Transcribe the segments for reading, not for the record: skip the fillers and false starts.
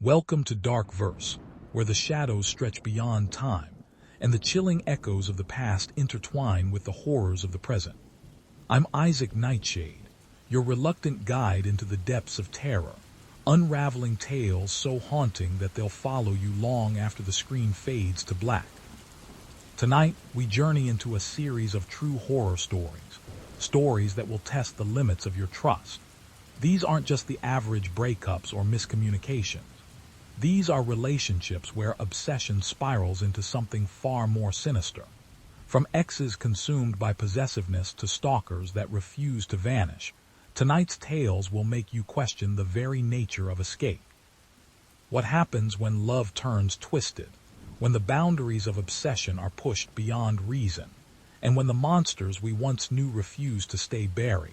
Welcome to Dark Verse, where the shadows stretch beyond time, and the chilling echoes of the past intertwine with the horrors of the present. I'm Isaac Nightshade, your reluctant guide into the depths of terror, unraveling tales so haunting that they'll follow you long after the screen fades to black. Tonight, we journey into a series of true horror stories that will test the limits of your trust. These aren't just the average breakups or miscommunications. These are relationships where obsession spirals into something far more sinister. From exes consumed by possessiveness to stalkers that refuse to vanish, tonight's tales will make you question the very nature of escape. What happens when love turns twisted, when the boundaries of obsession are pushed beyond reason, and when the monsters we once knew refuse to stay buried?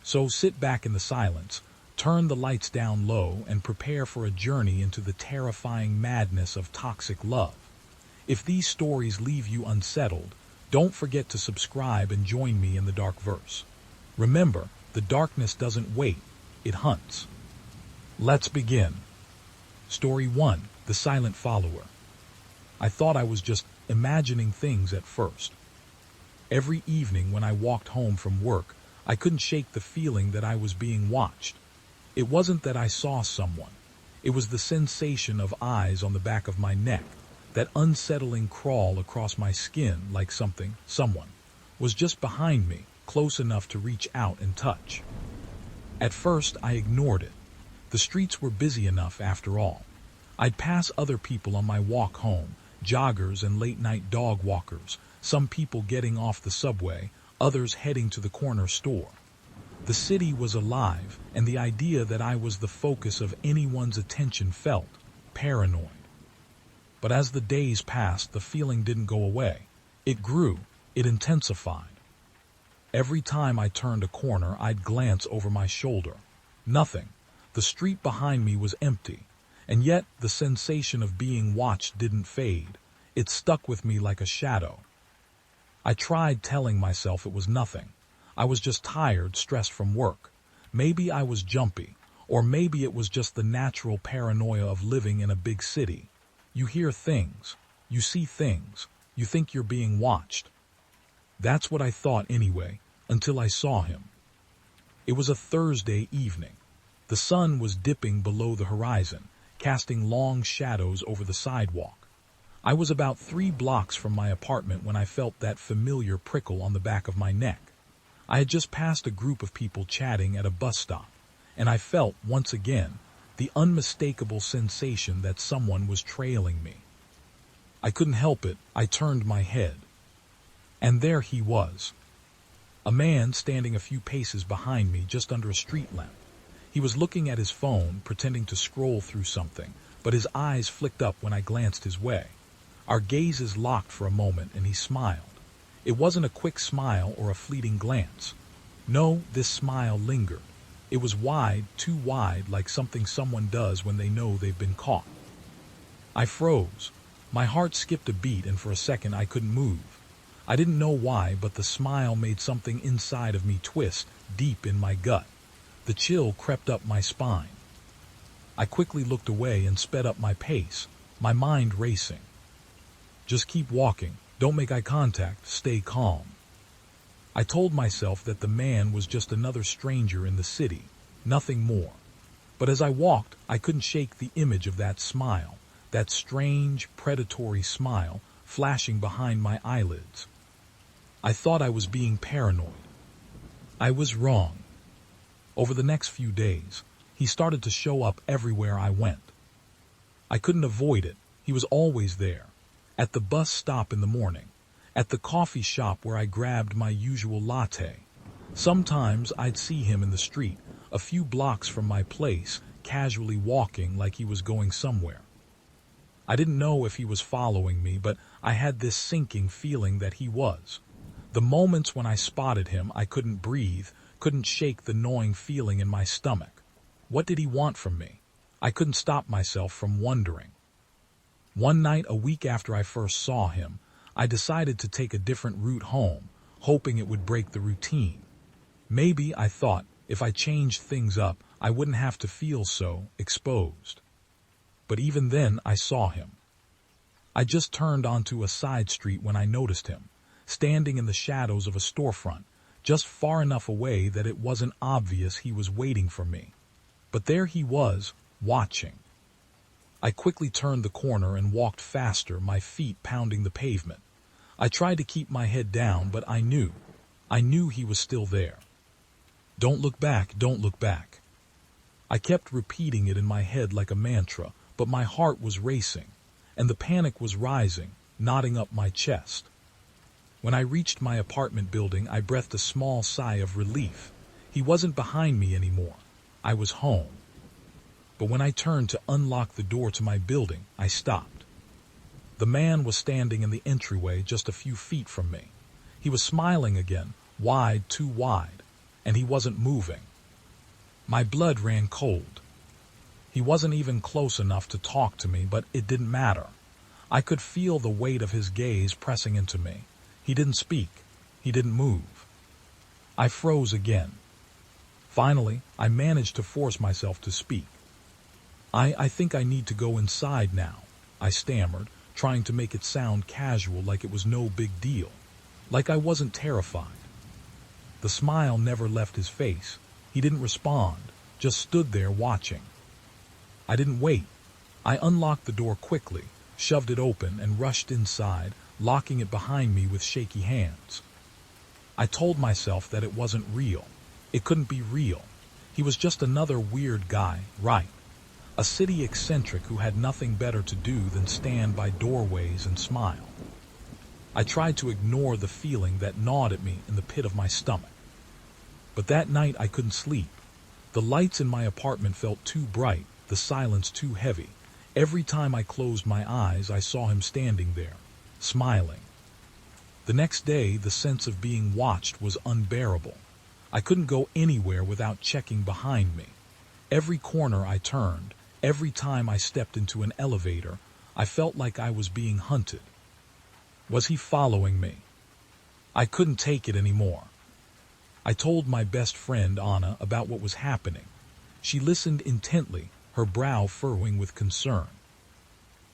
So sit back in the silence, turn the lights down low, and prepare for a journey into the terrifying madness of toxic love. If these stories leave you unsettled, don't forget to subscribe and join me in the Dark Verse. Remember, the darkness doesn't wait, it hunts. Let's begin. Story 1, The Silent Follower. I thought I was just imagining things at first. Every evening when I walked home from work, I couldn't shake the feeling that I was being watched. It wasn't that I saw someone. It was the sensation of eyes on the back of my neck, that unsettling crawl across my skin like someone, was just behind me, close enough to reach out and touch. At first, I ignored it. The streets were busy enough after all. I'd pass other people on my walk home, joggers and late-night dog walkers, some people getting off the subway, others heading to the corner store. The city was alive, and the idea that I was the focus of anyone's attention felt paranoid. But as the days passed, the feeling didn't go away. It grew, it intensified. Every time I turned a corner, I'd glance over my shoulder. Nothing. The street behind me was empty, and yet the sensation of being watched didn't fade. It stuck with me like a shadow. I tried telling myself it was nothing. I was just tired, stressed from work. Maybe I was jumpy, or maybe it was just the natural paranoia of living in a big city. You hear things, you see things, you think you're being watched. That's what I thought anyway, until I saw him. It was a Thursday evening. The sun was dipping below the horizon, casting long shadows over the sidewalk. I was about 3 blocks from my apartment when I felt that familiar prickle on the back of my neck. I had just passed a group of people chatting at a bus stop, and I felt, once again, the unmistakable sensation that someone was trailing me. I couldn't help it. I turned my head. And there he was. A man standing a few paces behind me just under a street lamp. He was looking at his phone, pretending to scroll through something, but his eyes flicked up when I glanced his way. Our gazes locked for a moment, and he smiled. It wasn't a quick smile or a fleeting glance. No, this smile lingered. It was wide, too wide, like something someone does when they know they've been caught. I froze. My heart skipped a beat, and for a second I couldn't move. I didn't know why, but the smile made something inside of me twist, deep in my gut. The chill crept up my spine. I quickly looked away and sped up my pace, my mind racing. Just keep walking. Don't make eye contact. Stay calm. I told myself that the man was just another stranger in the city, nothing more. But as I walked, I couldn't shake the image of that smile, that strange, predatory smile flashing behind my eyelids. I thought I was being paranoid. I was wrong. Over the next few days, he started to show up everywhere I went. I couldn't avoid it. He was always there. At the bus stop in the morning, at the coffee shop where I grabbed my usual latte. Sometimes I'd see him in the street, a few blocks from my place, casually walking like he was going somewhere. I didn't know if he was following me, but I had this sinking feeling that he was. The moments when I spotted him, I couldn't breathe, couldn't shake the gnawing feeling in my stomach. What did he want from me? I couldn't stop myself from wondering. One night, a week after I first saw him, I decided to take a different route home, hoping it would break the routine. Maybe, I thought, if I changed things up, I wouldn't have to feel so exposed. but even then I saw him. I just turned onto a side street when I noticed him, standing in the shadows of a storefront, just far enough away that it wasn't obvious he was waiting for me. But there he was, watching. I quickly turned the corner and walked faster, my feet pounding the pavement. I tried to keep my head down, but I knew he was still there. Don't look back, don't look back. I kept repeating it in my head like a mantra, but my heart was racing, and the panic was rising, knotting up my chest. When I reached my apartment building, I breathed a small sigh of relief. He wasn't behind me anymore. I was home. But when I turned to unlock the door to my building, I stopped. The man was standing in the entryway just a few feet from me. He was smiling again, wide, too wide, and he wasn't moving. My blood ran cold. He wasn't even close enough to talk to me, but it didn't matter. I could feel the weight of his gaze pressing into me. He didn't speak. He didn't move. I froze again. Finally, I managed to force myself to speak. I think I need to go inside now, I stammered, trying to make it sound casual, like it was no big deal, like I wasn't terrified. The smile never left his face. He didn't respond, just stood there watching. I didn't wait. I unlocked the door quickly, shoved it open, and rushed inside, locking it behind me with shaky hands. I told myself that it wasn't real. It couldn't be real. He was just another weird guy, right? A city eccentric who had nothing better to do than stand by doorways and smile. I tried to ignore the feeling that gnawed at me in the pit of my stomach. But that night I couldn't sleep. The lights in my apartment felt too bright, the silence too heavy. Every time I closed my eyes, I saw him standing there, smiling. The next day, the sense of being watched was unbearable. I couldn't go anywhere without checking behind me. Every corner I turned, every time I stepped into an elevator, I felt like I was being hunted. Was he following me? I couldn't take it anymore. I told my best friend, Anna, about what was happening. She listened intently, her brow furrowing with concern.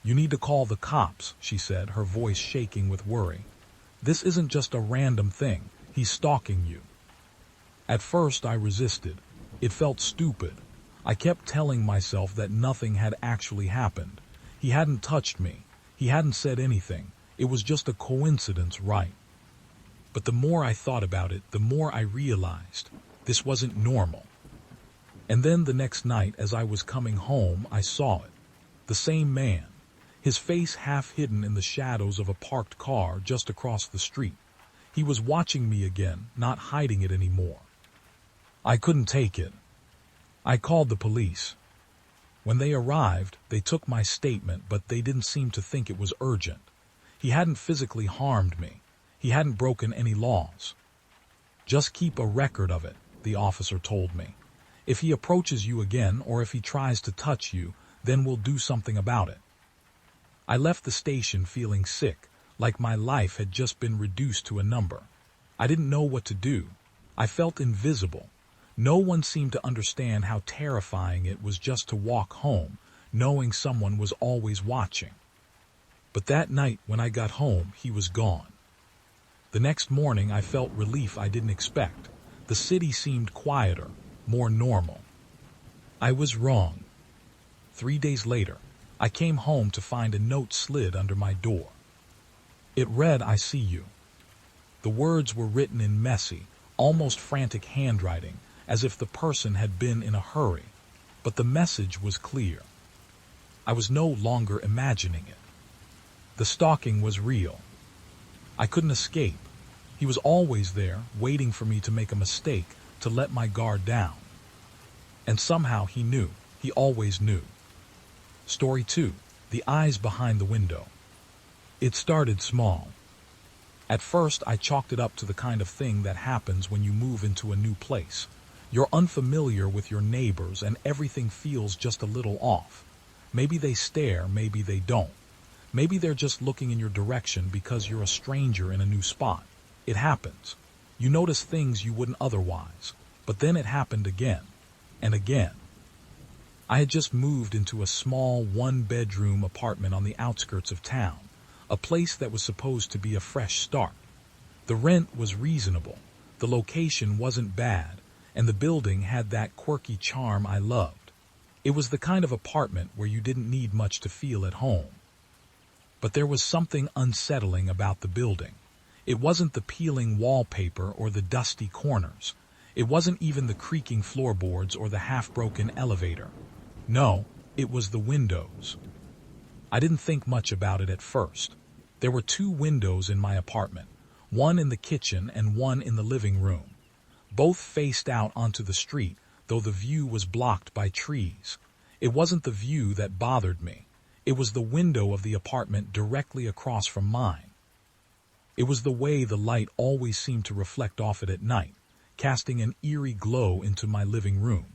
"You need to call the cops," she said, her voice shaking with worry. "This isn't just a random thing. He's stalking you." At first I resisted. It felt stupid. I kept telling myself that nothing had actually happened. He hadn't touched me. He hadn't said anything. It was just a coincidence, right? But the more I thought about it, the more I realized this wasn't normal. And then the next night, as I was coming home, I saw it. The same man, his face half hidden in the shadows of a parked car just across the street. He was watching me again, not hiding it anymore. I couldn't take it. I called the police. When they arrived, they took my statement, but they didn't seem to think it was urgent. He hadn't physically harmed me. He hadn't broken any laws. "Just keep a record of it," the officer told me. "If he approaches you again, or if he tries to touch you, then we'll do something about it." I left the station feeling sick, like my life had just been reduced to a number. I didn't know what to do. I felt invisible. No one seemed to understand how terrifying it was just to walk home, knowing someone was always watching. But that night when I got home, he was gone. The next morning I felt relief I didn't expect. The city seemed quieter, more normal. I was wrong. 3 days later, I came home to find a note slid under my door. It read, "I see you." The words were written in messy, almost frantic handwriting, as if the person had been in a hurry. But the message was clear. I was no longer imagining it. The stalking was real. I couldn't escape. He was always there, waiting for me to make a mistake, to let my guard down. And somehow he knew. He always knew. Story 2. The Eyes Behind the Window. It started small. At first, I chalked it up to the kind of thing that happens when you move into a new place. You're unfamiliar with your neighbors and everything feels just a little off. Maybe they stare, maybe they don't. Maybe they're just looking in your direction because you're a stranger in a new spot. It happens. You notice things you wouldn't otherwise. But then it happened again, and again. I had just moved into a small one-bedroom apartment on the outskirts of town, a place that was supposed to be a fresh start. The rent was reasonable, the location wasn't bad, and the building had that quirky charm I loved. It was the kind of apartment where you didn't need much to feel at home. But there was something unsettling about the building. It wasn't the peeling wallpaper or the dusty corners. It wasn't even the creaking floorboards or the half-broken elevator. No, it was the windows. I didn't think much about it at first. There were 2 windows in my apartment, one in the kitchen and one in the living room. Both faced out onto the street, though the view was blocked by trees. It wasn't the view that bothered me. It was the window of the apartment directly across from mine. It was the way the light always seemed to reflect off it at night, casting an eerie glow into my living room.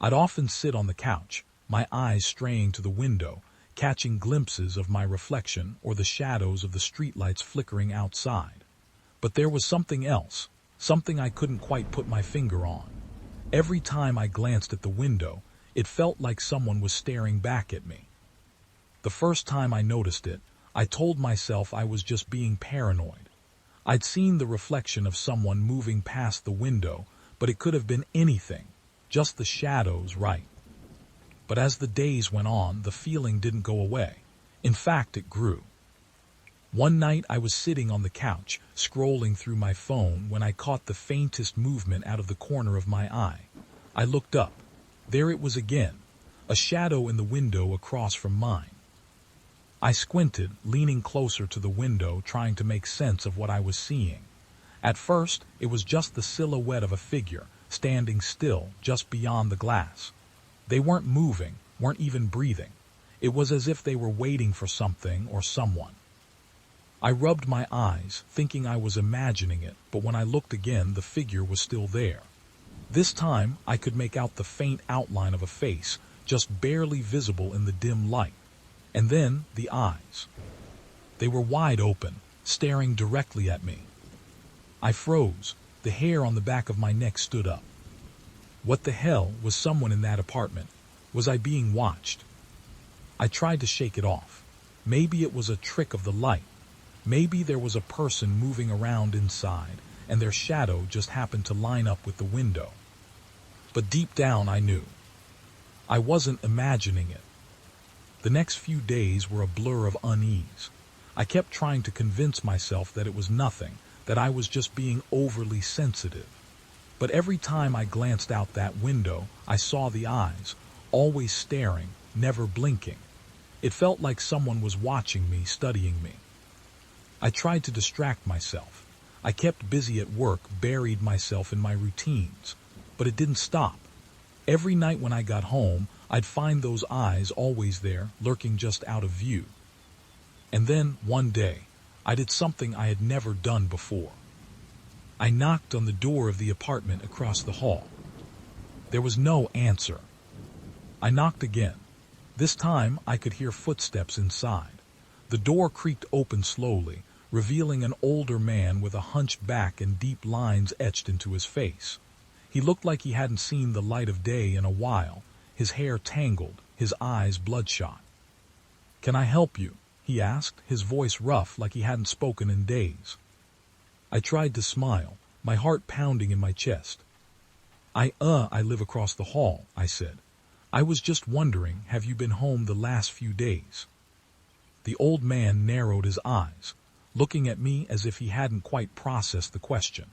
I'd often sit on the couch, my eyes straying to the window, catching glimpses of my reflection or the shadows of the streetlights flickering outside. But there was something else, something I couldn't quite put my finger on. Every time I glanced at the window, it felt like someone was staring back at me. The first time I noticed it, I told myself I was just being paranoid. I'd seen the reflection of someone moving past the window, but it could have been anything, just the shadows, right? But as the days went on, the feeling didn't go away. In fact, it grew. One night I was sitting on the couch, scrolling through my phone, when I caught the faintest movement out of the corner of my eye. I looked up. There it was again, a shadow in the window across from mine. I squinted, leaning closer to the window, trying to make sense of what I was seeing. At first, it was just the silhouette of a figure, standing still just beyond the glass. They weren't moving, weren't even breathing. It was as if they were waiting for something or someone. I rubbed my eyes, thinking I was imagining it, but when I looked again, the figure was still there. This time, I could make out the faint outline of a face, just barely visible in the dim light. And then, the eyes. They were wide open, staring directly at me. I froze. The hair on the back of my neck stood up. What the hell was someone in that apartment? Was I being watched? I tried to shake it off. Maybe it was a trick of the light. Maybe there was a person moving around inside, and their shadow just happened to line up with the window. But deep down I knew. I wasn't imagining it. The next few days were a blur of unease. I kept trying to convince myself that it was nothing, that I was just being overly sensitive. But every time I glanced out that window, I saw the eyes, always staring, never blinking. It felt like someone was watching me, studying me. I tried to distract myself. I kept busy at work, buried myself in my routines. But it didn't stop. Every night when I got home, I'd find those eyes always there, lurking just out of view. And then, one day, I did something I had never done before. I knocked on the door of the apartment across the hall. There was no answer. I knocked again. This time, I could hear footsteps inside. The door creaked open slowly, revealing an older man with a hunched back and deep lines etched into his face. He looked like he hadn't seen the light of day in a while, his hair tangled, his eyes bloodshot. "Can I help you?" he asked, his voice rough like he hadn't spoken in days. I tried to smile, my heart pounding in my chest. I live across the hall," I said. "I was just wondering, have you been home the last few days?" The old man narrowed his eyes, looking at me as if he hadn't quite processed the question.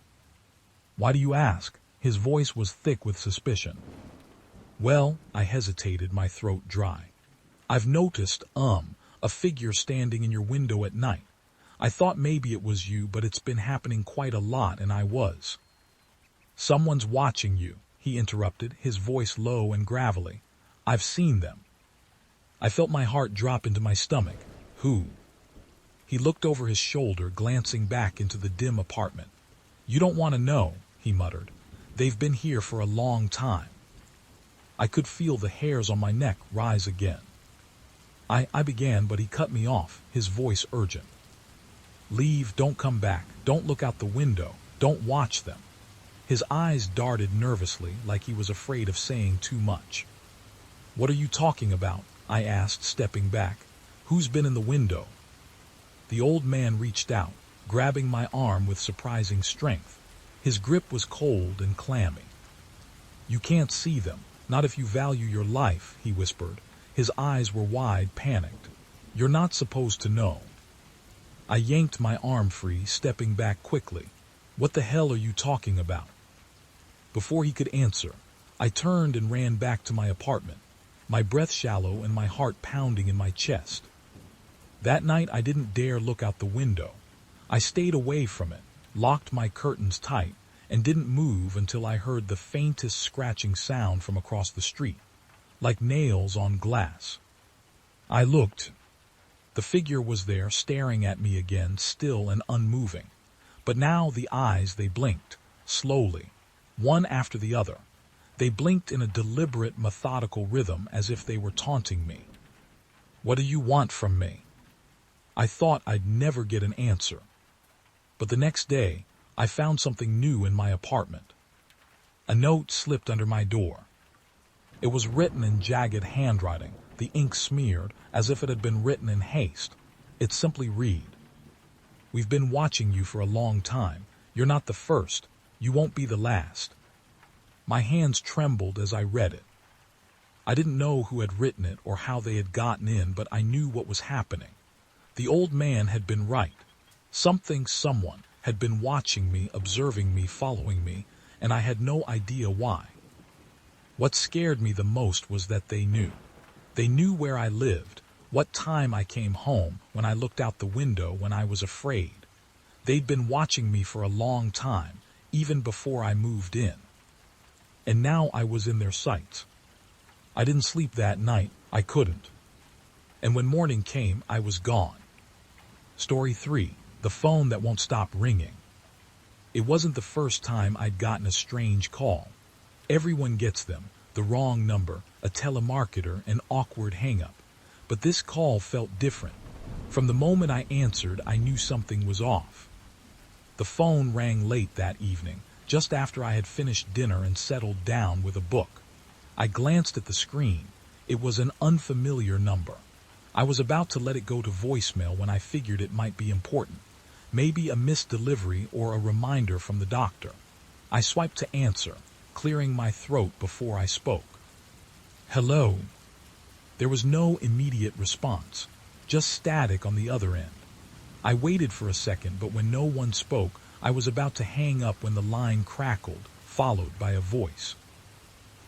"Why do you ask?" His voice was thick with suspicion. "Well," I hesitated, my throat dry. "I've noticed, a figure standing in your window at night. I thought maybe it was you, but it's been happening quite a lot, and I was." "Someone's watching you," he interrupted, his voice low and gravelly. "I've seen them." I felt my heart drop into my stomach. "Who?" He looked over his shoulder, glancing back into the dim apartment. "You don't want to know," he muttered. "They've been here for a long time." I could feel the hairs on my neck rise again. I began, but he cut me off, his voice urgent. "Leave, don't come back, don't look out the window, don't watch them." His eyes darted nervously, like he was afraid of saying too much. "What are you talking about?" I asked, stepping back. "Who's been in the window?" The old man reached out, grabbing my arm with surprising strength. His grip was cold and clammy. "You can't see them, not if you value your life," he whispered. His eyes were wide, panicked. "You're not supposed to know." I yanked my arm free, stepping back quickly. "What the hell are you talking about?" Before he could answer, I turned and ran back to my apartment, my breath shallow and my heart pounding in my chest. That night I didn't dare look out the window. I stayed away from it, locked my curtains tight, and didn't move until I heard the faintest scratching sound from across the street, like nails on glass. I looked. The figure was there, staring at me again, still and unmoving. But now the eyes, they blinked, slowly, one after the other. They blinked in a deliberate, methodical rhythm, as if they were taunting me. "What do you want from me?" I thought I'd never get an answer. But the next day, I found something new in my apartment. A note slipped under my door. It was written in jagged handwriting, the ink smeared, as if it had been written in haste. It simply read, "We've been watching you for a long time. You're not the first. You won't be the last." My hands trembled as I read it. I didn't know who had written it or how they had gotten in, but I knew what was happening. The old man had been right. Someone had been watching me, observing me, following me, and I had no idea why. What scared me the most was that they knew. They knew where I lived, what time I came home, when I looked out the window, when I was afraid. They'd been watching me for a long time, even before I moved in. And now I was in their sights. I didn't sleep that night. I couldn't. And when morning came, I was gone. Story 3. The phone that won't stop ringing. It wasn't the first time I'd gotten a strange call. Everyone gets them. The wrong number, a telemarketer, an awkward hang-up. But this call felt different. From the moment I answered, I knew something was off. The phone rang late that evening, just after I had finished dinner and settled down with a book. I glanced at the screen. It was an unfamiliar number. I was about to let it go to voicemail when I figured it might be important. Maybe a missed delivery or a reminder from the doctor. I swiped to answer, clearing my throat before I spoke. "Hello." There was no immediate response, just static on the other end. I waited for a second, but when no one spoke, I was about to hang up when the line crackled, followed by a voice.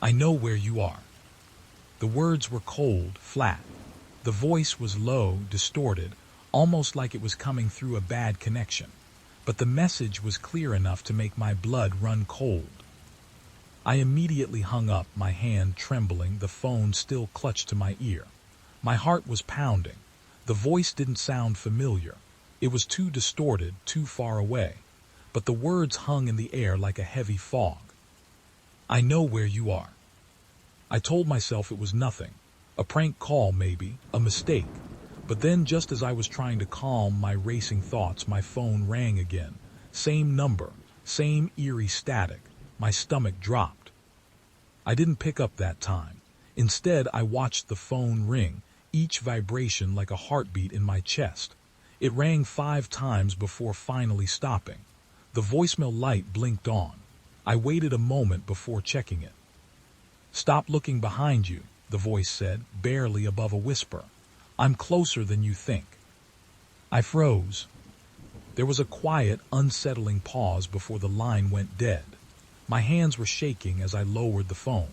"I know where you are." The words were cold, flat. The voice was low, distorted, almost like it was coming through a bad connection. But the message was clear enough to make my blood run cold. I immediately hung up, my hand trembling, the phone still clutched to my ear. My heart was pounding. The voice didn't sound familiar. It was too distorted, too far away. But the words hung in the air like a heavy fog. "I know where you are." I told myself it was nothing. A prank call maybe, a mistake. But then, just as I was trying to calm my racing thoughts, my phone rang again. Same number, same eerie static. My stomach dropped. I didn't pick up that time. Instead, I watched the phone ring, each vibration like a heartbeat in my chest. It rang 5 times before finally stopping. The voicemail light blinked on. I waited a moment before checking it. "Stop looking behind you," the voice said, barely above a whisper. "I'm closer than you think." I froze. There was a quiet, unsettling pause before the line went dead. My hands were shaking as I lowered the phone.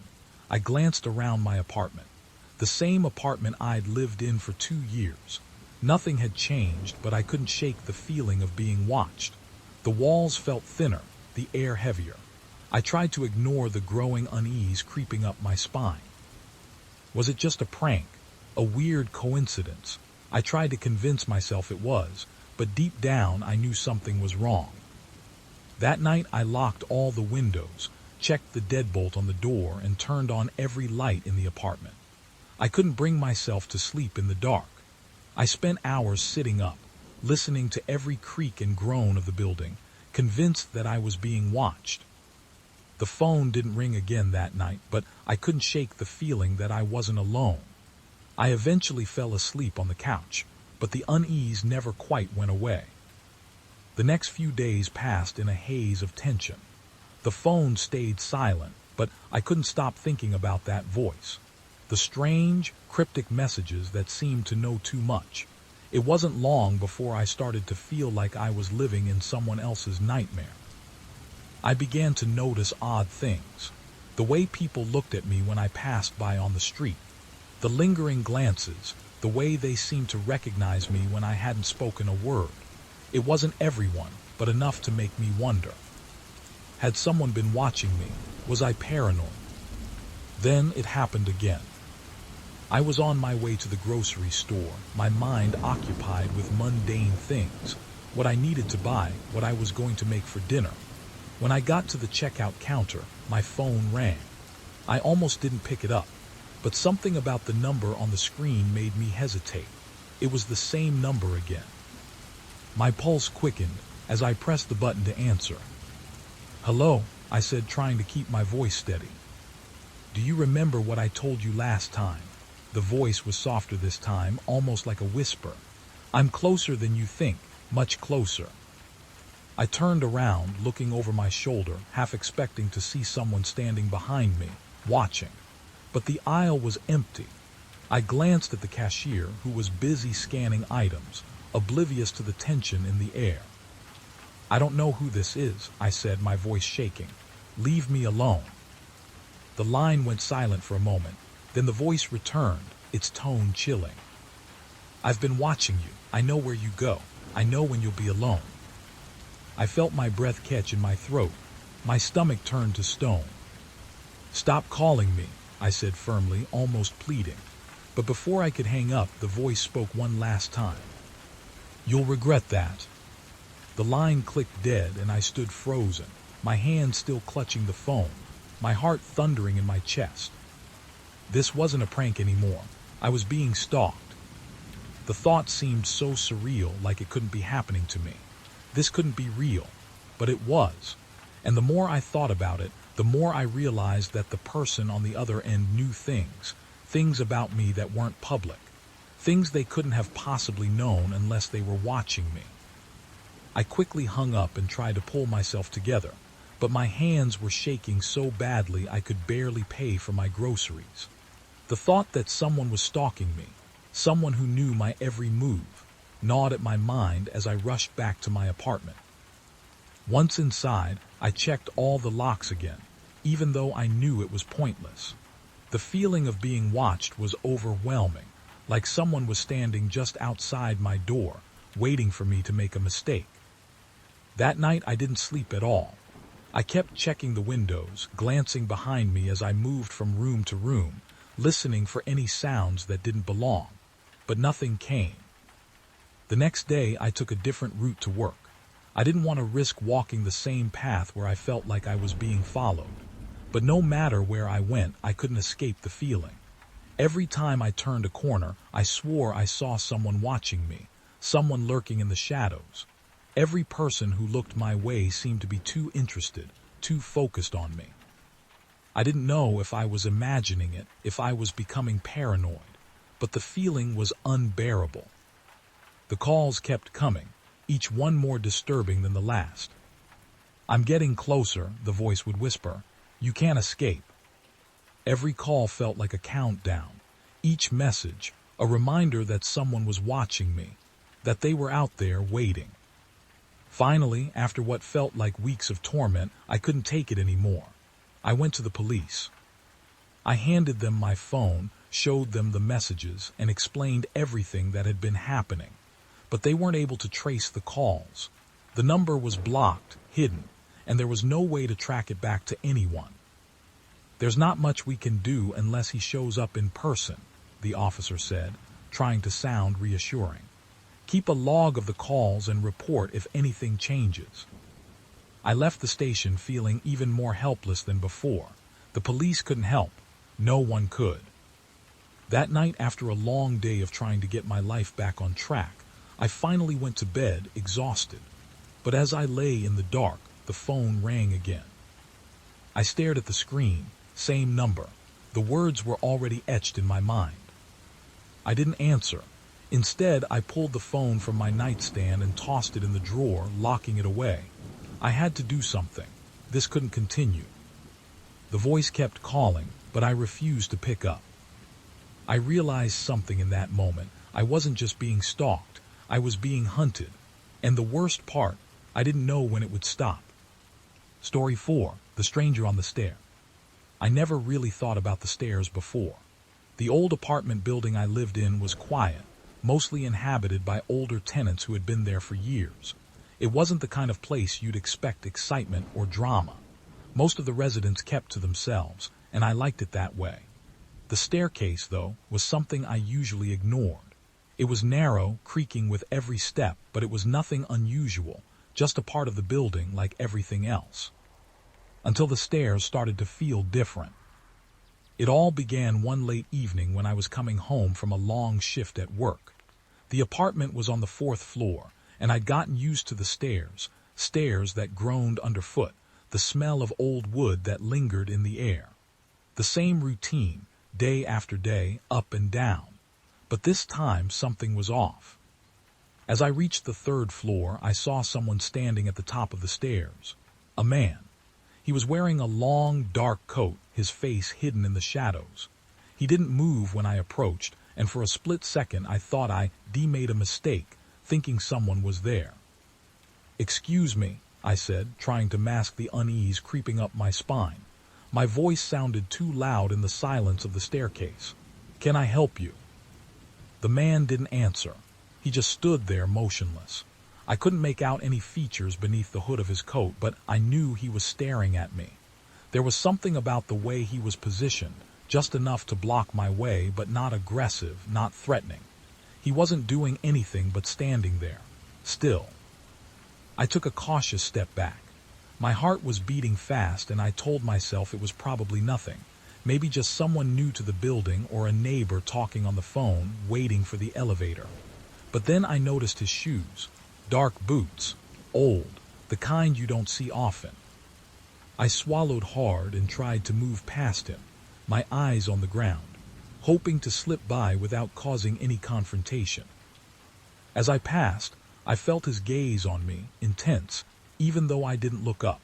I glanced around my apartment. The same apartment I'd lived in for 2 years. Nothing had changed, but I couldn't shake the feeling of being watched. The walls felt thinner, the air heavier. I tried to ignore the growing unease creeping up my spine. Was it just a prank? A weird coincidence? I tried to convince myself it was, but deep down I knew something was wrong. That night I locked all the windows, checked the deadbolt on the door, and turned on every light in the apartment. I couldn't bring myself to sleep in the dark. I spent hours sitting up, listening to every creak and groan of the building, convinced that I was being watched. The phone didn't ring again that night, but I couldn't shake the feeling that I wasn't alone. I eventually fell asleep on the couch, but the unease never quite went away. The next few days passed in a haze of tension. The phone stayed silent, but I couldn't stop thinking about that voice. The strange, cryptic messages that seemed to know too much. It wasn't long before I started to feel like I was living in someone else's nightmare. I began to notice odd things. The way people looked at me when I passed by on the street. The lingering glances, the way they seemed to recognize me when I hadn't spoken a word. It wasn't everyone, but enough to make me wonder. Had someone been watching me? Was I paranoid? Then it happened again. I was on my way to the grocery store, my mind occupied with mundane things, what I needed to buy, what I was going to make for dinner. When I got to the checkout counter, my phone rang. I almost didn't pick it up, but something about the number on the screen made me hesitate. It was the same number again. My pulse quickened as I pressed the button to answer. "Hello," I said, trying to keep my voice steady. "Do you remember what I told you last time?" The voice was softer this time, almost like a whisper. "I'm closer than you think, much closer." I turned around, looking over my shoulder, half expecting to see someone standing behind me, watching. But the aisle was empty. I glanced at the cashier, who was busy scanning items, oblivious to the tension in the air. "I don't know who this is," I said, my voice shaking. "Leave me alone." The line went silent for a moment. Then the voice returned, its tone chilling. "I've been watching you. I know where you go. I know when you'll be alone." I felt my breath catch in my throat. My stomach turned to stone. "Stop calling me," I said firmly, almost pleading. But before I could hang up, the voice spoke one last time. "You'll regret that." The line clicked dead and I stood frozen, my hand still clutching the phone, my heart thundering in my chest. This wasn't a prank anymore. I was being stalked. The thought seemed so surreal, like it couldn't be happening to me. This couldn't be real, but it was. And the more I thought about it, the more I realized that the person on the other end knew things about me that weren't public, things they couldn't have possibly known unless they were watching me. I quickly hung up and tried to pull myself together, but my hands were shaking so badly I could barely pay for my groceries. The thought that someone was stalking me, someone who knew my every move, gnawed at my mind as I rushed back to my apartment. Once inside, I checked all the locks again, even though I knew it was pointless. The feeling of being watched was overwhelming, like someone was standing just outside my door, waiting for me to make a mistake. That night I didn't sleep at all. I kept checking the windows, glancing behind me as I moved from room to room, listening for any sounds that didn't belong, but nothing came. The next day I took a different route to work. I didn't want to risk walking the same path where I felt like I was being followed. But no matter where I went, I couldn't escape the feeling. Every time I turned a corner, I swore I saw someone watching me, someone lurking in the shadows. Every person who looked my way seemed to be too interested, too focused on me. I didn't know if I was imagining it, if I was becoming paranoid, but the feeling was unbearable. The calls kept coming, each one more disturbing than the last. "I'm getting closer," the voice would whisper. "You can't escape." Every call felt like a countdown, each message a reminder that someone was watching me, that they were out there waiting. Finally, after what felt like weeks of torment, I couldn't take it anymore. I went to the police. I handed them my phone, showed them the messages, and explained everything that had been happening. But they weren't able to trace the calls. The number was blocked, hidden, and there was no way to track it back to anyone. "There's not much we can do unless he shows up in person," the officer said, trying to sound reassuring. "Keep a log of the calls and report if anything changes." I left the station feeling even more helpless than before. The police couldn't help. No one could. That night, after a long day of trying to get my life back on track, I finally went to bed, exhausted. But as I lay in the dark, the phone rang again. I stared at the screen, same number. The words were already etched in my mind. I didn't answer. Instead, I pulled the phone from my nightstand and tossed it in the drawer, locking it away. I had to do something. This couldn't continue. The voice kept calling, but I refused to pick up. I realized something in that moment. I wasn't just being stalked. I was being hunted. And the worst part, I didn't know when it would stop. Story 4. The Stranger on the Stair. I never really thought about the stairs before. The old apartment building I lived in was quiet, mostly inhabited by older tenants who had been there for years. It wasn't the kind of place you'd expect excitement or drama. Most of the residents kept to themselves, and I liked it that way. The staircase, though, was something I usually ignored. It was narrow, creaking with every step, but it was nothing unusual, just a part of the building like everything else. Until the stairs started to feel different. It all began one late evening when I was coming home from a long shift at work. The apartment was on the 4th floor, and I'd gotten used to the stairs that groaned underfoot, the smell of old wood that lingered in the air. The same routine, day after day, up and down. But this time something was off. As I reached the 3rd floor, I saw someone standing at the top of the stairs. A man. He was wearing a long, dark coat, his face hidden in the shadows. He didn't move when I approached, and for a split second I thought I made a mistake, thinking someone was there. "Excuse me," I said, trying to mask the unease creeping up my spine. My voice sounded too loud in the silence of the staircase. "Can I help you?" The man didn't answer. He just stood there motionless. I couldn't make out any features beneath the hood of his coat, but I knew he was staring at me. There was something about the way he was positioned, just enough to block my way, but not aggressive, not threatening. He wasn't doing anything but standing there, still. I took a cautious step back. My heart was beating fast, and I told myself it was probably nothing. Maybe just someone new to the building or a neighbor talking on the phone, waiting for the elevator. But then I noticed his shoes. Dark boots, old, the kind you don't see often. I swallowed hard and tried to move past him, my eyes on the ground, hoping to slip by without causing any confrontation. As I passed, I felt his gaze on me, intense, even though I didn't look up.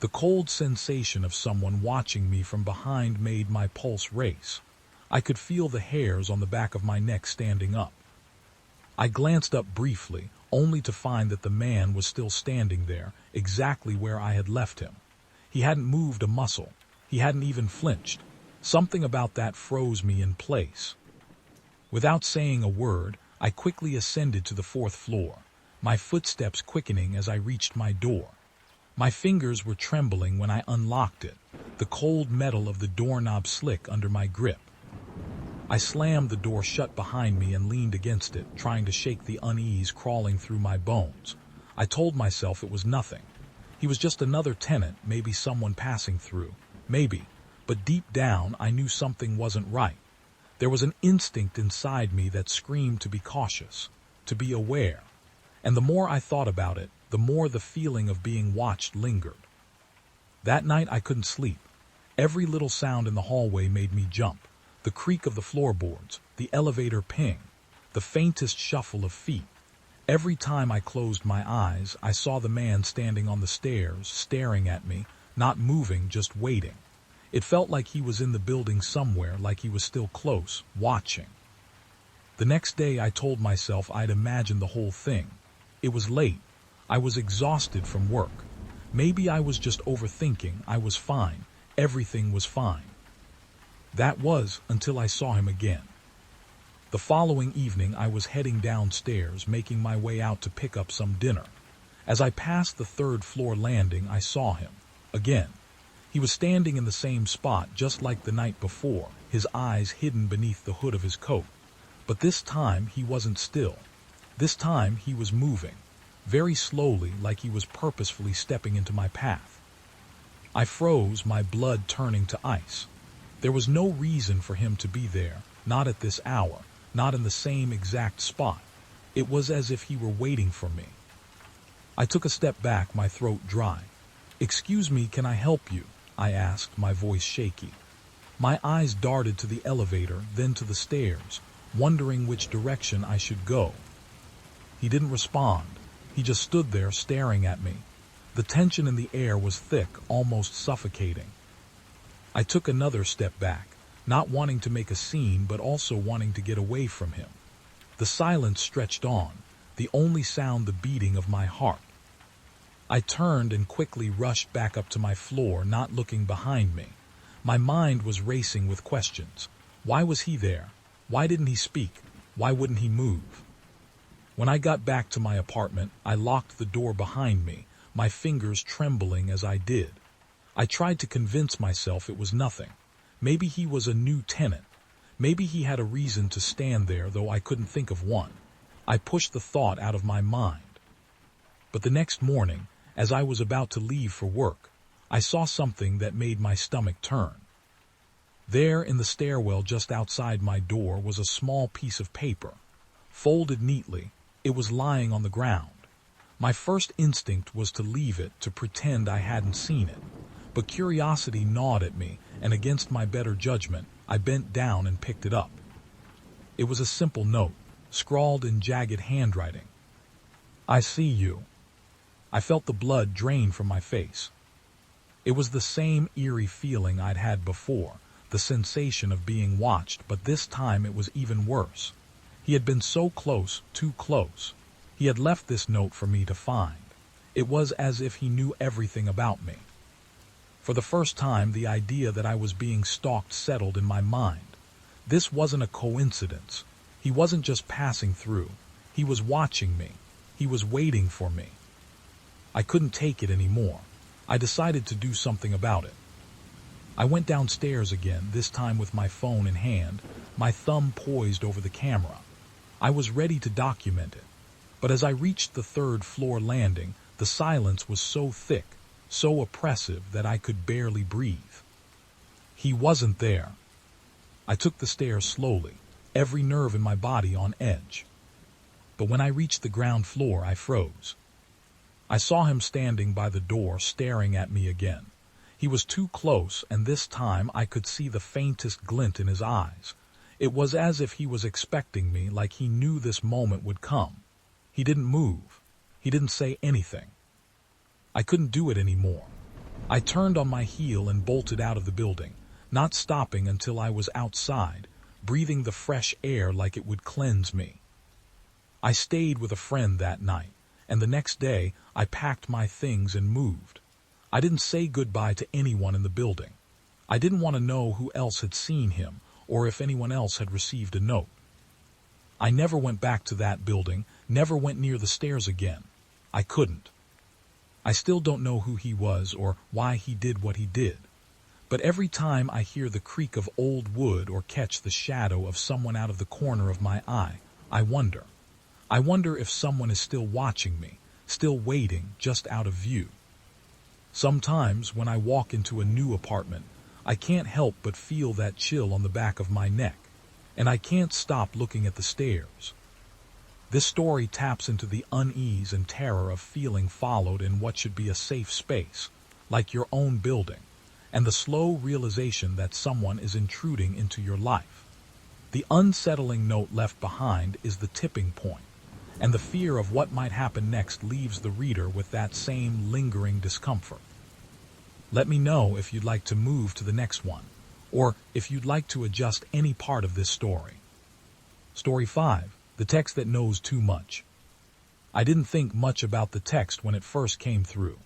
The cold sensation of someone watching me from behind made my pulse race. I could feel the hairs on the back of my neck standing up. I glanced up briefly, only to find that the man was still standing there, exactly where I had left him. He hadn't moved a muscle. He hadn't even flinched. Something about that froze me in place. Without saying a word, I quickly ascended to the 4th floor, my footsteps quickening as I reached my door. My fingers were trembling when I unlocked it, the cold metal of the doorknob slick under my grip. I slammed the door shut behind me and leaned against it, trying to shake the unease crawling through my bones. I told myself it was nothing. He was just another tenant, maybe someone passing through. Maybe. But deep down, I knew something wasn't right. There was an instinct inside me that screamed to be cautious, to be aware. And the more I thought about it, the more the feeling of being watched lingered. That night I couldn't sleep. Every little sound in the hallway made me jump. The creak of the floorboards, the elevator ping, the faintest shuffle of feet. Every time I closed my eyes, I saw the man standing on the stairs, staring at me, not moving, just waiting. It felt like he was in the building somewhere, like he was still close, watching. The next day I told myself I'd imagined the whole thing. It was late. I was exhausted from work. Maybe I was just overthinking. I was fine. Everything was fine. That was until I saw him again. The following evening I was heading downstairs, making my way out to pick up some dinner. As I passed the 3rd floor landing, I saw him. Again. He was standing in the same spot, just like the night before, his eyes hidden beneath the hood of his coat. But this time he wasn't still. This time he was moving, very slowly, like he was purposefully stepping into my path. I froze, my blood turning to ice. There was no reason for him to be there, not at this hour, not in the same exact spot. It was as if he were waiting for me. I took a step back, my throat dry. "Excuse me, can I help you?" I asked, my voice shaky. My eyes darted to the elevator, then to the stairs, wondering which direction I should go. He didn't respond. He just stood there staring at me. The tension in the air was thick, almost suffocating. I took another step back, not wanting to make a scene but also wanting to get away from him. The silence stretched on, the only sound the beating of my heart. I turned and quickly rushed back up to my floor, not looking behind me. My mind was racing with questions. Why was he there? Why didn't he speak? Why wouldn't he move? When I got back to my apartment, I locked the door behind me, my fingers trembling as I did. I tried to convince myself it was nothing. Maybe he was a new tenant. Maybe he had a reason to stand there, though I couldn't think of one. I pushed the thought out of my mind. But the next morning, as I was about to leave for work, I saw something that made my stomach turn. There in the stairwell just outside my door was a small piece of paper. Folded neatly, it was lying on the ground. My first instinct was to leave it, to pretend I hadn't seen it. But curiosity gnawed at me, and against my better judgment, I bent down and picked it up. It was a simple note, scrawled in jagged handwriting. I see you. I felt the blood drain from my face. It was the same eerie feeling I'd had before, the sensation of being watched, but this time it was even worse. He had been so close, too close. He had left this note for me to find. It was as if he knew everything about me. For the first time, the idea that I was being stalked settled in my mind. This wasn't a coincidence. He wasn't just passing through. He was watching me. He was waiting for me. I couldn't take it anymore. I decided to do something about it. I went downstairs again, this time with my phone in hand, my thumb poised over the camera. I was ready to document it. But as I reached the third-floor landing, the silence was so thick, so oppressive that I could barely breathe. He wasn't there. I took the stairs slowly, every nerve in my body on edge. But when I reached the ground floor, I froze. I saw him standing by the door, staring at me again. He was too close, and this time I could see the faintest glint in his eyes. It was as if he was expecting me, like he knew this moment would come. He didn't move. He didn't say anything. I couldn't do it anymore. I turned on my heel and bolted out of the building, not stopping until I was outside, breathing the fresh air like it would cleanse me. I stayed with a friend that night, and the next day I packed my things and moved. I didn't say goodbye to anyone in the building. I didn't want to know who else had seen him or if anyone else had received a note. I never went back to that building, never went near the stairs again. I couldn't. I still don't know who he was or why he did what he did. But every time I hear the creak of old wood or catch the shadow of someone out of the corner of my eye, I wonder. I wonder if someone is still watching me, still waiting, just out of view. Sometimes when I walk into a new apartment, I can't help but feel that chill on the back of my neck, and I can't stop looking at the stairs. This story taps into the unease and terror of feeling followed in what should be a safe space, like your own building, and the slow realization that someone is intruding into your life. The unsettling note left behind is the tipping point, and the fear of what might happen next leaves the reader with that same lingering discomfort. Let me know if you'd like to move to the next one, or if you'd like to adjust any part of this story. Story 5, the text that knows too much. I didn't think much about the text when it first came through.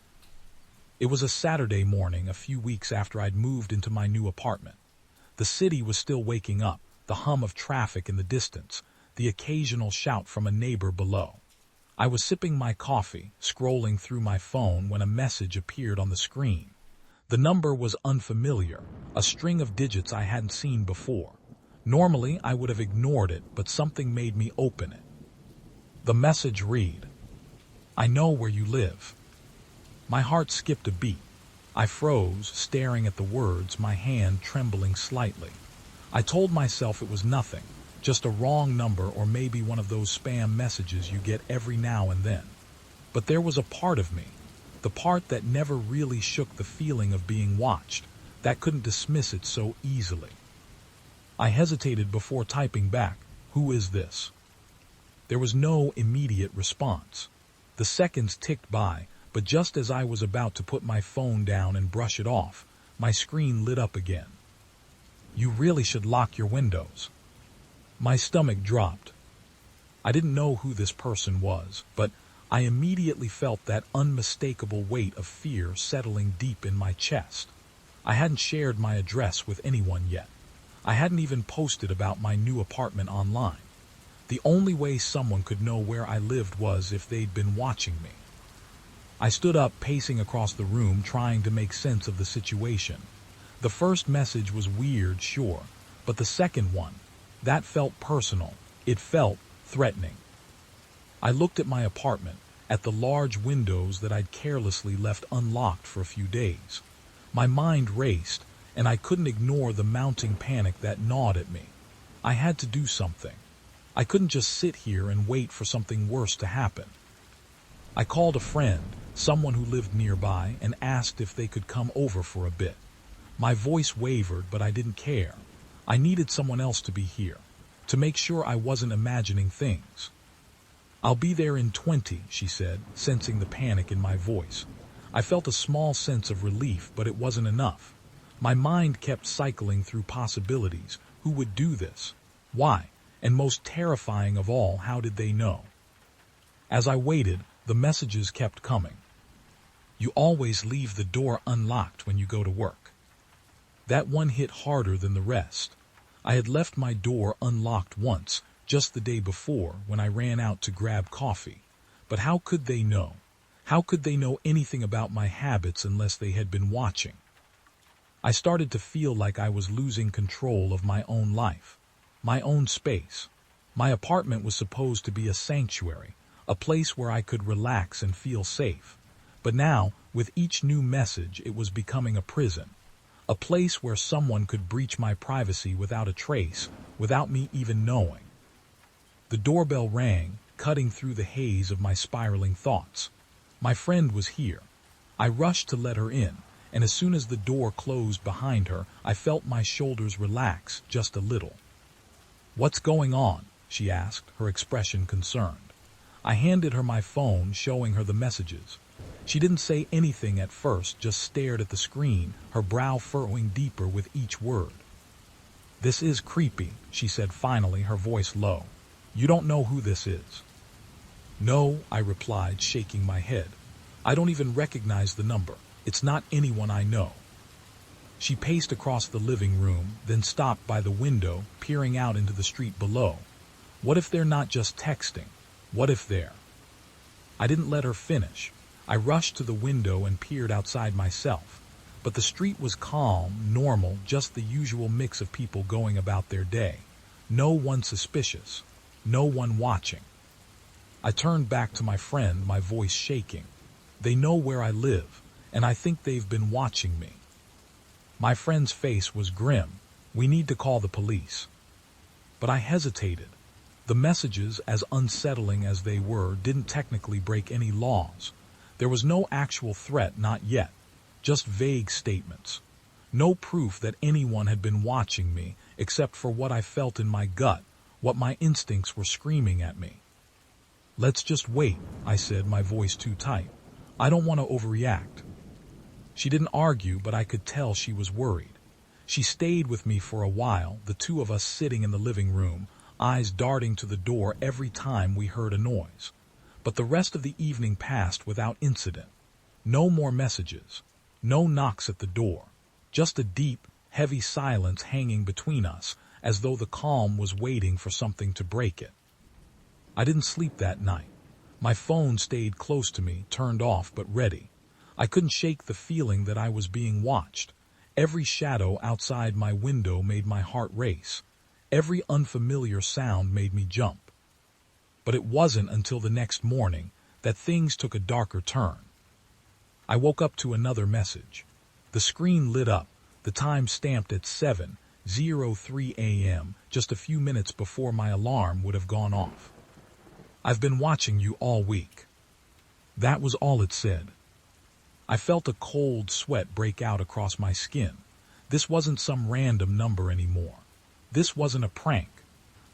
It was a Saturday morning a few weeks after I'd moved into my new apartment. The city was still waking up, the hum of traffic in the distance, the occasional shout from a neighbor below. I was sipping my coffee, scrolling through my phone when a message appeared on the screen. The number was unfamiliar, a string of digits I hadn't seen before. Normally, I would have ignored it, but something made me open it. The message read, "I know where you live." My heart skipped a beat. I froze, staring at the words, my hand trembling slightly. I told myself it was nothing, just a wrong number or maybe one of those spam messages you get every now and then. But there was a part of me, The part that never really shook the feeling of being watched, that couldn't dismiss it so easily. I hesitated before typing back, "Who is this?" There was no immediate response. The seconds ticked by, but just as I was about to put my phone down and brush it off, my screen lit up again. "You really should lock your windows." My stomach dropped. I didn't know who this person was, but I immediately felt that unmistakable weight of fear settling deep in my chest. I hadn't shared my address with anyone yet. I hadn't even posted about my new apartment online. The only way someone could know where I lived was if they'd been watching me. I stood up, pacing across the room, trying to make sense of the situation. The first message was weird, sure, but the second one, that felt personal. It felt threatening. I looked at my apartment, at the large windows that I'd carelessly left unlocked for a few days. My mind raced, and I couldn't ignore the mounting panic that gnawed at me. I had to do something. I couldn't just sit here and wait for something worse to happen. I called a friend, someone who lived nearby, and asked if they could come over for a bit. My voice wavered, but I didn't care. I needed someone else to be here, to make sure I wasn't imagining things. "I'll be there in 20, she said, sensing the panic in my voice. I felt a small sense of relief, but it wasn't enough. My mind kept cycling through possibilities. Who would do this? Why? And most terrifying of all, how did they know? As I waited, the messages kept coming. "You always leave the door unlocked when you go to work." That one hit harder than the rest. I had left my door unlocked once, just the day before, when I ran out to grab coffee. But how could they know? How could they know anything about my habits unless they had been watching? I started to feel like I was losing control of my own life, my own space. My apartment was supposed to be a sanctuary, a place where I could relax and feel safe. But now, with each new message, it was becoming a prison. A place where someone could breach my privacy without a trace, without me even knowing. The doorbell rang, cutting through the haze of my spiraling thoughts. My friend was here. I rushed to let her in, and as soon as the door closed behind her, I felt my shoulders relax just a little. "What's going on?" she asked, her expression concerned. I handed her my phone, showing her the messages. She didn't say anything at first, just stared at the screen, her brow furrowing deeper with each word. "This is creepy," she said finally, her voice low. "You don't know who this is?" "No," I replied, shaking my head. "I don't even recognize the number. It's not anyone I know." She paced across the living room, then stopped by the window, peering out into the street below. What if they're not just texting? What if they're... I didn't let her finish. I rushed to the window and peered outside myself. But the street was calm, normal, just the usual mix of people going about their day. No one suspicious. No one watching. I turned back to my friend, my voice shaking. "They know where I live, and I think they've been watching me." My friend's face was grim. "We need to call the police." But I hesitated. The messages, as unsettling as they were, didn't technically break any laws. There was no actual threat, not yet. Just vague statements. No proof that anyone had been watching me, except for what I felt in my gut, what my instincts were screaming at me. "Let's just wait," I said, my voice too tight. "I don't want to overreact." She didn't argue, but I could tell she was worried. She stayed with me for a while, the two of us sitting in the living room, eyes darting to the door every time we heard a noise. But the rest of the evening passed without incident. No more messages. No knocks at the door. Just a deep, heavy silence hanging between us, as though the calm was waiting for something to break it. I didn't sleep that night. My phone stayed close to me, turned off but ready. I couldn't shake the feeling that I was being watched. Every shadow outside my window made my heart race. Every unfamiliar sound made me jump. But it wasn't until the next morning that things took a darker turn. I woke up to another message. The screen lit up, the time stamped at 7:03 a.m., just a few minutes before my alarm would have gone off. "I've been watching you all week." That was all it said. I felt a cold sweat break out across my skin. This wasn't some random number anymore. This wasn't a prank.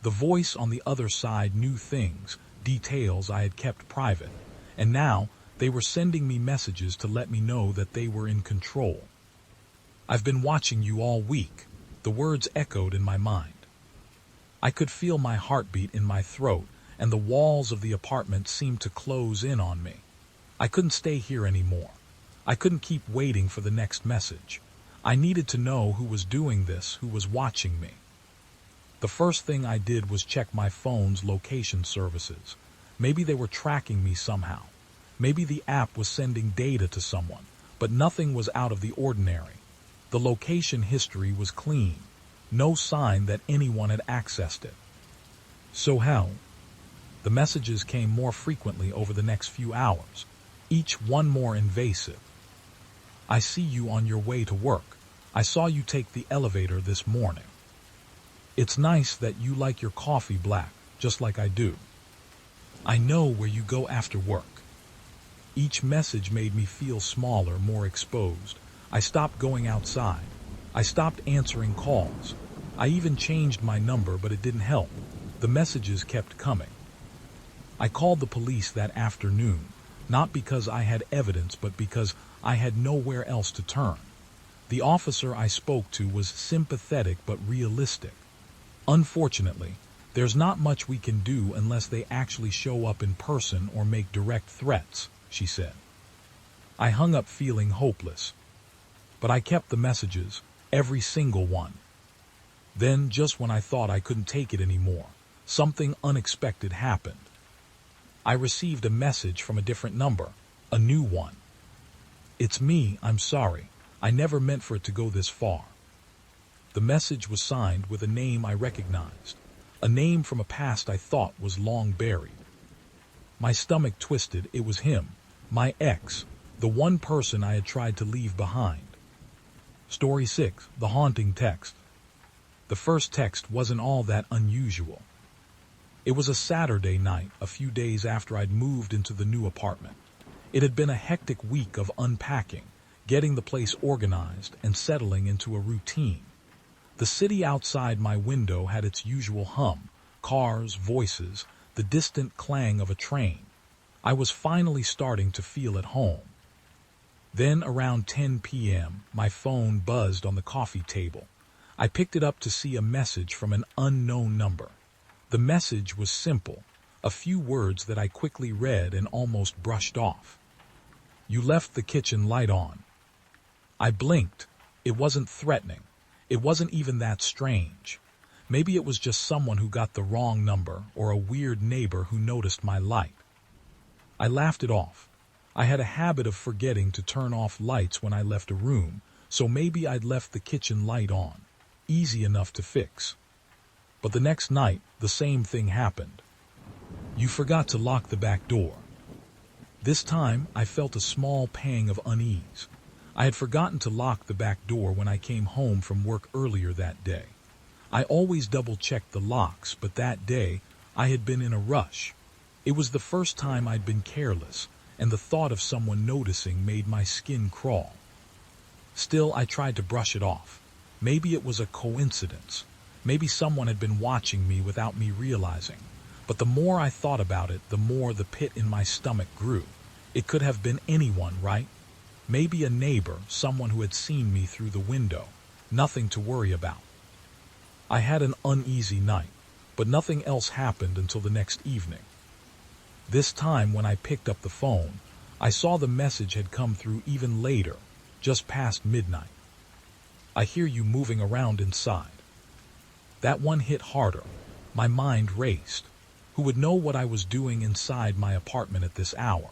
The voice on the other side knew things, details I had kept private, and now they were sending me messages to let me know that they were in control. "I've been watching you all week," the words echoed in my mind. I could feel my heartbeat in my throat, and the walls of the apartment seemed to close in on me. I couldn't stay here anymore. I couldn't keep waiting for the next message. I needed to know who was doing this, who was watching me. The first thing I did was check my phone's location services. Maybe they were tracking me somehow. Maybe the app was sending data to someone, but nothing was out of the ordinary. The location history was clean. No sign that anyone had accessed it. So how? The messages came more frequently over the next few hours, each one more invasive. "I see you on your way to work. I saw you take the elevator this morning. It's nice that you like your coffee black, just like I do. I know where you go after work." Each message made me feel smaller, more exposed. I stopped going outside. I stopped answering calls. I even changed my number, but it didn't help. The messages kept coming. I called the police that afternoon, not because I had evidence, but because I had nowhere else to turn. The officer I spoke to was sympathetic but realistic. "Unfortunately, there's not much we can do unless they actually show up in person or make direct threats," she said. I hung up feeling hopeless. But I kept the messages, every single one. Then, just when I thought I couldn't take it anymore, something unexpected happened. I received a message from a different number, a new one. "It's me, I'm sorry. I never meant for it to go this far." The message was signed with a name I recognized, a name from a past I thought was long buried. My stomach twisted. It was him, my ex, the one person I had tried to leave behind. Story 6, The Haunting Text. The first text wasn't all that unusual. It was a Saturday night, a few days after I'd moved into the new apartment. It had been a hectic week of unpacking, getting the place organized, and settling into a routine. The city outside my window had its usual hum, cars, voices, the distant clang of a train. I was finally starting to feel at home. Then around 10 p.m., my phone buzzed on the coffee table. I picked it up to see a message from an unknown number. The message was simple, a few words that I quickly read and almost brushed off. "You left the kitchen light on." I blinked. It wasn't threatening. It wasn't even that strange. Maybe it was just someone who got the wrong number, or a weird neighbor who noticed my light. I laughed it off. I had a habit of forgetting to turn off lights when I left a room, so maybe I'd left the kitchen light on. Easy enough to fix. But the next night, the same thing happened. "You forgot to lock the back door." This time, I felt a small pang of unease. I had forgotten to lock the back door when I came home from work earlier that day. I always double-checked the locks, but that day, I had been in a rush. It was the first time I'd been careless, and the thought of someone noticing made my skin crawl. Still, I tried to brush it off. Maybe it was a coincidence. Maybe someone had been watching me without me realizing. But the more I thought about it, the more the pit in my stomach grew. It could have been anyone, right? Maybe a neighbor, someone who had seen me through the window. Nothing to worry about. I had an uneasy night, but nothing else happened until the next evening. This time, when I picked up the phone, I saw the message had come through even later, just past midnight. "I hear you moving around inside." That one hit harder. My mind raced. Who would know what I was doing inside my apartment at this hour?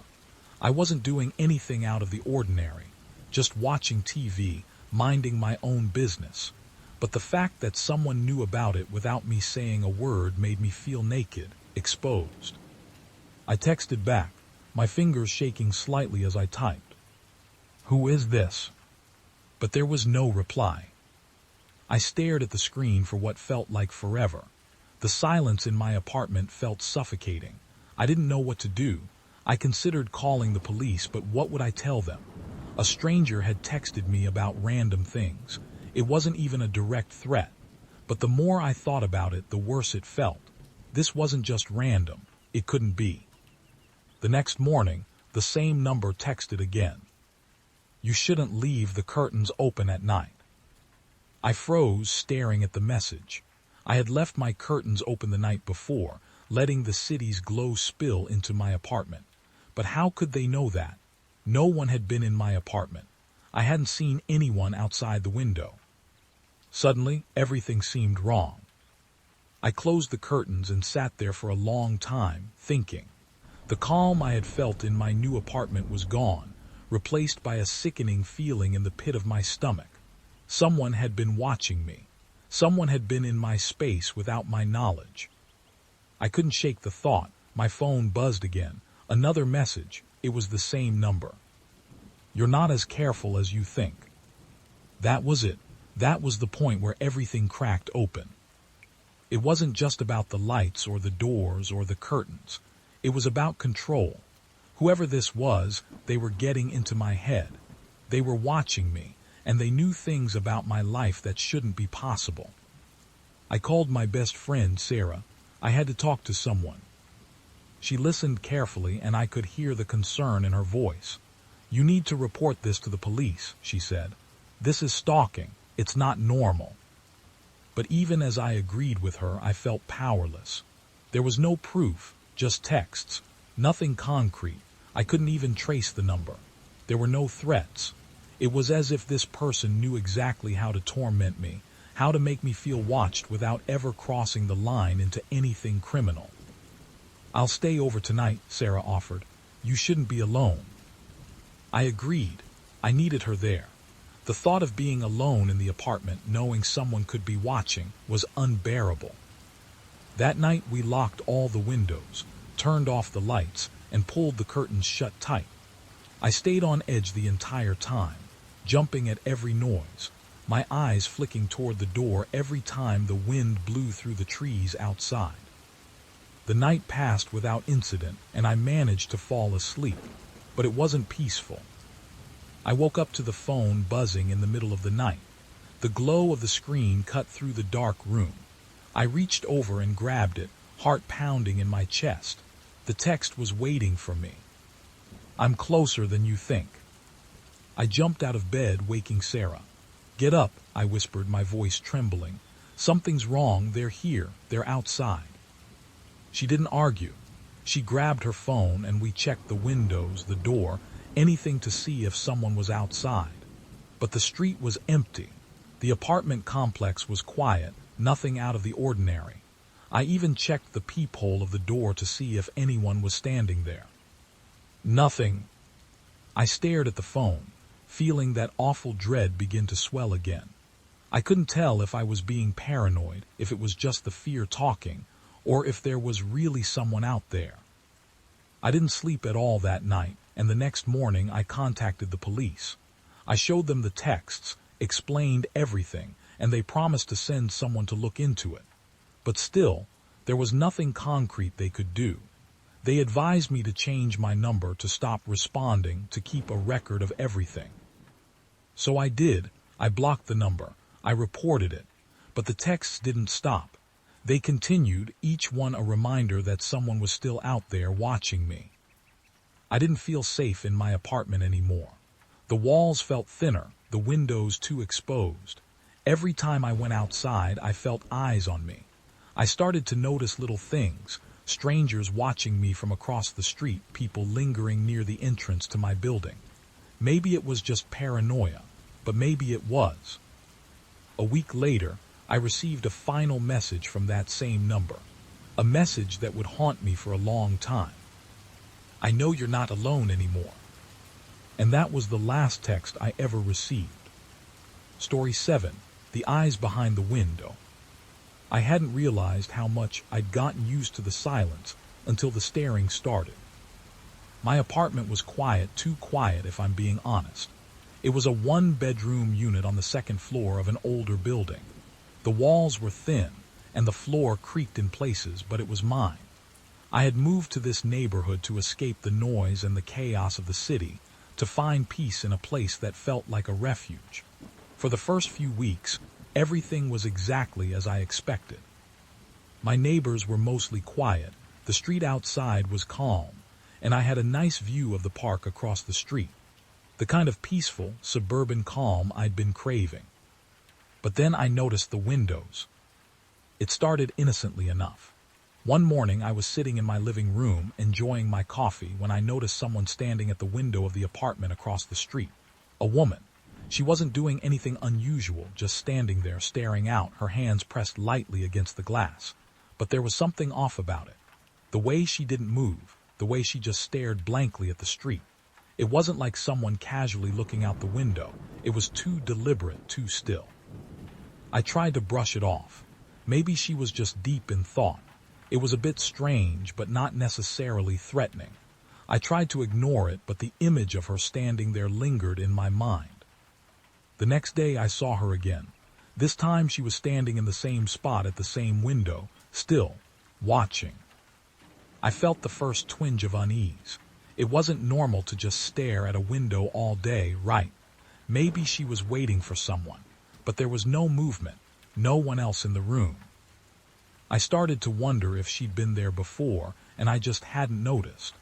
I wasn't doing anything out of the ordinary, just watching TV, minding my own business. But the fact that someone knew about it without me saying a word made me feel naked, exposed. I texted back, my fingers shaking slightly as I typed. "Who is this?" But there was no reply. I stared at the screen for what felt like forever. The silence in my apartment felt suffocating. I didn't know what to do. I considered calling the police, but what would I tell them? A stranger had texted me about random things. It wasn't even a direct threat. But the more I thought about it, the worse it felt. This wasn't just random. It couldn't be. The next morning, the same number texted again. You shouldn't leave the curtains open at night. I froze, staring at the message. I had left my curtains open the night before, letting the city's glow spill into my apartment. But how could they know that? No one had been in my apartment. I hadn't seen anyone outside the window. Suddenly, everything seemed wrong. I closed the curtains and sat there for a long time, thinking. The calm I had felt in my new apartment was gone, replaced by a sickening feeling in the pit of my stomach. Someone had been watching me. Someone had been in my space without my knowledge. I couldn't shake the thought. My phone buzzed again. Another message. It was the same number. You're not as careful as you think. That was it. That was the point where everything cracked open. It wasn't just about the lights or the doors or the curtains. It was about control. Whoever this was, they were getting into my head. They were watching me, and they knew things about my life that shouldn't be possible. I called my best friend, Sarah. I had to talk to someone. She listened carefully, and I could hear the concern in her voice. You need to report this to the police, she said. This is stalking. It's not normal. But even as I agreed with her, I felt powerless. There was no proof, just texts, nothing concrete. I couldn't even trace the number. There were no threats. It was as if this person knew exactly how to torment me, how to make me feel watched without ever crossing the line into anything criminal. I'll stay over tonight, Sarah offered. You shouldn't be alone. I agreed. I needed her there. The thought of being alone in the apartment, knowing someone could be watching, was unbearable. That night we locked all the windows, turned off the lights, and pulled the curtains shut tight. I stayed on edge the entire time, jumping at every noise, my eyes flicking toward the door every time the wind blew through the trees outside. The night passed without incident, and I managed to fall asleep, but it wasn't peaceful. I woke up to the phone buzzing in the middle of the night. The glow of the screen cut through the dark room. I reached over and grabbed it, heart pounding in my chest. The text was waiting for me. I'm closer than you think. I jumped out of bed, waking Sarah. Get up, I whispered, my voice trembling. Something's wrong. They're here. They're outside. She didn't argue. She grabbed her phone and we checked the windows, the door, anything to see if someone was outside. But the street was empty. The apartment complex was quiet, nothing out of the ordinary. I even checked the peephole of the door to see if anyone was standing there. Nothing. I stared at the phone, feeling that awful dread begin to swell again. I couldn't tell if I was being paranoid, if it was just the fear talking, or if there was really someone out there. I didn't sleep at all that night, and the next morning I contacted the police. I showed them the texts, explained everything, and they promised to send someone to look into it. But still, there was nothing concrete they could do. They advised me to change my number, to stop responding, to keep a record of everything. So I did. I blocked the number. I reported it. But the texts didn't stop. They continued, each one a reminder that someone was still out there watching me. I didn't feel safe in my apartment anymore. The walls felt thinner, the windows too exposed. Every time I went outside, I felt eyes on me. I started to notice little things, strangers watching me from across the street, people lingering near the entrance to my building. Maybe it was just paranoia, but maybe it was. A week later, I received a final message from that same number, a message that would haunt me for a long time. I know you're not alone anymore. And that was the last text I ever received. Story 7, The Eyes Behind the Window. I hadn't realized how much I'd gotten used to the silence until the staring started. My apartment was quiet, too quiet if I'm being honest. It was a one-bedroom unit on the second floor of an older building. The walls were thin, and the floor creaked in places, but it was mine. I had moved to this neighborhood to escape the noise and the chaos of the city, to find peace in a place that felt like a refuge. For the first few weeks, everything was exactly as I expected. My neighbors were mostly quiet, the street outside was calm, and I had a nice view of the park across the street, the kind of peaceful, suburban calm I'd been craving. But then I noticed the windows. It started innocently enough. One morning I was sitting in my living room enjoying my coffee when I noticed someone standing at the window of the apartment across the street. A woman. She wasn't doing anything unusual, just standing there staring out, her hands pressed lightly against the glass. But there was something off about it. The way she didn't move, the way she just stared blankly at the street. It wasn't like someone casually looking out the window. It was too deliberate, too still. I tried to brush it off. Maybe she was just deep in thought. It was a bit strange, but not necessarily threatening. I tried to ignore it, but the image of her standing there lingered in my mind. The next day I saw her again. This time she was standing in the same spot at the same window, still, watching. I felt the first twinge of unease. It wasn't normal to just stare at a window all day, right? Maybe she was waiting for someone, but there was no movement, no one else in the room. I started to wonder if she'd been there before, and I just hadn't noticed.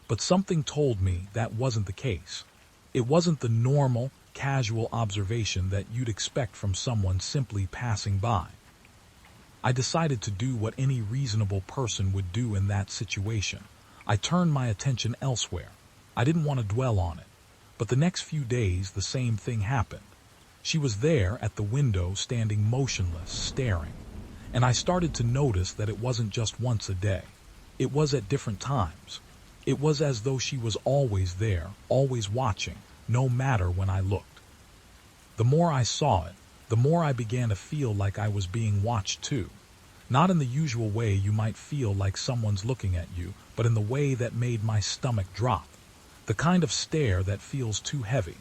But something told me that wasn't the case. It wasn't the normal, casual observation that you'd expect from someone simply passing by. I decided to do what any reasonable person would do in that situation. I turned my attention elsewhere. I didn't want to dwell on it. But the next few days, the same thing happened. She was there at the window, standing motionless, staring. And I started to notice that it wasn't just once a day. It was at different times. It was as though she was always there, always watching, no matter when I looked. The more I saw it, the more I began to feel like I was being watched too. Not in the usual way you might feel like someone's looking at you, but in the way that made my stomach drop. The kind of stare that feels too heavy,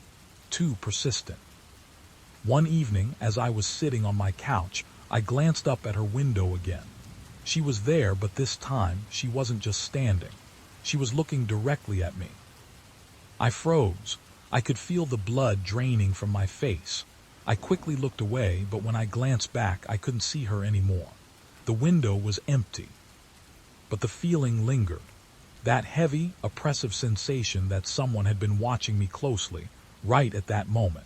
too persistent. One evening, as I was sitting on my couch, I glanced up at her window again. She was there, but this time she wasn't just standing. She was looking directly at me. I froze. I could feel the blood draining from my face. I quickly looked away, but when I glanced back, I couldn't see her anymore. The window was empty. But the feeling lingered. That heavy, oppressive sensation that someone had been watching me closely, right at that moment.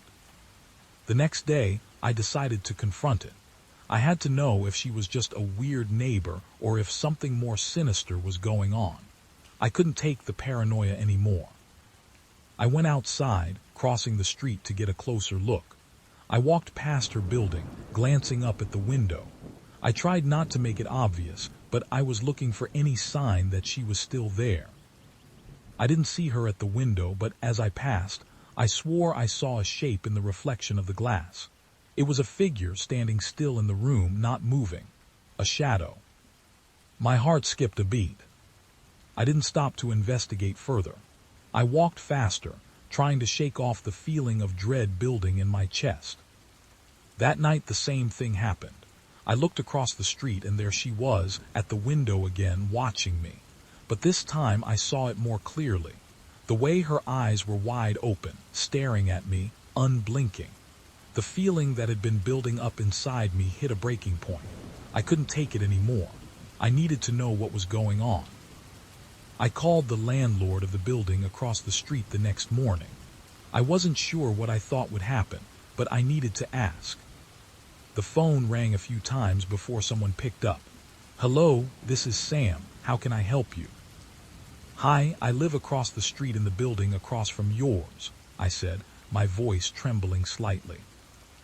The next day, I decided to confront it. I had to know if she was just a weird neighbor or if something more sinister was going on. I couldn't take the paranoia anymore. I went outside, crossing the street to get a closer look. I walked past her building, glancing up at the window. I tried not to make it obvious, but I was looking for any sign that she was still there. I didn't see her at the window, but as I passed, I swore I saw a shape in the reflection of the glass. It was a figure standing still in the room, not moving. A shadow. My heart skipped a beat. I didn't stop to investigate further. I walked faster, trying to shake off the feeling of dread building in my chest. That night the same thing happened. I looked across the street and there she was, at the window again, watching me. But this time I saw it more clearly. The way her eyes were wide open, staring at me, unblinking. The feeling that had been building up inside me hit a breaking point. I couldn't take it anymore. I needed to know what was going on. I called the landlord of the building across the street the next morning. I wasn't sure what I thought would happen, but I needed to ask. The phone rang a few times before someone picked up. "Hello, this is Sam. How can I help you?" "Hi, I live across the street in the building across from yours," I said, my voice trembling slightly.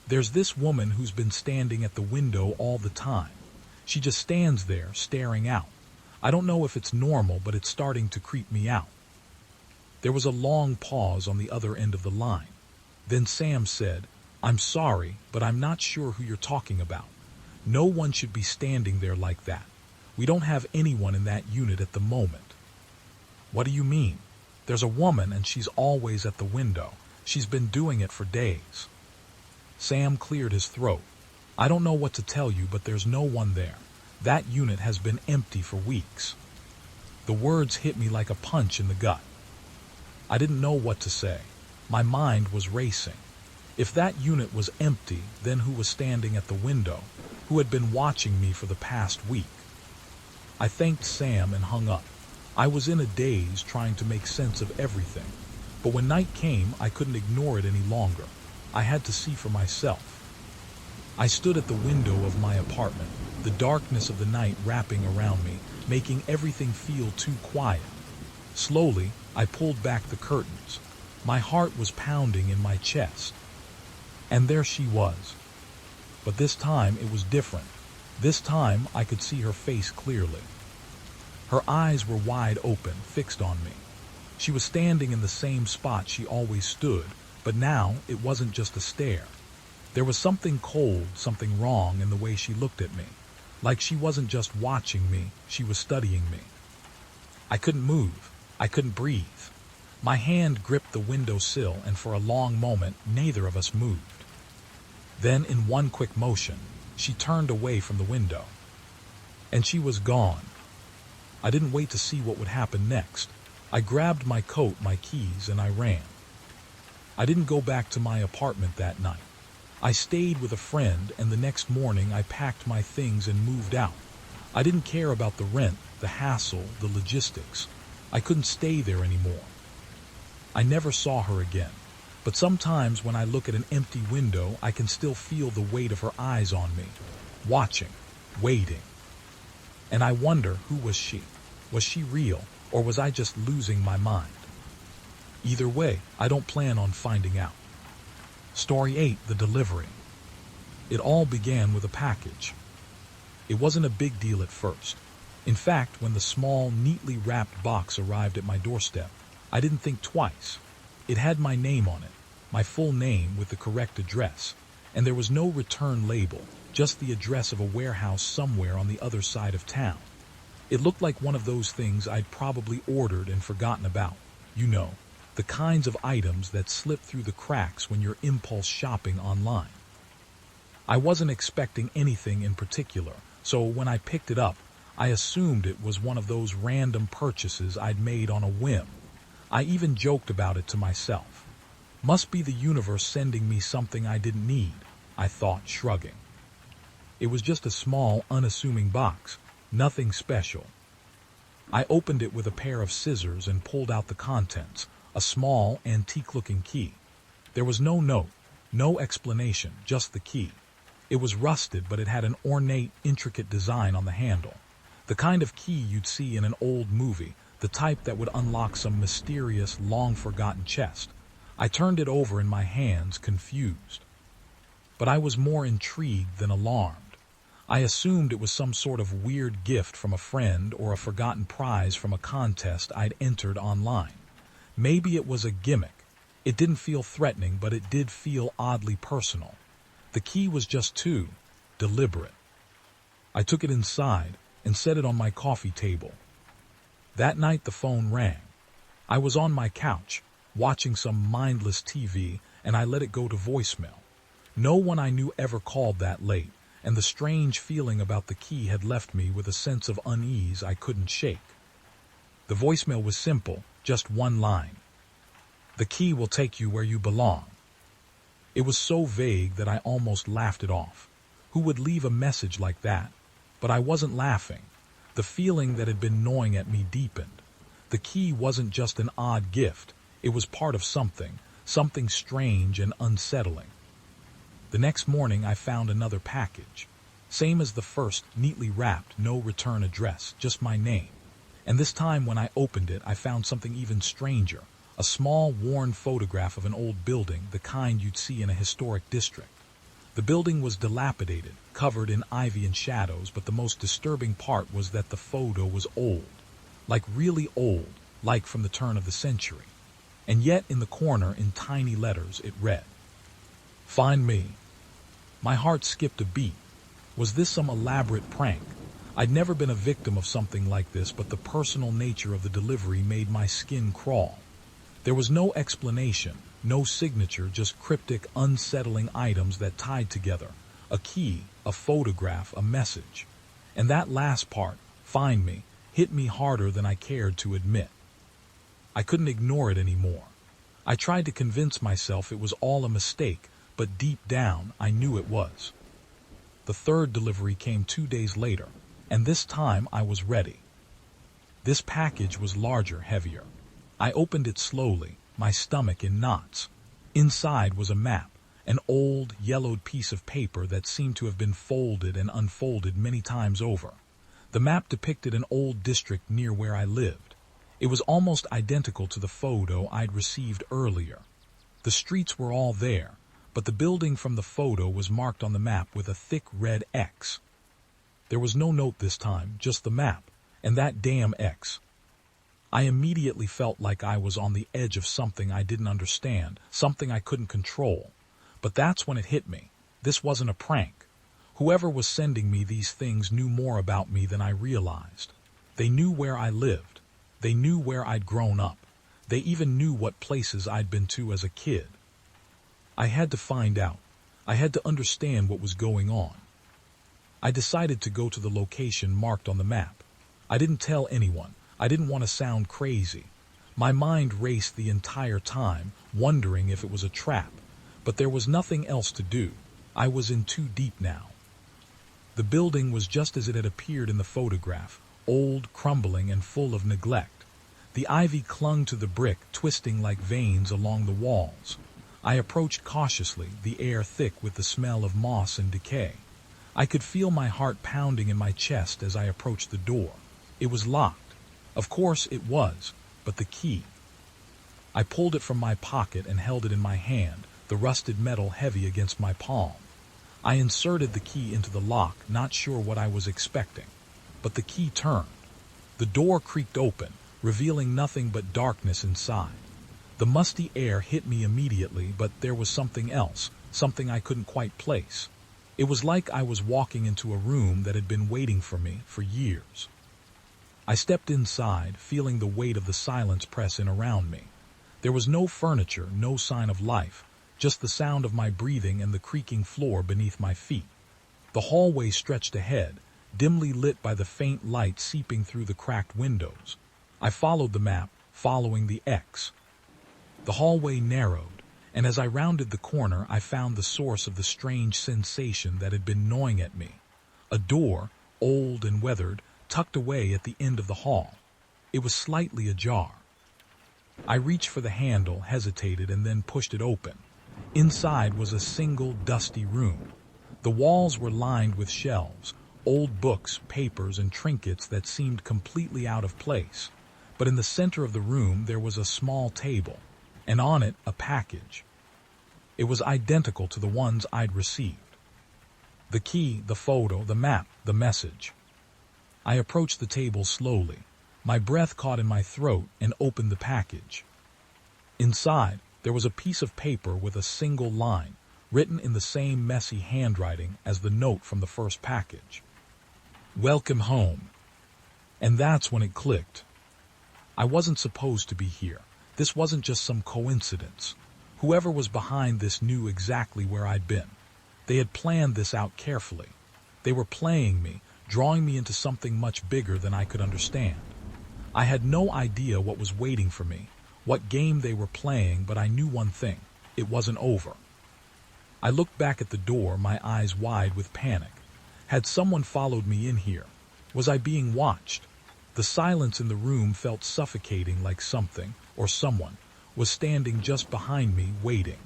"There's this woman who's been standing at the window all the time. She just stands there, staring out. I don't know if it's normal, but it's starting to creep me out." There was a long pause on the other end of the line. Then Sam said, "I'm sorry, but I'm not sure who you're talking about. No one should be standing there like that. We don't have anyone in that unit at the moment." "What do you mean?" "There's a woman and she's always at the window. She's been doing it for days." Sam cleared his throat. "I don't know what to tell you, but there's no one there. That unit has been empty for weeks." The words hit me like a punch in the gut. I didn't know what to say. My mind was racing. If that unit was empty, then who was standing at the window? Who had been watching me for the past week? I thanked Sam and hung up. I was in a daze trying to make sense of everything. But when night came, I couldn't ignore it any longer. I had to see for myself. I stood at the window of my apartment, the darkness of the night wrapping around me, making everything feel too quiet. Slowly, I pulled back the curtains. My heart was pounding in my chest. And there she was. But this time it was different. This time I could see her face clearly. Her eyes were wide open, fixed on me. She was standing in the same spot she always stood, but now it wasn't just a stare. There was something cold, something wrong in the way she looked at me. Like she wasn't just watching me, she was studying me. I couldn't move. I couldn't breathe. My hand gripped the windowsill, and for a long moment, neither of us moved. Then, in one quick motion, she turned away from the window. And she was gone. I didn't wait to see what would happen next. I grabbed my coat, my keys, and I ran. I didn't go back to my apartment that night. I stayed with a friend, and the next morning I packed my things and moved out. I didn't care about the rent, the hassle, the logistics. I couldn't stay there anymore. I never saw her again, but sometimes when I look at an empty window, I can still feel the weight of her eyes on me, watching, waiting. And I wonder, who was she? Was she real, or was I just losing my mind? Either way, I don't plan on finding out. Story 8, The Delivery. It all began with a package. It wasn't a big deal at first. In fact, when the small, neatly wrapped box arrived at my doorstep, I didn't think twice. It had my name on it, my full name with the correct address, and there was no return label, just the address of a warehouse somewhere on the other side of town. It looked like one of those things I'd probably ordered and forgotten about. You know, the kinds of items that slip through the cracks when you're impulse shopping online. I wasn't expecting anything in particular, so when I picked it up, I assumed it was one of those random purchases I'd made on a whim. I even joked about it to myself. Must be the universe sending me something I didn't need, I thought, shrugging. It was just a small, unassuming box, nothing special. I opened it with a pair of scissors and pulled out the contents, a small, antique-looking key. There was no note, no explanation, just the key. It was rusted, but it had an ornate, intricate design on the handle. The kind of key you'd see in an old movie, the type that would unlock some mysterious, long-forgotten chest. I turned it over in my hands, confused. But I was more intrigued than alarmed. I assumed it was some sort of weird gift from a friend or a forgotten prize from a contest I'd entered online. Maybe it was a gimmick. It didn't feel threatening, but it did feel oddly personal. The key was just too deliberate. I took it inside and set it on my coffee table. That night the phone rang. I was on my couch, watching some mindless TV, and I let it go to voicemail. No one I knew ever called that late, and the strange feeling about the key had left me with a sense of unease I couldn't shake. The voicemail was simple, just one line. The key will take you where you belong. It was so vague that I almost laughed it off. Who would leave a message like that? But I wasn't laughing. The feeling that had been gnawing at me deepened. The key wasn't just an odd gift. It was part of something strange and unsettling. The next morning I found another package. Same as the first, neatly wrapped, no return address, just my name. And this time when I opened it, I found something even stranger. A small, worn photograph of an old building, the kind you'd see in a historic district. The building was dilapidated, covered in ivy and shadows, but the most disturbing part was that the photo was old. Like really old, like from the turn of the century. And yet in the corner, in tiny letters, it read, "Find me." My heart skipped a beat. Was this some elaborate prank? I'd never been a victim of something like this, but the personal nature of the delivery made my skin crawl. There was no explanation, no signature, just cryptic, unsettling items that tied together. A key, a photograph, a message. And that last part, "find me," hit me harder than I cared to admit. I couldn't ignore it anymore. I tried to convince myself it was all a mistake, but deep down I knew it was. The third delivery came 2 days later, and this time I was ready. This package was larger, heavier. I opened it slowly, my stomach in knots. Inside was a map, an old, yellowed piece of paper that seemed to have been folded and unfolded many times over. The map depicted an old district near where I lived. It was almost identical to the photo I'd received earlier. The streets were all there, but the building from the photo was marked on the map with a thick red X. There was no note this time, just the map, and that damn X. I immediately felt like I was on the edge of something I didn't understand, something I couldn't control. But that's when it hit me. This wasn't a prank. Whoever was sending me these things knew more about me than I realized. They knew where I lived. They knew where I'd grown up. They even knew what places I'd been to as a kid. I had to find out. I had to understand what was going on. I decided to go to the location marked on the map. I didn't tell anyone. I didn't want to sound crazy. My mind raced the entire time, wondering if it was a trap. But there was nothing else to do. I was in too deep now. The building was just as it had appeared in the photograph, old, crumbling, and full of neglect. The ivy clung to the brick, twisting like veins along the walls. I approached cautiously, the air thick with the smell of moss and decay. I could feel my heart pounding in my chest as I approached the door. It was locked. Of course it was, but the key. I pulled it from my pocket and held it in my hand, the rusted metal heavy against my palm. I inserted the key into the lock, not sure what I was expecting. But the key turned. The door creaked open, revealing nothing but darkness inside. The musty air hit me immediately, but there was something else, something I couldn't quite place. It was like I was walking into a room that had been waiting for me for years. I stepped inside, feeling the weight of the silence press in around me. There was no furniture, no sign of life, just the sound of my breathing and the creaking floor beneath my feet. The hallway stretched ahead, dimly lit by the faint light seeping through the cracked windows. I followed the map, following the X. The hallway narrowed, and as I rounded the corner, I found the source of the strange sensation that had been gnawing at me. A door, old and weathered, tucked away at the end of the hall. It was slightly ajar. I reached for the handle, hesitated, and then pushed it open. Inside was a single, dusty room. The walls were lined with shelves, old books, papers, and trinkets that seemed completely out of place. But in the center of the room there was a small table, and on it a package. It was identical to the ones I'd received. The key, the photo, the map, the message. I approached the table slowly. My breath caught in my throat and opened the package. Inside, there was a piece of paper with a single line, written in the same messy handwriting as the note from the first package. "Welcome home." And that's when it clicked. I wasn't supposed to be here. This wasn't just some coincidence. Whoever was behind this knew exactly where I'd been. They had planned this out carefully. They were playing me, drawing me into something much bigger than I could understand. I had no idea what was waiting for me, what game they were playing, but I knew one thing: it wasn't over. I looked back at the door, my eyes wide with panic. Had someone followed me in here? Was I being watched? The silence in the room felt suffocating, like something, or someone, was standing just behind me, waiting.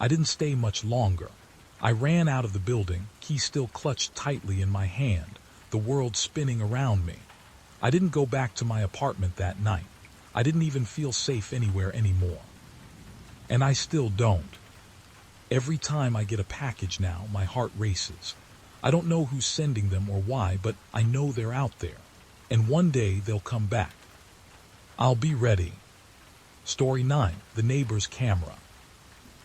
I didn't stay much longer. I ran out of the building, key still clutched tightly in my hand, the world spinning around me. I didn't go back to my apartment that night. I didn't even feel safe anywhere anymore. And I still don't. Every time I get a package now, my heart races. I don't know who's sending them or why, but I know they're out there. And one day they'll come back. I'll be ready. Story 9, The Neighbor's Camera.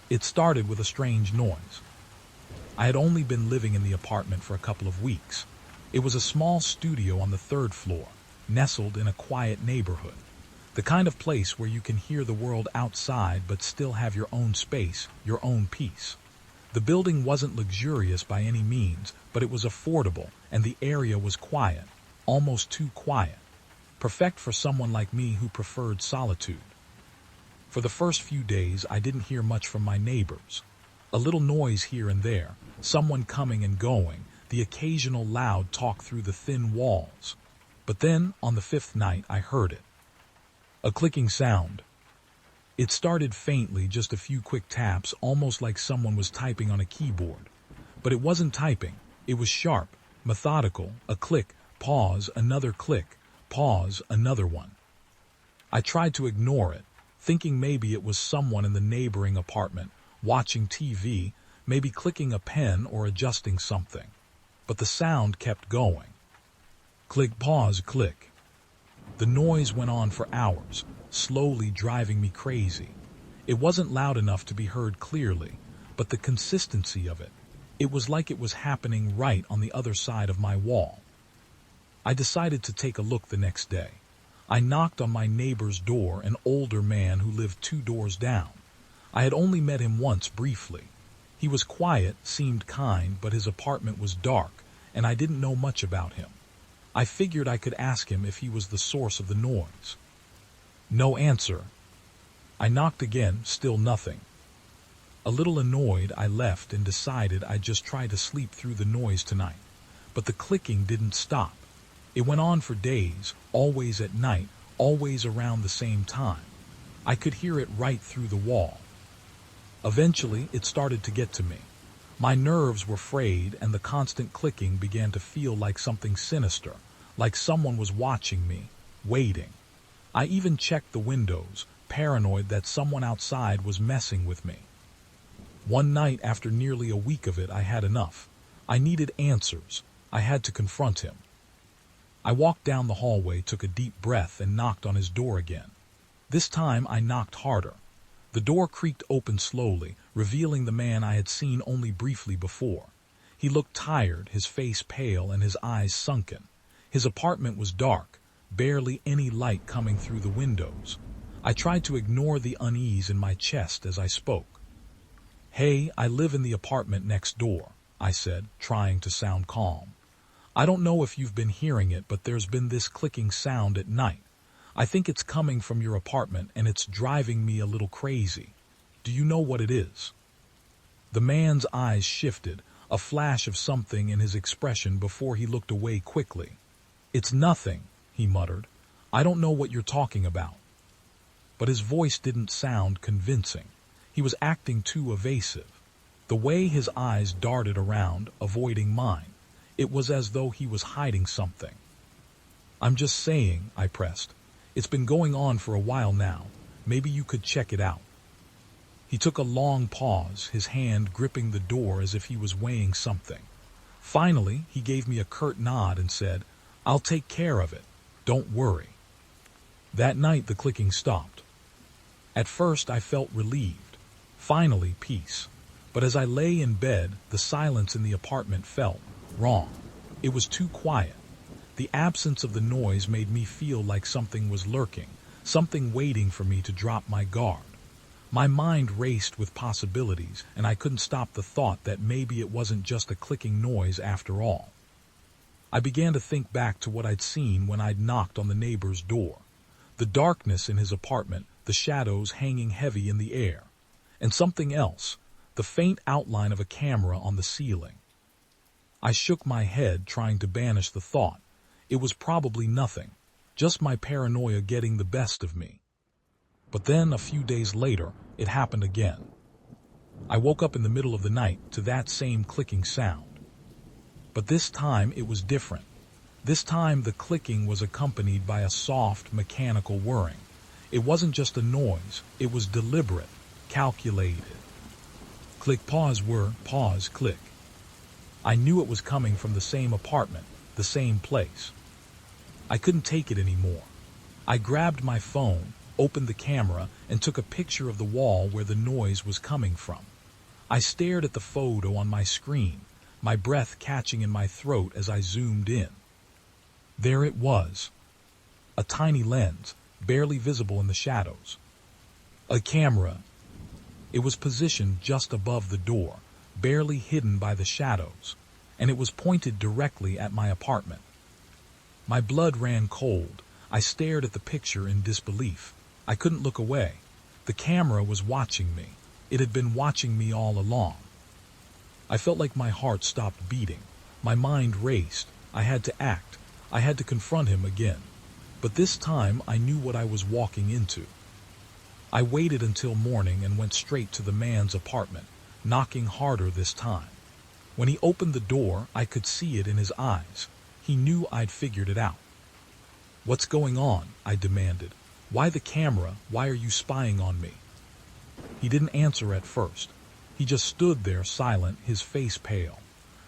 It started with a strange noise. I had only been living in the apartment for a couple of weeks. It was a small studio on the 3rd floor, nestled in a quiet neighborhood. The kind of place where you can hear the world outside but still have your own space, your own peace. The building wasn't luxurious by any means, but it was affordable, and the area was quiet, almost too quiet. perfect for someone like me who preferred solitude. For the first few days, I didn't hear much from my neighbors. A little noise here and there, someone coming and going, the occasional loud talk through the thin walls. But then, on the fifth night, I heard it. A clicking sound. It started faintly, just a few quick taps, almost like someone was typing on a keyboard. But it wasn't typing. It was sharp, methodical, a click, pause, another click, pause, another one. I tried to ignore it, thinking maybe it was someone in the neighboring apartment, watching TV, maybe clicking a pen or adjusting something. But the sound kept going. Click, pause, click. The noise went on for hours, slowly driving me crazy. It wasn't loud enough to be heard clearly, but the consistency of it was like it was happening right on the other side of my wall. I decided to take a look the next day. I knocked on my neighbor's door, an older man who lived 2 doors down. I had only met him once briefly. He was quiet, seemed kind, but his apartment was dark, and I didn't know much about him. I figured I could ask him if he was the source of the noise. No answer. I knocked again, still nothing. A little annoyed, I left and decided I'd just try to sleep through the noise tonight. But the clicking didn't stop. It went on for days, always at night, always around the same time. I could hear it right through the wall. Eventually, it started to get to me. My nerves were frayed, and the constant clicking began to feel like something sinister, like someone was watching me, waiting. I even checked the windows, paranoid that someone outside was messing with me. One night, after nearly a week of it, I had enough. I needed answers. I had to confront him. I walked down the hallway, took a deep breath, and knocked on his door again. This time I knocked harder. The door creaked open slowly, revealing the man I had seen only briefly before. He looked tired, his face pale and his eyes sunken. His apartment was dark, barely any light coming through the windows. I tried to ignore the unease in my chest as I spoke. "Hey, I live in the apartment next door," I said, trying to sound calm. "I don't know if you've been hearing it, but there's been this clicking sound at night. I think it's coming from your apartment, and it's driving me a little crazy. Do you know what it is?" The man's eyes shifted, a flash of something in his expression before he looked away quickly. "It's nothing," he muttered. "I don't know what you're talking about." But his voice didn't sound convincing. He was acting too evasive. The way his eyes darted around, avoiding mine, it was as though he was hiding something. "I'm just saying," I pressed. "It's been going on for a while now. Maybe you could check it out." He took a long pause, his hand gripping the door as if he was weighing something. Finally, he gave me a curt nod and said, "I'll take care of it. Don't worry." That night the clicking stopped. At first I felt relieved. Finally, peace. But as I lay in bed, the silence in the apartment felt wrong. It was too quiet. The absence of the noise made me feel like something was lurking, something waiting for me to drop my guard. My mind raced with possibilities, and I couldn't stop the thought that maybe it wasn't just a clicking noise after all. I began to think back to what I'd seen when I'd knocked on the neighbor's door. The darkness in his apartment, the shadows hanging heavy in the air. And something else, the faint outline of a camera on the ceiling. I shook my head, trying to banish the thought. It was probably nothing, just my paranoia getting the best of me. But then, a few days later, it happened again. I woke up in the middle of the night to that same clicking sound. But this time it was different. This time the clicking was accompanied by a soft, mechanical whirring. It wasn't just a noise, it was deliberate, calculated. Click, pause, whir, pause, click. I knew it was coming from the same apartment, the same place. I couldn't take it anymore. I grabbed my phone, opened the camera, and took a picture of the wall where the noise was coming from. I stared at the photo on my screen, my breath catching in my throat as I zoomed in. There it was. A tiny lens, barely visible in the shadows. A camera. It was positioned just above the door, barely hidden by the shadows, and it was pointed directly at my apartment. My blood ran cold. I stared at the picture in disbelief. I couldn't look away. The camera was watching me. It had been watching me all along. I felt like my heart stopped beating. My mind raced. I had to act. I had to confront him again. But this time I knew what I was walking into. I waited until morning and went straight to the man's apartment, knocking harder this time. When he opened the door, I could see it in his eyes. He knew I'd figured it out. "What's going on?" I demanded. "Why the camera? Why are you spying on me?" He didn't answer at first. He just stood there silent, his face pale.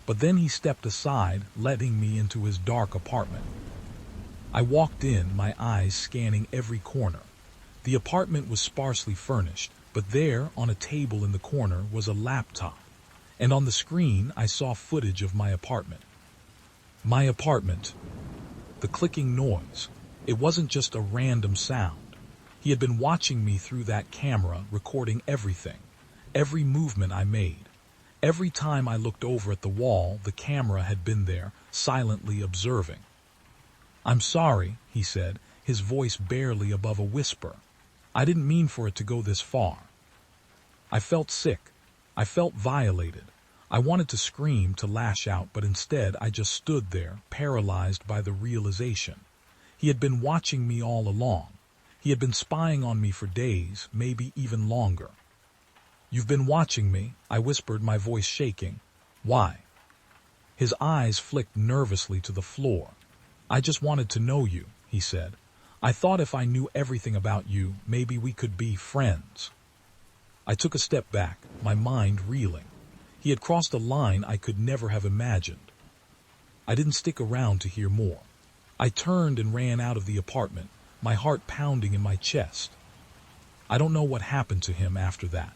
But then he stepped aside, letting me into his dark apartment. I walked in, my eyes scanning every corner. The apartment was sparsely furnished, but there, on a table in the corner, was a laptop. And on the screen, I saw footage of my apartment. My apartment. The clicking noise. It wasn't just a random sound. He had been watching me through that camera, recording everything. Every movement I made. Every time I looked over at the wall, the camera had been there, silently observing. "I'm sorry," he said, his voice barely above a whisper. "I didn't mean for it to go this far." I felt sick. I felt violated. I wanted to scream, to lash out, but instead I just stood there, paralyzed by the realization. He had been watching me all along. He had been spying on me for days, maybe even longer. "You've been watching me," I whispered, my voice shaking. "Why?" His eyes flicked nervously to the floor. "I just wanted to know you," he said. "I thought if I knew everything about you, maybe we could be friends." I took a step back, my mind reeling. He had crossed a line I could never have imagined. I didn't stick around to hear more. I turned and ran out of the apartment, my heart pounding in my chest. I don't know what happened to him after that.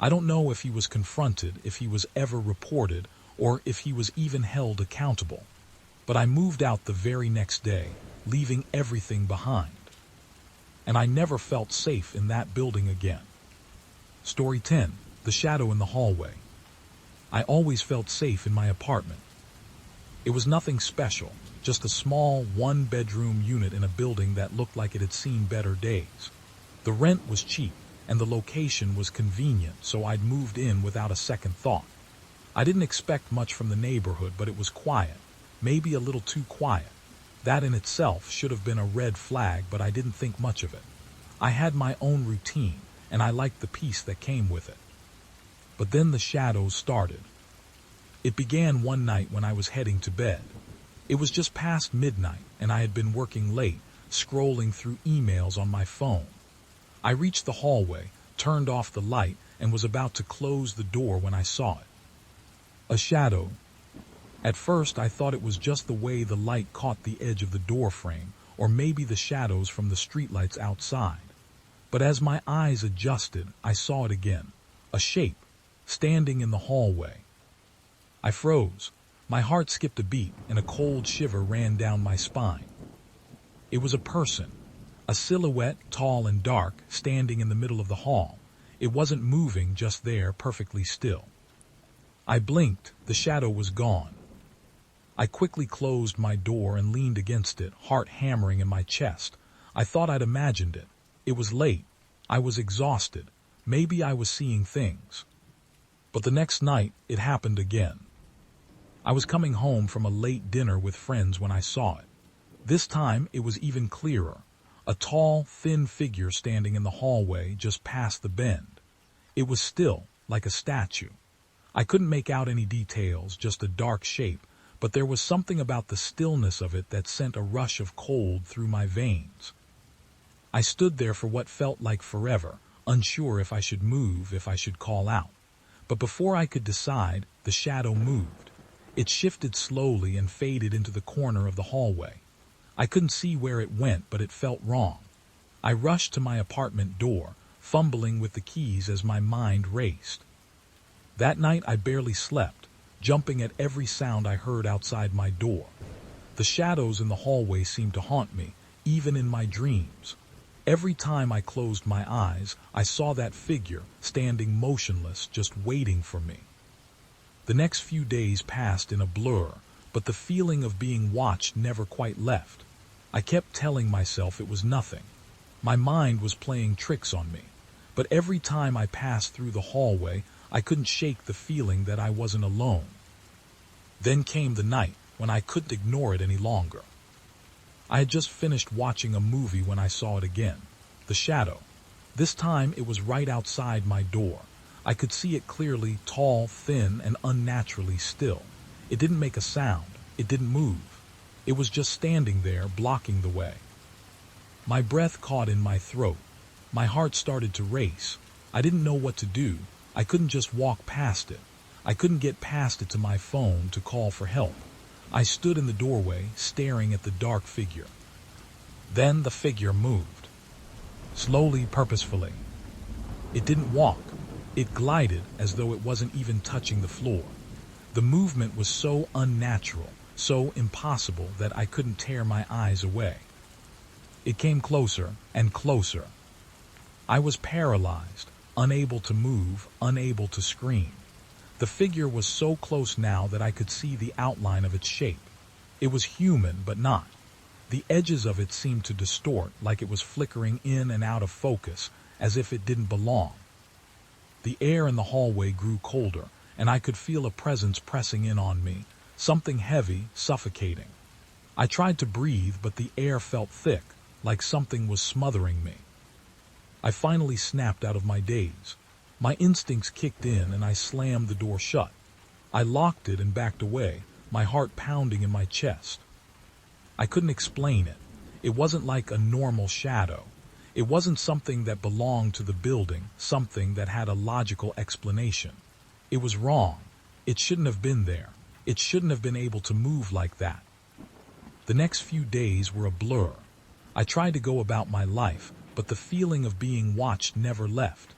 I don't know if he was confronted, if he was ever reported, or if he was even held accountable. But I moved out the very next day, leaving everything behind. And I never felt safe in that building again. Story 10. The Shadow in the Hallway. I always felt safe in my apartment. It was nothing special, just a small one-bedroom unit in a building that looked like it had seen better days. The rent was cheap, and the location was convenient, so I'd moved in without a second thought. I didn't expect much from the neighborhood, but it was quiet, maybe a little too quiet. That in itself should have been a red flag, but I didn't think much of it. I had my own routine, and I liked the peace that came with it. But then the shadows started. It began one night when I was heading to bed. It was just past midnight, and I had been working late, scrolling through emails on my phone. I reached the hallway, turned off the light, and was about to close the door when I saw it. A shadow. At first, I thought it was just the way the light caught the edge of the door frame, or maybe the shadows from the streetlights outside. But as my eyes adjusted, I saw it again. A shape, standing in the hallway. I froze. My heart skipped a beat, and a cold shiver ran down my spine. It was a person. A silhouette, tall and dark, standing in the middle of the hall. It wasn't moving, just there, perfectly still. I blinked. The shadow was gone. I quickly closed my door and leaned against it, heart hammering in my chest. I thought I'd imagined it. It was late. I was exhausted. Maybe I was seeing things. But the next night, it happened again. I was coming home from a late dinner with friends when I saw it. This time, it was even clearer. A tall, thin figure standing in the hallway just past the bend. It was still, like a statue. I couldn't make out any details, just a dark shape, but there was something about the stillness of it that sent a rush of cold through my veins. I stood there for what felt like forever, unsure if I should move, if I should call out. But before I could decide, the shadow moved. It shifted slowly and faded into the corner of the hallway. I couldn't see where it went, but it felt wrong. I rushed to my apartment door, fumbling with the keys as my mind raced. That night I barely slept, jumping at every sound I heard outside my door. The shadows in the hallway seemed to haunt me, even in my dreams. Every time I closed my eyes, I saw that figure, standing motionless, just waiting for me. The next few days passed in a blur, but the feeling of being watched never quite left. I kept telling myself it was nothing. My mind was playing tricks on me. But every time I passed through the hallway, I couldn't shake the feeling that I wasn't alone. Then came the night when I couldn't ignore it any longer. I had just finished watching a movie when I saw it again. The shadow. This time it was right outside my door. I could see it clearly, tall, thin, and unnaturally still. It didn't make a sound. It didn't move. It was just standing there, blocking the way. My breath caught in my throat. My heart started to race. I didn't know what to do. I couldn't just walk past it. I couldn't get past it to my phone to call for help. I stood in the doorway, staring at the dark figure. Then the figure moved. Slowly, purposefully. It didn't walk. It glided as though it wasn't even touching the floor. The movement was so unnatural, so impossible that I couldn't tear my eyes away. It came closer and closer. I was paralyzed, unable to move, unable to scream. The figure was so close now that I could see the outline of its shape. It was human, but not. The edges of it seemed to distort, like it was flickering in and out of focus, as if it didn't belong. The air in the hallway grew colder, and I could feel a presence pressing in on me, something heavy, suffocating. I tried to breathe, but the air felt thick, like something was smothering me. I finally snapped out of my daze. My instincts kicked in and I slammed the door shut. I locked it and backed away, my heart pounding in my chest. I couldn't explain it. It wasn't like a normal shadow. It wasn't something that belonged to the building, something that had a logical explanation. It was wrong. It shouldn't have been there. It shouldn't have been able to move like that. The next few days were a blur. I tried to go about my life, but the feeling of being watched never left.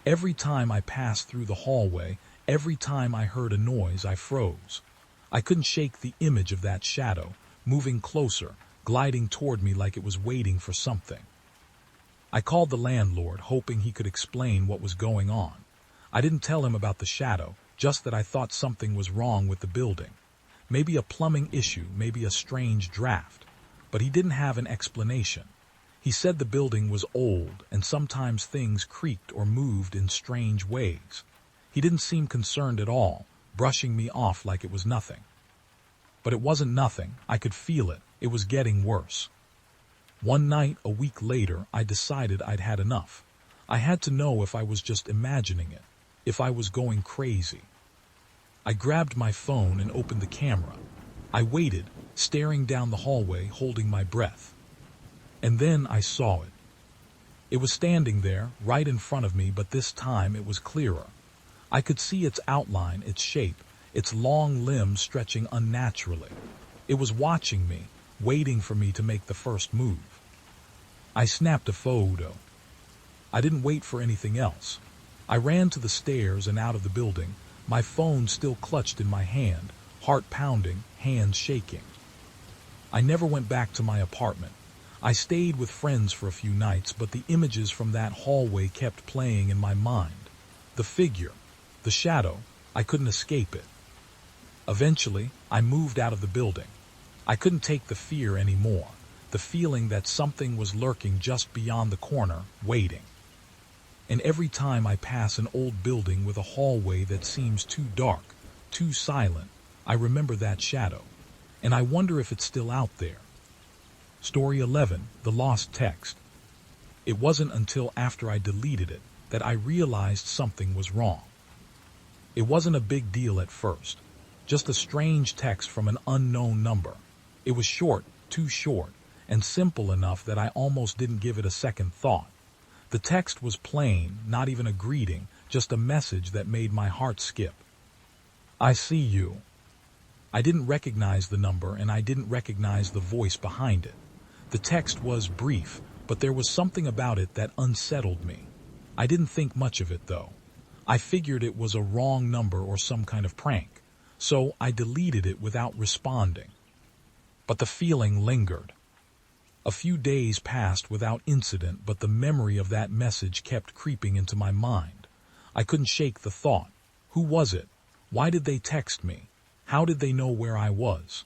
Every time I passed through the hallway, every time I heard a noise, I froze. I couldn't shake the image of that shadow, moving closer, gliding toward me like it was waiting for something. I called the landlord, hoping he could explain what was going on. I didn't tell him about the shadow, just that I thought something was wrong with the building. Maybe a plumbing issue, maybe a strange draft. But he didn't have an explanation. He said the building was old and sometimes things creaked or moved in strange ways. He didn't seem concerned at all, brushing me off like it was nothing. But it wasn't nothing. I could feel it. It was getting worse. One night, a week later, I decided I'd had enough. I had to know if I was just imagining it, if I was going crazy. I grabbed my phone and opened the camera. I waited, staring down the hallway, holding my breath. And then I saw it. It was standing there, right in front of me, but this time it was clearer. I could see its outline, its shape, its long limbs stretching unnaturally. It was watching me, waiting for me to make the first move. I snapped a photo. I didn't wait for anything else. I ran to the stairs and out of the building, my phone still clutched in my hand, heart pounding, hands shaking. I never went back to my apartment. I stayed with friends for a few nights, but the images from that hallway kept playing in my mind. The figure, the shadow, I couldn't escape it. Eventually, I moved out of the building. I couldn't take the fear anymore, the feeling that something was lurking just beyond the corner, waiting. And every time I pass an old building with a hallway that seems too dark, too silent, I remember that shadow, and I wonder if it's still out there. Story 11, The Lost Text. It wasn't until after I deleted it that I realized something was wrong. It wasn't a big deal at first, just a strange text from an unknown number. It was short, too short, and simple enough that I almost didn't give it a second thought. The text was plain, not even a greeting, just a message that made my heart skip. I see you. I didn't recognize the number, and I didn't recognize the voice behind it. The text was brief, but there was something about it that unsettled me. I didn't think much of it, though. I figured it was a wrong number or some kind of prank, so I deleted it without responding. But the feeling lingered. A few days passed without incident, but the memory of that message kept creeping into my mind. I couldn't shake the thought. Who was it? Why did they text me? How did they know where I was?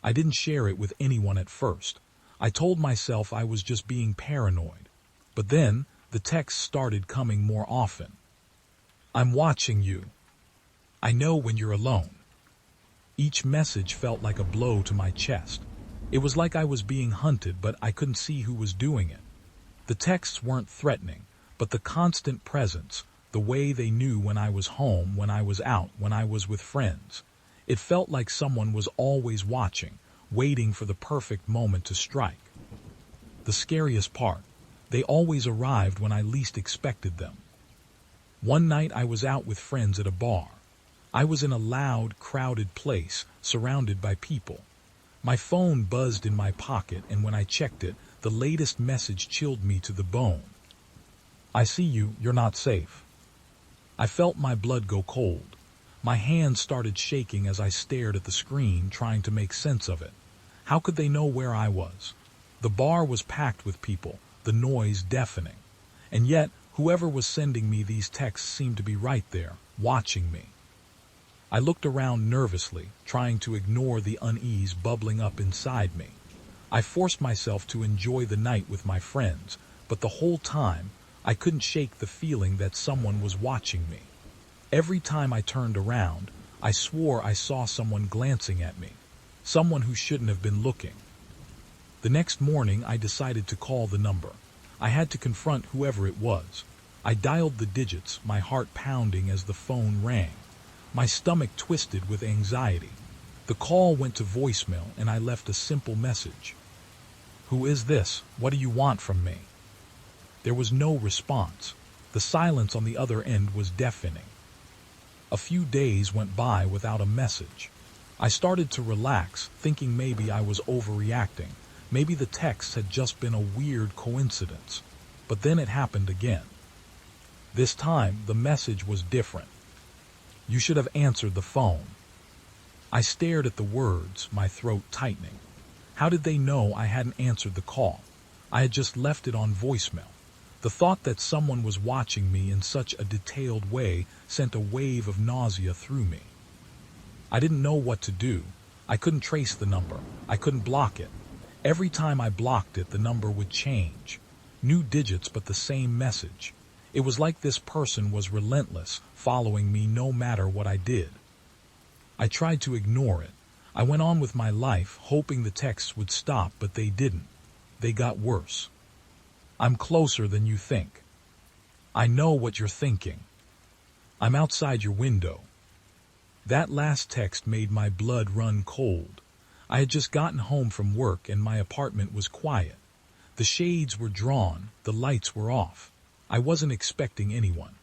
I didn't share it with anyone at first. I told myself I was just being paranoid. But then, the texts started coming more often. I'm watching you. I know when you're alone. Each message felt like a blow to my chest. It was like I was being hunted, but I couldn't see who was doing it. The texts weren't threatening, but the constant presence, the way they knew when I was home, when I was out, when I was with friends. It felt like someone was always watching, waiting for the perfect moment to strike. The scariest part, they always arrived when I least expected them. One night I was out with friends at a bar. I was in a loud, crowded place, surrounded by people. My phone buzzed in my pocket, and when I checked it, the latest message chilled me to the bone. I see you, you're not safe. I felt my blood go cold. My hands started shaking as I stared at the screen, trying to make sense of it. How could they know where I was? The bar was packed with people, the noise deafening. And yet, whoever was sending me these texts seemed to be right there, watching me. I looked around nervously, trying to ignore the unease bubbling up inside me. I forced myself to enjoy the night with my friends, but the whole time, I couldn't shake the feeling that someone was watching me. Every time I turned around, I swore I saw someone glancing at me, someone who shouldn't have been looking. The next morning, I decided to call the number. I had to confront whoever it was. I dialed the digits, my heart pounding as the phone rang. My stomach twisted with anxiety. The call went to voicemail, and I left a simple message. Who is this? What do you want from me? There was no response. The silence on the other end was deafening. A few days went by without a message. I started to relax, thinking maybe I was overreacting. Maybe the text had just been a weird coincidence. But then it happened again. This time, the message was different. You should have answered the phone. I stared at the words, my throat tightening. How did they know I hadn't answered the call? I had just left it on voicemail. The thought that someone was watching me in such a detailed way sent a wave of nausea through me. I didn't know what to do. I couldn't trace the number. I couldn't block it. Every time I blocked it, the number would change. New digits, but the same message. It was like this person was relentless, following me no matter what I did. I tried to ignore it. I went on with my life, hoping the texts would stop, but they didn't. They got worse. I'm closer than you think. I know what you're thinking. I'm outside your window. That last text made my blood run cold. I had just gotten home from work and my apartment was quiet. The shades were drawn, the lights were off. I wasn't expecting anyone.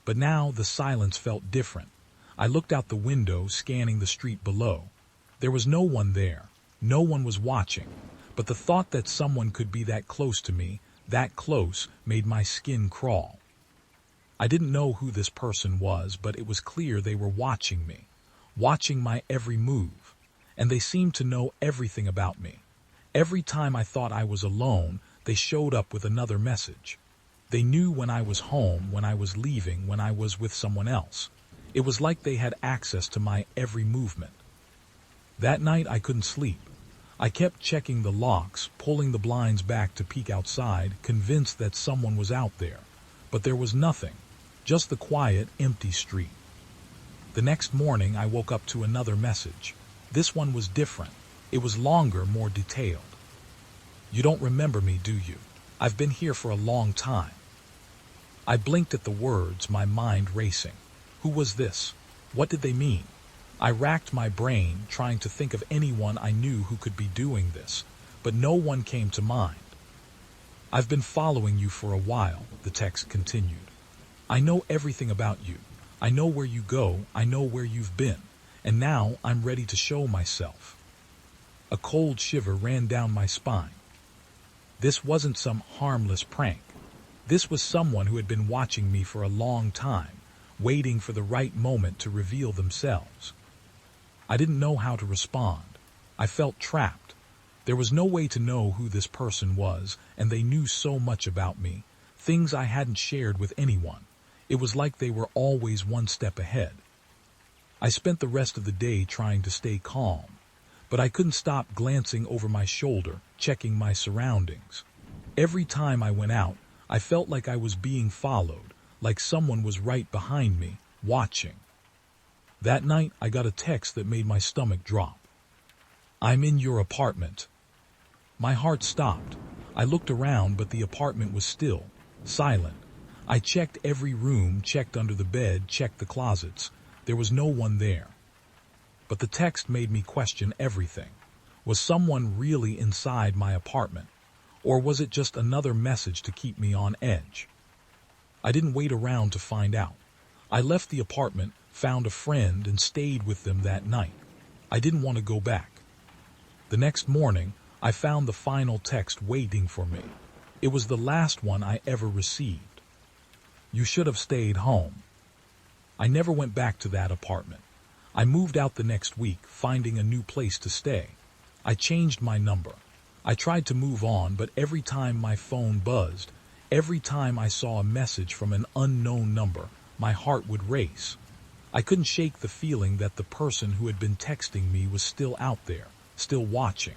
But now the silence felt different. I looked out the window, scanning the street below. There was no one there. No one was watching. But the thought that someone could be that close to me, that close, made my skin crawl. I didn't know who this person was, but it was clear they were watching me, watching my every move. And they seemed to know everything about me. Every time I thought I was alone, they showed up with another message. They knew when I was home, when I was leaving, when I was with someone else. It was like they had access to my every movement. That night I couldn't sleep. I kept checking the locks, pulling the blinds back to peek outside, convinced that someone was out there. But there was nothing, just the quiet, empty street. The next morning I woke up to another message. This one was different. It was longer, more detailed. You don't remember me, do you? I've been here for a long time. I blinked at the words, my mind racing. Who was this? What did they mean? I racked my brain, trying to think of anyone I knew who could be doing this, but no one came to mind. I've been following you for a while, the text continued. I know everything about you. I know where you go. I know where you've been. And now I'm ready to show myself. A cold shiver ran down my spine. This wasn't some harmless prank. This was someone who had been watching me for a long time, waiting for the right moment to reveal themselves. I didn't know how to respond. I felt trapped. There was no way to know who this person was, and they knew so much about me, things I hadn't shared with anyone. It was like they were always one step ahead. I spent the rest of the day trying to stay calm, but I couldn't stop glancing over my shoulder, checking my surroundings. Every time I went out, I felt like I was being followed, like someone was right behind me, watching. That night, I got a text that made my stomach drop. "I'm in your apartment." My heart stopped. I looked around, but the apartment was still, silent. I checked every room, checked under the bed, checked the closets. There was no one there. But the text made me question everything. Was someone really inside my apartment? Or was it just another message to keep me on edge? I didn't wait around to find out. I left the apartment, found a friend, and stayed with them that night. I didn't want to go back. The next morning, I found the final text waiting for me. It was the last one I ever received. "You should have stayed home." I never went back to that apartment. I moved out the next week, finding a new place to stay. I changed my number. I tried to move on, but every time my phone buzzed, every time I saw a message from an unknown number, my heart would race. I couldn't shake the feeling that the person who had been texting me was still out there, still watching.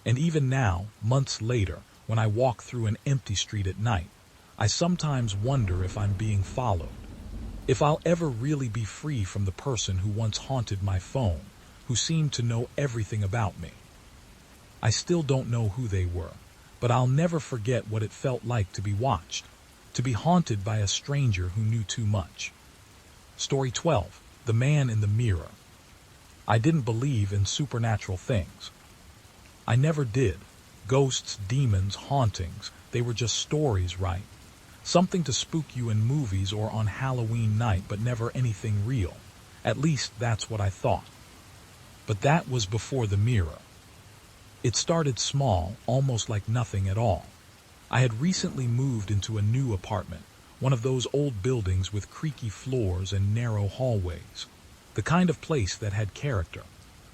And even now, months later, when I walk through an empty street at night, I sometimes wonder if I'm being followed. If I'll ever really be free from the person who once haunted my phone, who seemed to know everything about me. I still don't know who they were, but I'll never forget what it felt like to be watched, to be haunted by a stranger who knew too much. Story 12. The Man in the Mirror. I didn't believe in supernatural things. I never did. Ghosts, demons, hauntings, they were just stories, right? Something to spook you in movies or on Halloween night, but never anything real. At least that's what I thought. But that was before the mirror. It started small, almost like nothing at all. I had recently moved into a new apartment, one of those old buildings with creaky floors and narrow hallways. The kind of place that had character.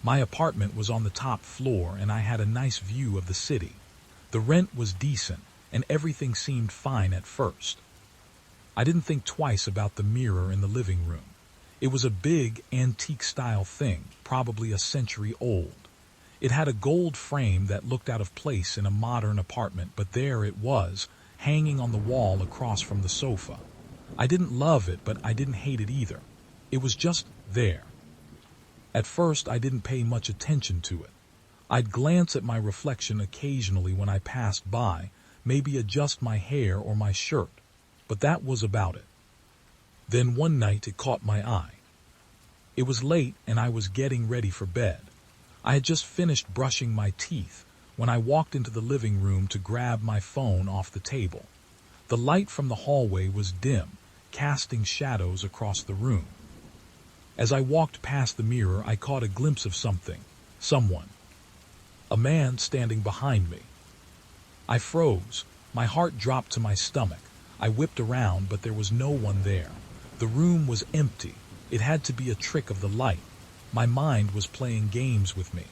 My apartment was on the top floor and I had a nice view of the city. The rent was decent and everything seemed fine at first. I didn't think twice about the mirror in the living room. It was a big, antique-style thing, probably a century old. It had a gold frame that looked out of place in a modern apartment, but there it was, hanging on the wall across from the sofa. I didn't love it, but I didn't hate it either. It was just there. At first, I didn't pay much attention to it. I'd glance at my reflection occasionally when I passed by, maybe adjust my hair or my shirt, but that was about it. Then one night it caught my eye. It was late and I was getting ready for bed. I had just finished brushing my teeth when I walked into the living room to grab my phone off the table. The light from the hallway was dim, casting shadows across the room. As I walked past the mirror, I caught a glimpse of someone. A man standing behind me. I froze. My heart dropped to my stomach. I whipped around, but there was no one there. The room was empty. It had to be a trick of the light. My mind was playing games with me.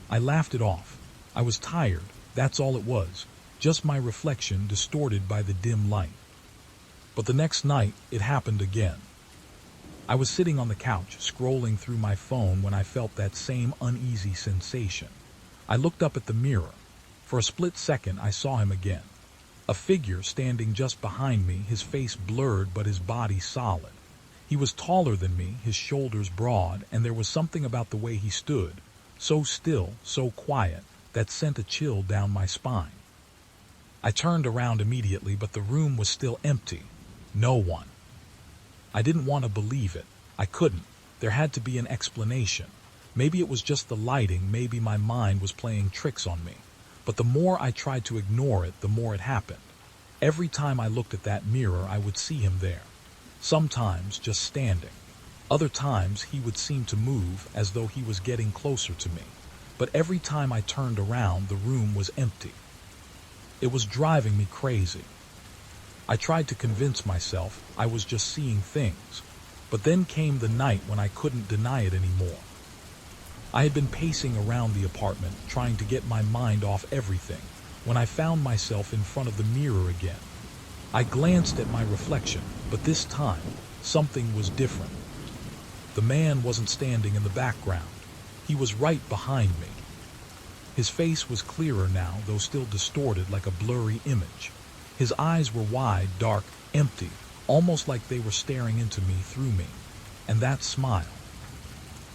I laughed it off. I was tired, that's all it was. Just my reflection distorted by the dim light. But the next night, it happened again. I was sitting on the couch, scrolling through my phone when I felt that same uneasy sensation. I looked up at the mirror. For a split second, I saw him again. A figure standing just behind me, his face blurred but his body solid. He was taller than me, his shoulders broad, and there was something about the way he stood, so still, so quiet, that sent a chill down my spine. I turned around immediately, but the room was still empty. No one. I didn't want to believe it. I couldn't. There had to be an explanation. Maybe it was just the lighting, maybe my mind was playing tricks on me. But the more I tried to ignore it, the more it happened. Every time I looked at that mirror, I would see him there. Sometimes just standing. Other times he would seem to move as though he was getting closer to me. But every time I turned around, the room was empty. It was driving me crazy. I tried to convince myself I was just seeing things. But then came the night when I couldn't deny it anymore. I had been pacing around the apartment, trying to get my mind off everything, when I found myself in front of the mirror again. I glanced at my reflection, but this time, something was different. The man wasn't standing in the background. He was right behind me. His face was clearer now, though still distorted like a blurry image. His eyes were wide, dark, empty, almost like they were staring into me through me. And that smile.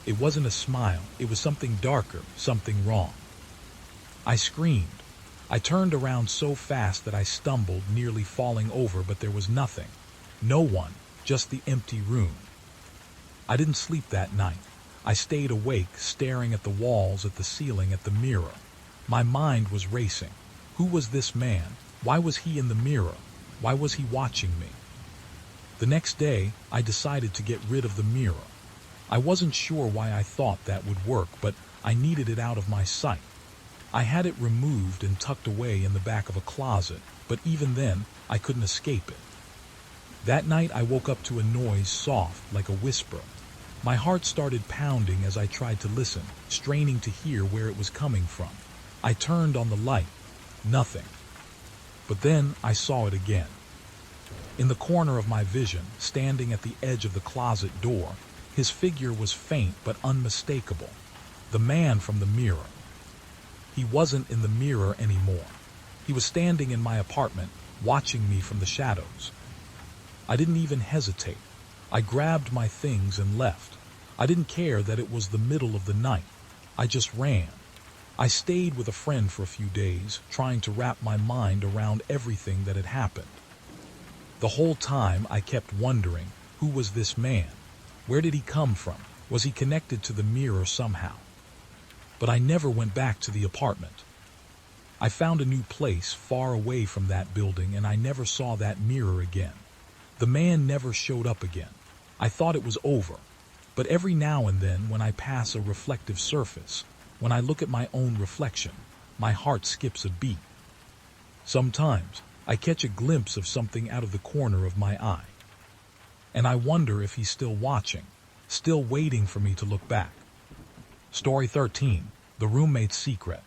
It wasn't a smile, it was something darker, something wrong. I screamed. I turned around so fast that I stumbled, nearly falling over, but there was nothing. No one, just the empty room. I didn't sleep that night. I stayed awake, staring at the walls, at the ceiling, at the mirror. My mind was racing. Who was this man? Why was he in the mirror? Why was he watching me? The next day, I decided to get rid of the mirror. I wasn't sure why I thought that would work, but I needed it out of my sight. I had it removed and tucked away in the back of a closet, but even then, I couldn't escape it. That night, I woke up to a noise soft, like a whisper. My heart started pounding as I tried to listen, straining to hear where it was coming from. I turned on the light. Nothing. But then I saw it again. In the corner of my vision, standing at the edge of the closet door, his figure was faint but unmistakable. The man from the mirror. He wasn't in the mirror anymore. He was standing in my apartment, watching me from the shadows. I didn't even hesitate. I grabbed my things and left. I didn't care that it was the middle of the night. I just ran. I stayed with a friend for a few days, trying to wrap my mind around everything that had happened. The whole time I kept wondering, who was this man? Where did he come from? Was he connected to the mirror somehow? But I never went back to the apartment. I found a new place far away from that building, and I never saw that mirror again. The man never showed up again. I thought it was over. But every now and then, when I pass a reflective surface, when I look at my own reflection, my heart skips a beat. Sometimes, I catch a glimpse of something out of the corner of my eye. And I wonder if he's still watching, still waiting for me to look back. Story 13, The Roommate's Secret.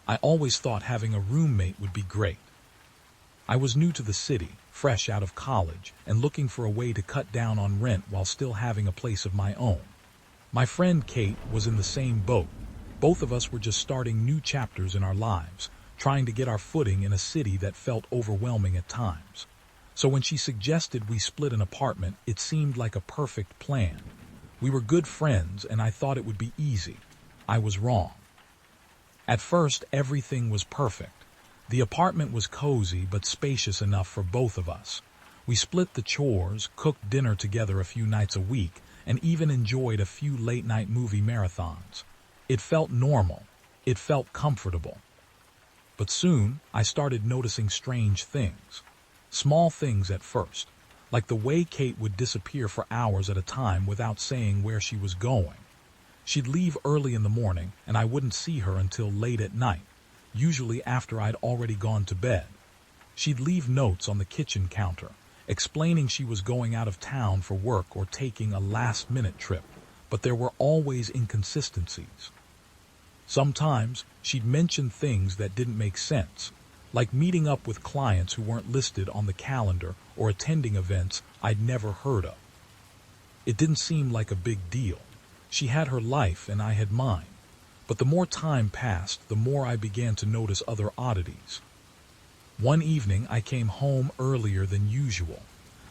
I always thought having a roommate would be great. I was new to the city, fresh out of college, and looking for a way to cut down on rent while still having a place of my own. My friend Kate was in the same boat. Both of us were just starting new chapters in our lives, trying to get our footing in a city that felt overwhelming at times. So when she suggested we split an apartment, it seemed like a perfect plan. We were good friends, and I thought it would be easy. I was wrong. At first, everything was perfect. The apartment was cozy but spacious enough for both of us. We split the chores, cooked dinner together a few nights a week, and even enjoyed a few late-night movie marathons. It felt normal. It felt comfortable. But soon, I started noticing strange things. Small things at first, like the way Kate would disappear for hours at a time without saying where she was going. She'd leave early in the morning, and I wouldn't see her until late at night, usually after I'd already gone to bed. She'd leave notes on the kitchen counter, explaining she was going out of town for work or taking a last-minute trip, but there were always inconsistencies. Sometimes, she'd mention things that didn't make sense, like meeting up with clients who weren't listed on the calendar or attending events I'd never heard of. It didn't seem like a big deal. She had her life and I had mine. But the more time passed, the more I began to notice other oddities. One evening, I came home earlier than usual.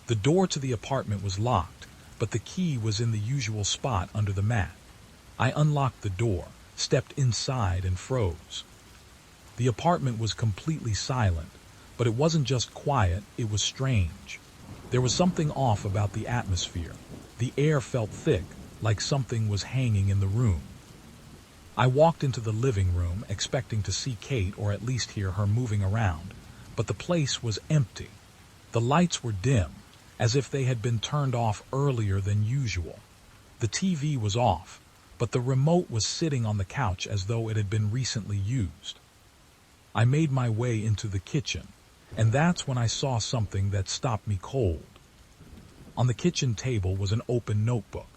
The door to the apartment was locked, but the key was in the usual spot under the mat. I unlocked the door, stepped inside, and froze. The apartment was completely silent, but it wasn't just quiet, it was strange. There was something off about the atmosphere. The air felt thick, like something was hanging in the room. I walked into the living room, expecting to see Kate or at least hear her moving around, but the place was empty. The lights were dim, as if they had been turned off earlier than usual. The TV was off, but the remote was sitting on the couch as though it had been recently used. I made my way into the kitchen, and that's when I saw something that stopped me cold. On the kitchen table was an open notebook.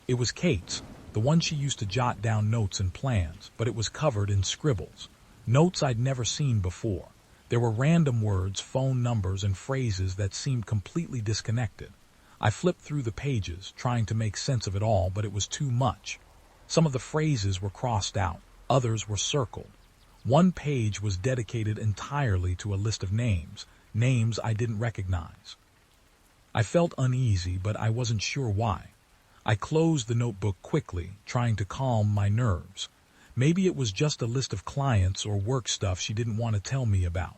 It was Kate's, the one she used to jot down notes and plans, but it was covered in scribbles. Notes I'd never seen before. There were random words, phone numbers, and phrases that seemed completely disconnected. I flipped through the pages, trying to make sense of it all, but it was too much. Some of the phrases were crossed out, others were circled. One page was dedicated entirely to a list of names, names I didn't recognize. I felt uneasy, but I wasn't sure why. I closed the notebook quickly, trying to calm my nerves. Maybe it was just a list of clients or work stuff she didn't want to tell me about.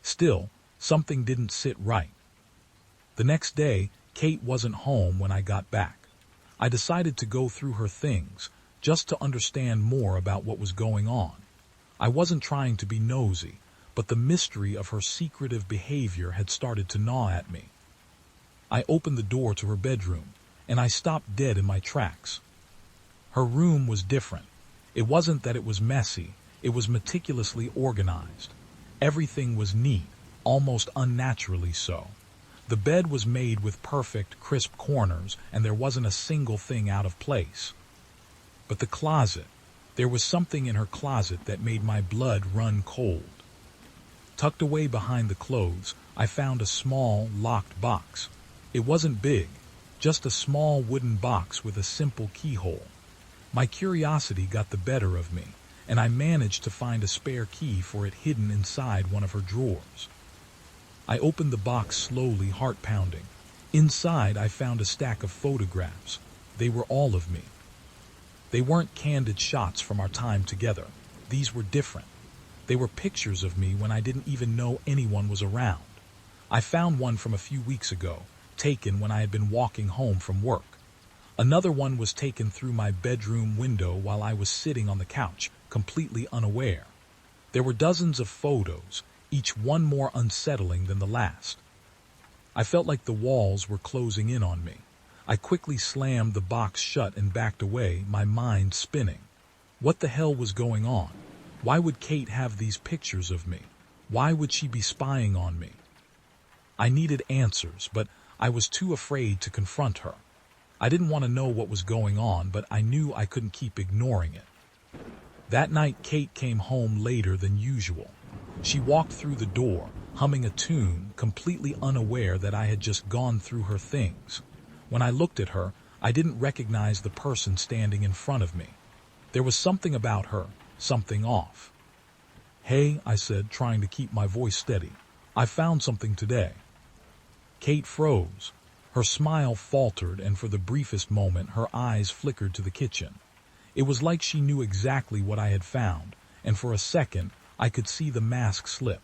Still, something didn't sit right. The next day, Kate wasn't home when I got back. I decided to go through her things, just to understand more about what was going on. I wasn't trying to be nosy, but the mystery of her secretive behavior had started to gnaw at me. I opened the door to her bedroom, and I stopped dead in my tracks. Her room was different. It wasn't that it was messy, it was meticulously organized. Everything was neat, almost unnaturally so. The bed was made with perfect, crisp corners, and there wasn't a single thing out of place. But the closet, there was something in her closet that made my blood run cold. Tucked away behind the clothes, I found a small, locked box. It wasn't big, just a small wooden box with a simple keyhole. My curiosity got the better of me, and I managed to find a spare key for it hidden inside one of her drawers. I opened the box slowly, heart pounding. Inside, I found a stack of photographs. They were all of me. They weren't candid shots from our time together. These were different. They were pictures of me when I didn't even know anyone was around. I found one from a few weeks ago, taken when I had been walking home from work. Another one was taken through my bedroom window while I was sitting on the couch, completely unaware. There were dozens of photos, each one more unsettling than the last. I felt like the walls were closing in on me. I quickly slammed the box shut and backed away, my mind spinning. What the hell was going on? Why would Kate have these pictures of me? Why would she be spying on me? I needed answers, but I was too afraid to confront her. I didn't want to know what was going on, but I knew I couldn't keep ignoring it. That night, Kate came home later than usual. She walked through the door, humming a tune, completely unaware that I had just gone through her things. When I looked at her, I didn't recognize the person standing in front of me. There was something about her, something off. "Hey," I said, trying to keep my voice steady. "I found something today." Kate froze. Her smile faltered, and for the briefest moment, her eyes flickered to the kitchen. It was like she knew exactly what I had found, and for a second, I could see the mask slip.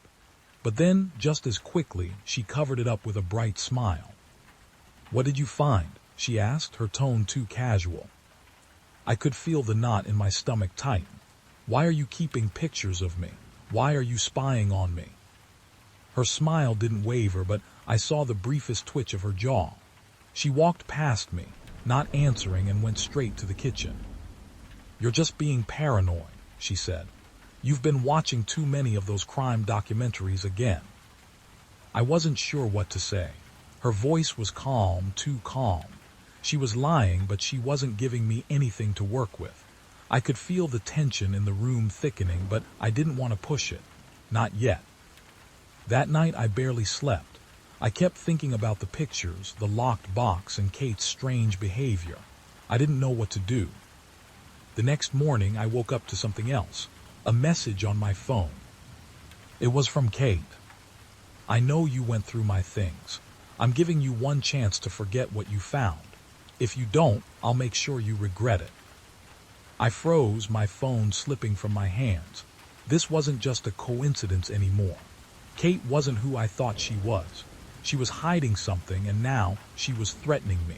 But then, just as quickly, she covered it up with a bright smile. "What did you find?" she asked, her tone too casual. I could feel the knot in my stomach tighten. "Why are you keeping pictures of me? Why are you spying on me?" Her smile didn't waver, but I saw the briefest twitch of her jaw. She walked past me, not answering, and went straight to the kitchen. "You're just being paranoid," she said. "You've been watching too many of those crime documentaries again." I wasn't sure what to say. Her voice was calm, too calm. She was lying, but she wasn't giving me anything to work with. I could feel the tension in the room thickening, but I didn't want to push it. Not yet. That night I barely slept. I kept thinking about the pictures, the locked box, and Kate's strange behavior. I didn't know what to do. The next morning I woke up to something else. A message on my phone. It was from Kate. "I know you went through my things. I'm giving you one chance to forget what you found. If you don't, I'll make sure you regret it." I froze, my phone slipping from my hands. This wasn't just a coincidence anymore. Kate wasn't who I thought she was. She was hiding something, and now she was threatening me.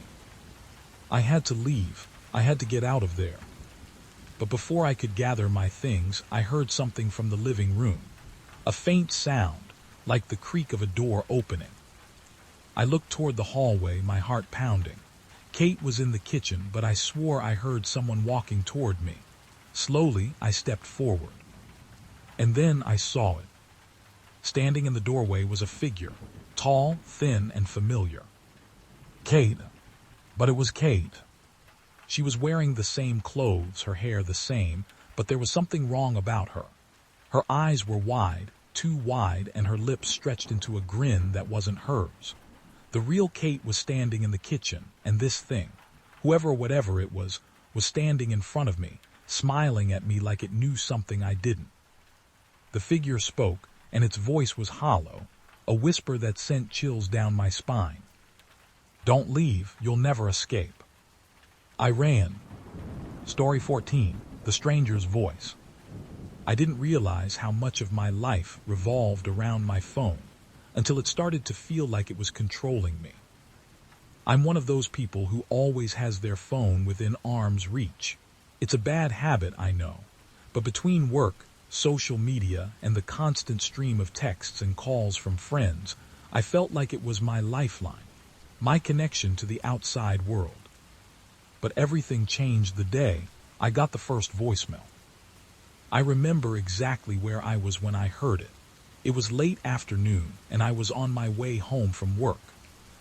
I had to leave. I had to get out of there. But before I could gather my things, I heard something from the living room. A faint sound, like the creak of a door opening. I looked toward the hallway, my heart pounding. Kate was in the kitchen, but I swore I heard someone walking toward me. Slowly, I stepped forward. And then I saw it. Standing in the doorway was a figure, tall, thin, and familiar. Kate. But it was Kate. She was wearing the same clothes, her hair the same, but there was something wrong about her. Her eyes were wide, too wide, and her lips stretched into a grin that wasn't hers. The real Kate was standing in the kitchen, and this thing, whoever or whatever it was standing in front of me, smiling at me like it knew something I didn't. The figure spoke, and its voice was hollow, a whisper that sent chills down my spine. "Don't leave, you'll never escape." I ran. Story 14. The Stranger's Voice. I didn't realize how much of my life revolved around my phone until it started to feel like it was controlling me. I'm one of those people who always has their phone within arm's reach. It's a bad habit, I know, but between work, social media, and the constant stream of texts and calls from friends, I felt like it was my lifeline, my connection to the outside world. But everything changed the day I got the first voicemail. I remember exactly where I was when I heard it. It was late afternoon, and I was on my way home from work.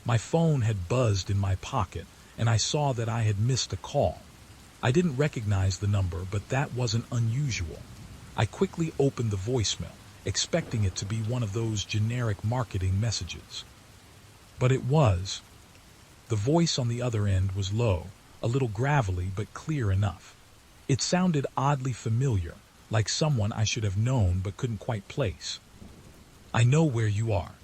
My phone had buzzed in my pocket, and I saw that I had missed a call. I didn't recognize the number, but that wasn't unusual. I quickly opened the voicemail, expecting it to be one of those generic marketing messages. But it was. The voice on the other end was low, a little gravelly, but clear enough. It sounded oddly familiar, like someone I should have known but couldn't quite place. "I know where you are."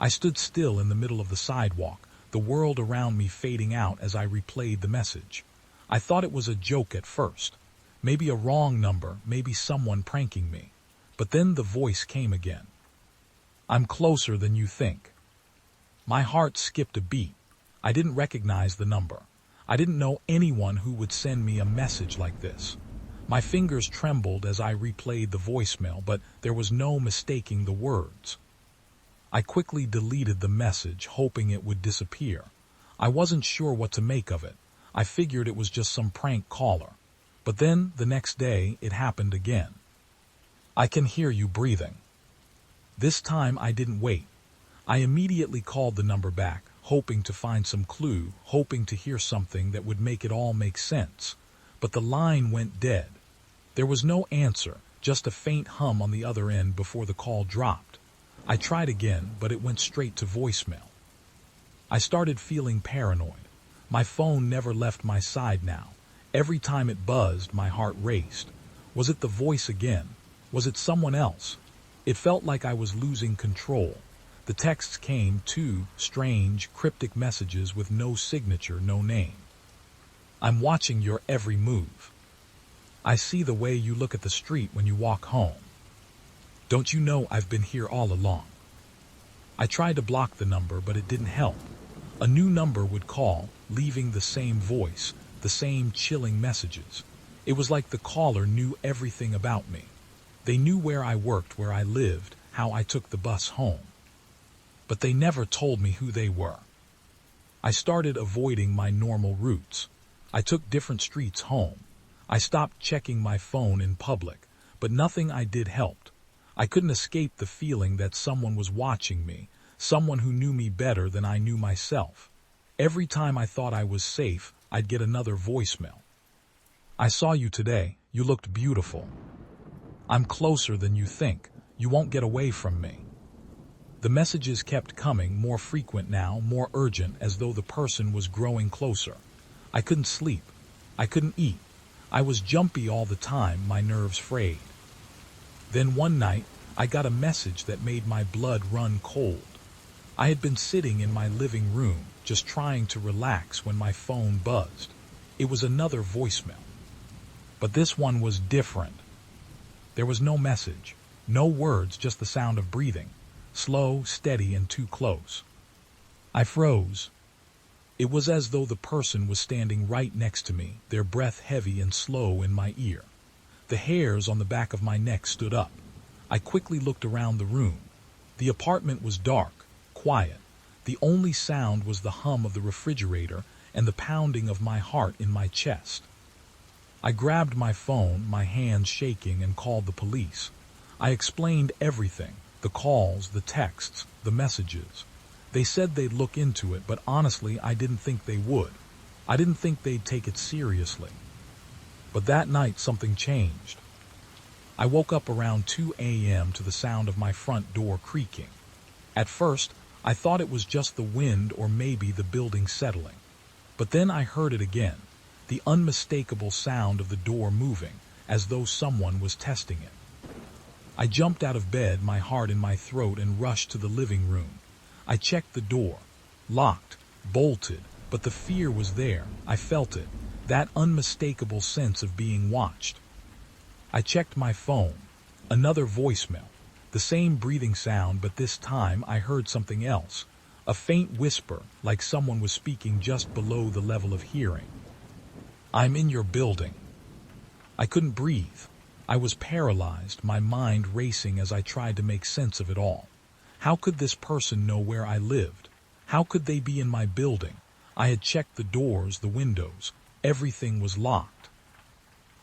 I stood still in the middle of the sidewalk, the world around me fading out as I replayed the message. I thought it was a joke at first. Maybe a wrong number, maybe someone pranking me. But then the voice came again. "I'm closer than you think." My heart skipped a beat. I didn't recognize the number. I didn't know anyone who would send me a message like this. My fingers trembled as I replayed the voicemail, but there was no mistaking the words. I quickly deleted the message, hoping it would disappear. I wasn't sure what to make of it. I figured it was just some prank caller. But then, the next day, it happened again. "I can hear you breathing." This time I didn't wait. I immediately called the number back, hoping to find some clue, hoping to hear something that would make it all make sense. But the line went dead. There was no answer, just a faint hum on the other end before the call dropped. I tried again, but it went straight to voicemail. I started feeling paranoid. My phone never left my side now. Every time it buzzed, my heart raced. Was it the voice again? Was it someone else? It felt like I was losing control. The texts came, too, strange, cryptic messages with no signature, no name. "I'm watching your every move. I see the way you look at the street when you walk home. Don't you know I've been here all along?" I tried to block the number, but it didn't help. A new number would call, leaving the same voice, the same chilling messages. It was like the caller knew everything about me. They knew where I worked, where I lived, how I took the bus home. But they never told me who they were. I started avoiding my normal routes. I took different streets home. I stopped checking my phone in public, but nothing I did helped. I couldn't escape the feeling that someone was watching me, someone who knew me better than I knew myself. Every time I thought I was safe, I'd get another voicemail. "I saw you today. You looked beautiful." "I'm closer than you think. You won't get away from me." The messages kept coming, more frequent now, more urgent, as though the person was growing closer. I couldn't sleep. I couldn't eat. I was jumpy all the time, my nerves frayed. Then one night, I got a message that made my blood run cold. I had been sitting in my living room, just trying to relax when my phone buzzed. It was another voicemail. But this one was different. There was no message, no words, just the sound of breathing, slow, steady, and too close. I froze. It was as though the person was standing right next to me, their breath heavy and slow in my ear. The hairs on the back of my neck stood up. I quickly looked around the room. The apartment was dark, quiet. The only sound was the hum of the refrigerator and the pounding of my heart in my chest. I grabbed my phone, my hands shaking, and called the police. I explained everything, the calls, the texts, the messages. They said they'd look into it, but honestly, I didn't think they would. I didn't think they'd take it seriously. But that night, something changed. I woke up around 2 a.m. to the sound of my front door creaking. At first, I thought it was just the wind or maybe the building settling. But then I heard it again, the unmistakable sound of the door moving, as though someone was testing it. I jumped out of bed, my heart in my throat, and rushed to the living room. I checked the door. Locked, bolted, but the fear was there. I felt it, that unmistakable sense of being watched. I checked my phone. Another voicemail. The same breathing sound, but this time I heard something else. A faint whisper, like someone was speaking just below the level of hearing. "I'm in your building." I couldn't breathe. I was paralyzed, my mind racing as I tried to make sense of it all. How could this person know where I lived? How could they be in my building? I had checked the doors, the windows. Everything was locked.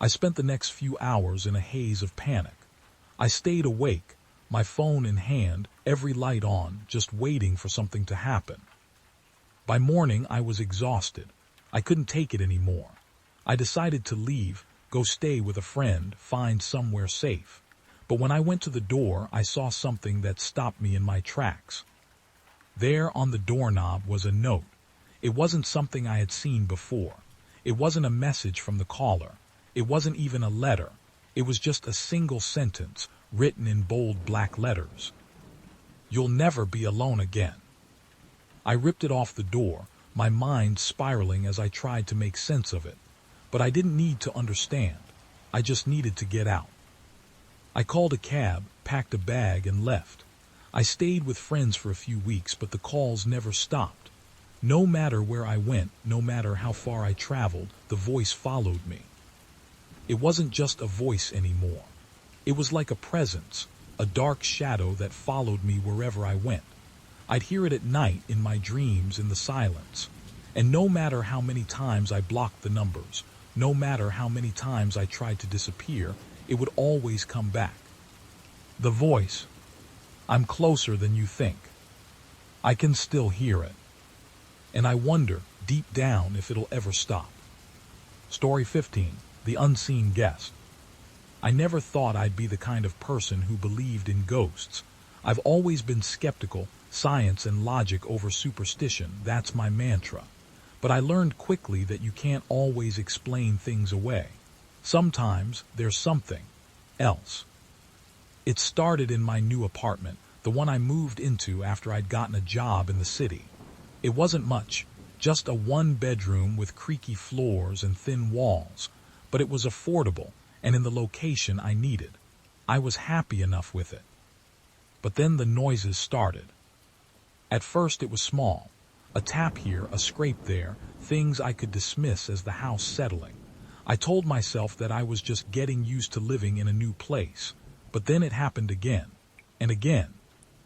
I spent the next few hours in a haze of panic. I stayed awake, my phone in hand, every light on, just waiting for something to happen. By morning, I was exhausted. I couldn't take it anymore. I decided to leave, go stay with a friend, find somewhere safe. But when I went to the door, I saw something that stopped me in my tracks. There on the doorknob was a note. It wasn't something I had seen before. It wasn't a message from the caller. It wasn't even a letter. It was just a single sentence, written in bold black letters. "You'll never be alone again." I ripped it off the door, my mind spiraling as I tried to make sense of it. But I didn't need to understand. I just needed to get out. I called a cab, packed a bag, and left. I stayed with friends for a few weeks, but the calls never stopped. No matter where I went, no matter how far I traveled, the voice followed me. It wasn't just a voice anymore. It was like a presence, a dark shadow that followed me wherever I went. I'd hear it at night, in my dreams, in the silence. And no matter how many times I blocked the numbers, no matter how many times I tried to disappear, it would always come back. The voice. "I'm closer than you think." I can still hear it. And I wonder, deep down, if it'll ever stop. Story 15. The Unseen Guest. I never thought I'd be the kind of person who believed in ghosts. I've always been skeptical, science and logic over superstition, that's my mantra. But I learned quickly that you can't always explain things away. Sometimes there's something else. It started in my new apartment, the one I moved into after I'd gotten a job in the city. It wasn't much, just a one-bedroom with creaky floors and thin walls, but it was affordable and in the location I needed. I was happy enough with it. But then the noises started. At first it was small. A tap here, a scrape there, things I could dismiss as the house settling. I told myself that I was just getting used to living in a new place. But then it happened again, and again.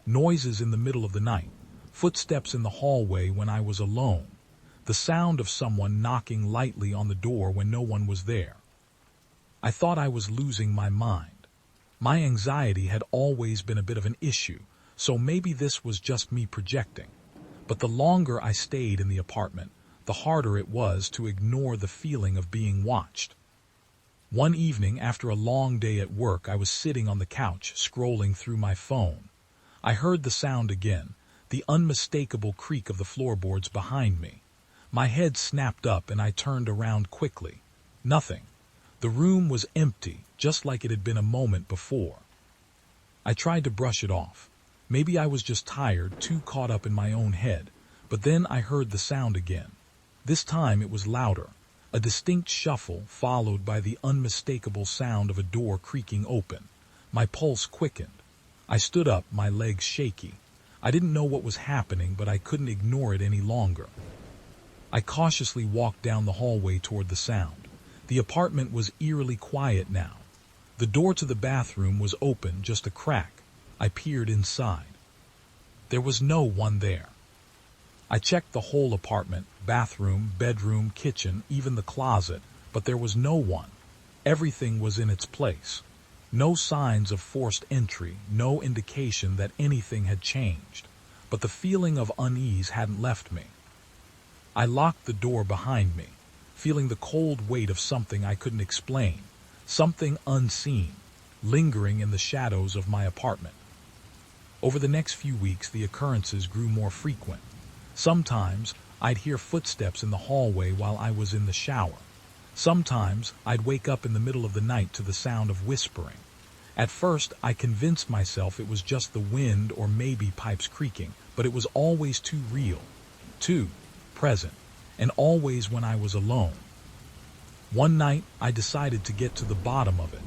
Noises in the middle of the night, footsteps in the hallway when I was alone, the sound of someone knocking lightly on the door when no one was there. I thought I was losing my mind. My anxiety had always been a bit of an issue, so maybe this was just me projecting. But the longer I stayed in the apartment, the harder it was to ignore the feeling of being watched. One evening, after a long day at work, I was sitting on the couch, scrolling through my phone. I heard the sound again, the unmistakable creak of the floorboards behind me. My head snapped up and I turned around quickly. Nothing. The room was empty, just like it had been a moment before. I tried to brush it off. Maybe I was just tired, too caught up in my own head. But then I heard the sound again. This time it was louder. A distinct shuffle, followed by the unmistakable sound of a door creaking open. My pulse quickened. I stood up, my legs shaky. I didn't know what was happening, but I couldn't ignore it any longer. I cautiously walked down the hallway toward the sound. The apartment was eerily quiet now. The door to the bathroom was open, just a crack. I peered inside. There was no one there. I checked the whole apartment, bathroom, bedroom, kitchen, even the closet, but there was no one. Everything was in its place. No signs of forced entry, no indication that anything had changed. But the feeling of unease hadn't left me. I locked the door behind me, feeling the cold weight of something I couldn't explain, something unseen, lingering in the shadows of my apartment. Over the next few weeks, the occurrences grew more frequent. Sometimes I'd hear footsteps in the hallway while I was in the shower. Sometimes I'd wake up in the middle of the night to the sound of whispering. At first, I convinced myself it was just the wind or maybe pipes creaking, but it was always too real, too present, and always when I was alone. One night, I decided to get to the bottom of it.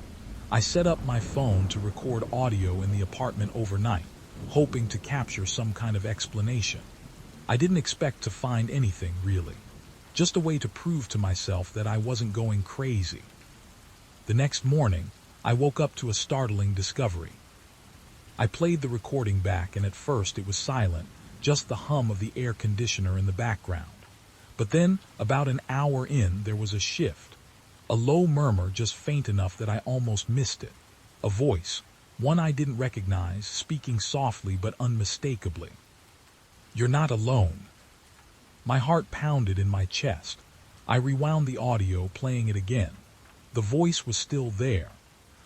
I set up my phone to record audio in the apartment overnight, hoping to capture some kind of explanation. I didn't expect to find anything, really. Just a way to prove to myself that I wasn't going crazy. The next morning, I woke up to a startling discovery. I played the recording back, and at first it was silent, just the hum of the air conditioner in the background. But then, about an hour in, there was a shift. A low murmur, just faint enough that I almost missed it. A voice, one I didn't recognize, speaking softly but unmistakably. "You're not alone." My heart pounded in my chest. I rewound the audio, playing it again. The voice was still there.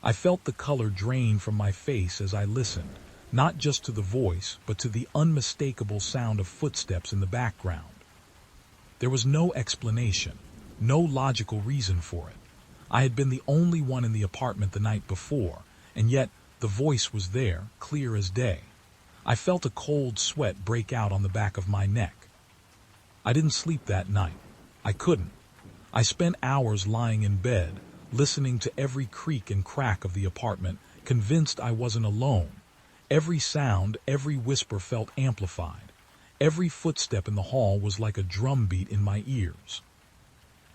I felt the color drain from my face as I listened, not just to the voice, but to the unmistakable sound of footsteps in the background. There was no explanation, no logical reason for it. I had been the only one in the apartment the night before, and yet the voice was there, clear as day. I felt a cold sweat break out on the back of my neck. I didn't sleep that night. I couldn't. I spent hours lying in bed, listening to every creak and crack of the apartment, convinced I wasn't alone. Every sound, every whisper felt amplified. Every footstep in the hall was like a drumbeat in my ears.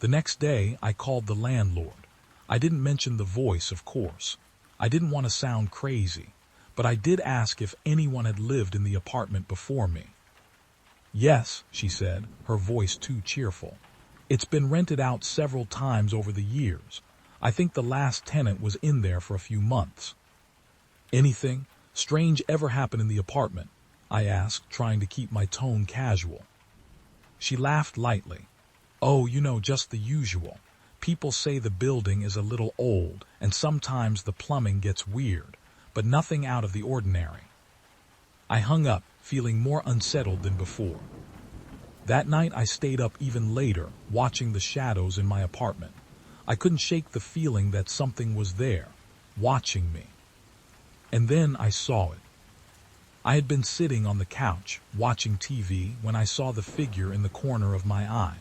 The next day, I called the landlord. I didn't mention the voice, of course. I didn't want to sound crazy, but I did ask if anyone had lived in the apartment before me. "Yes," she said, her voice too cheerful. "It's been rented out several times over the years. I think the last tenant was in there for a few months." "Anything strange ever happen in the apartment?" I asked, trying to keep my tone casual. She laughed lightly. "Oh, just the usual. People say the building is a little old, and sometimes the plumbing gets weird, but nothing out of the ordinary." I hung up, feeling more unsettled than before. That night I stayed up even later, watching the shadows in my apartment. I couldn't shake the feeling that something was there, watching me. And then I saw it. I had been sitting on the couch, watching TV, when I saw the figure in the corner of my eye.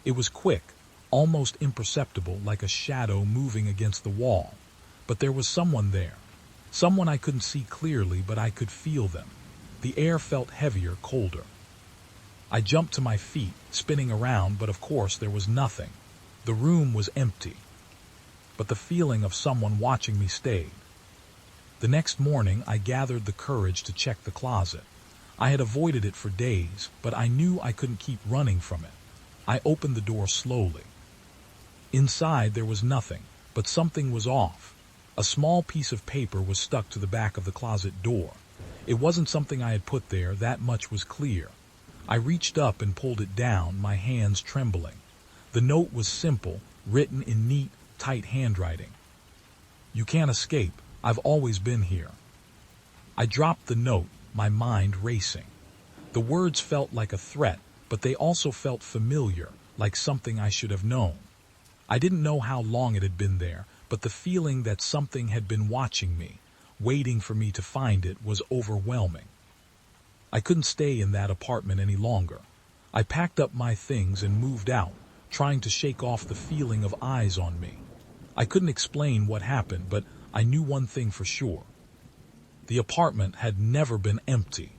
It was quick, almost imperceptible, like a shadow moving against the wall. But there was someone there. Someone I couldn't see clearly, but I could feel them. The air felt heavier, colder. I jumped to my feet, spinning around, but of course there was nothing. The room was empty. But the feeling of someone watching me stayed. The next morning, I gathered the courage to check the closet. I had avoided it for days, but I knew I couldn't keep running from it. I opened the door slowly. Inside there was nothing, but something was off. A small piece of paper was stuck to the back of the closet door. It wasn't something I had put there, that much was clear. I reached up and pulled it down, my hands trembling. The note was simple, written in neat, tight handwriting. "You can't escape. I've always been here." I dropped the note, my mind racing. The words felt like a threat, but they also felt familiar, like something I should have known. I didn't know how long it had been there, but the feeling that something had been watching me, waiting for me to find it, was overwhelming. I couldn't stay in that apartment any longer. I packed up my things and moved out, trying to shake off the feeling of eyes on me. I couldn't explain what happened, but I knew one thing for sure. The apartment had never been empty.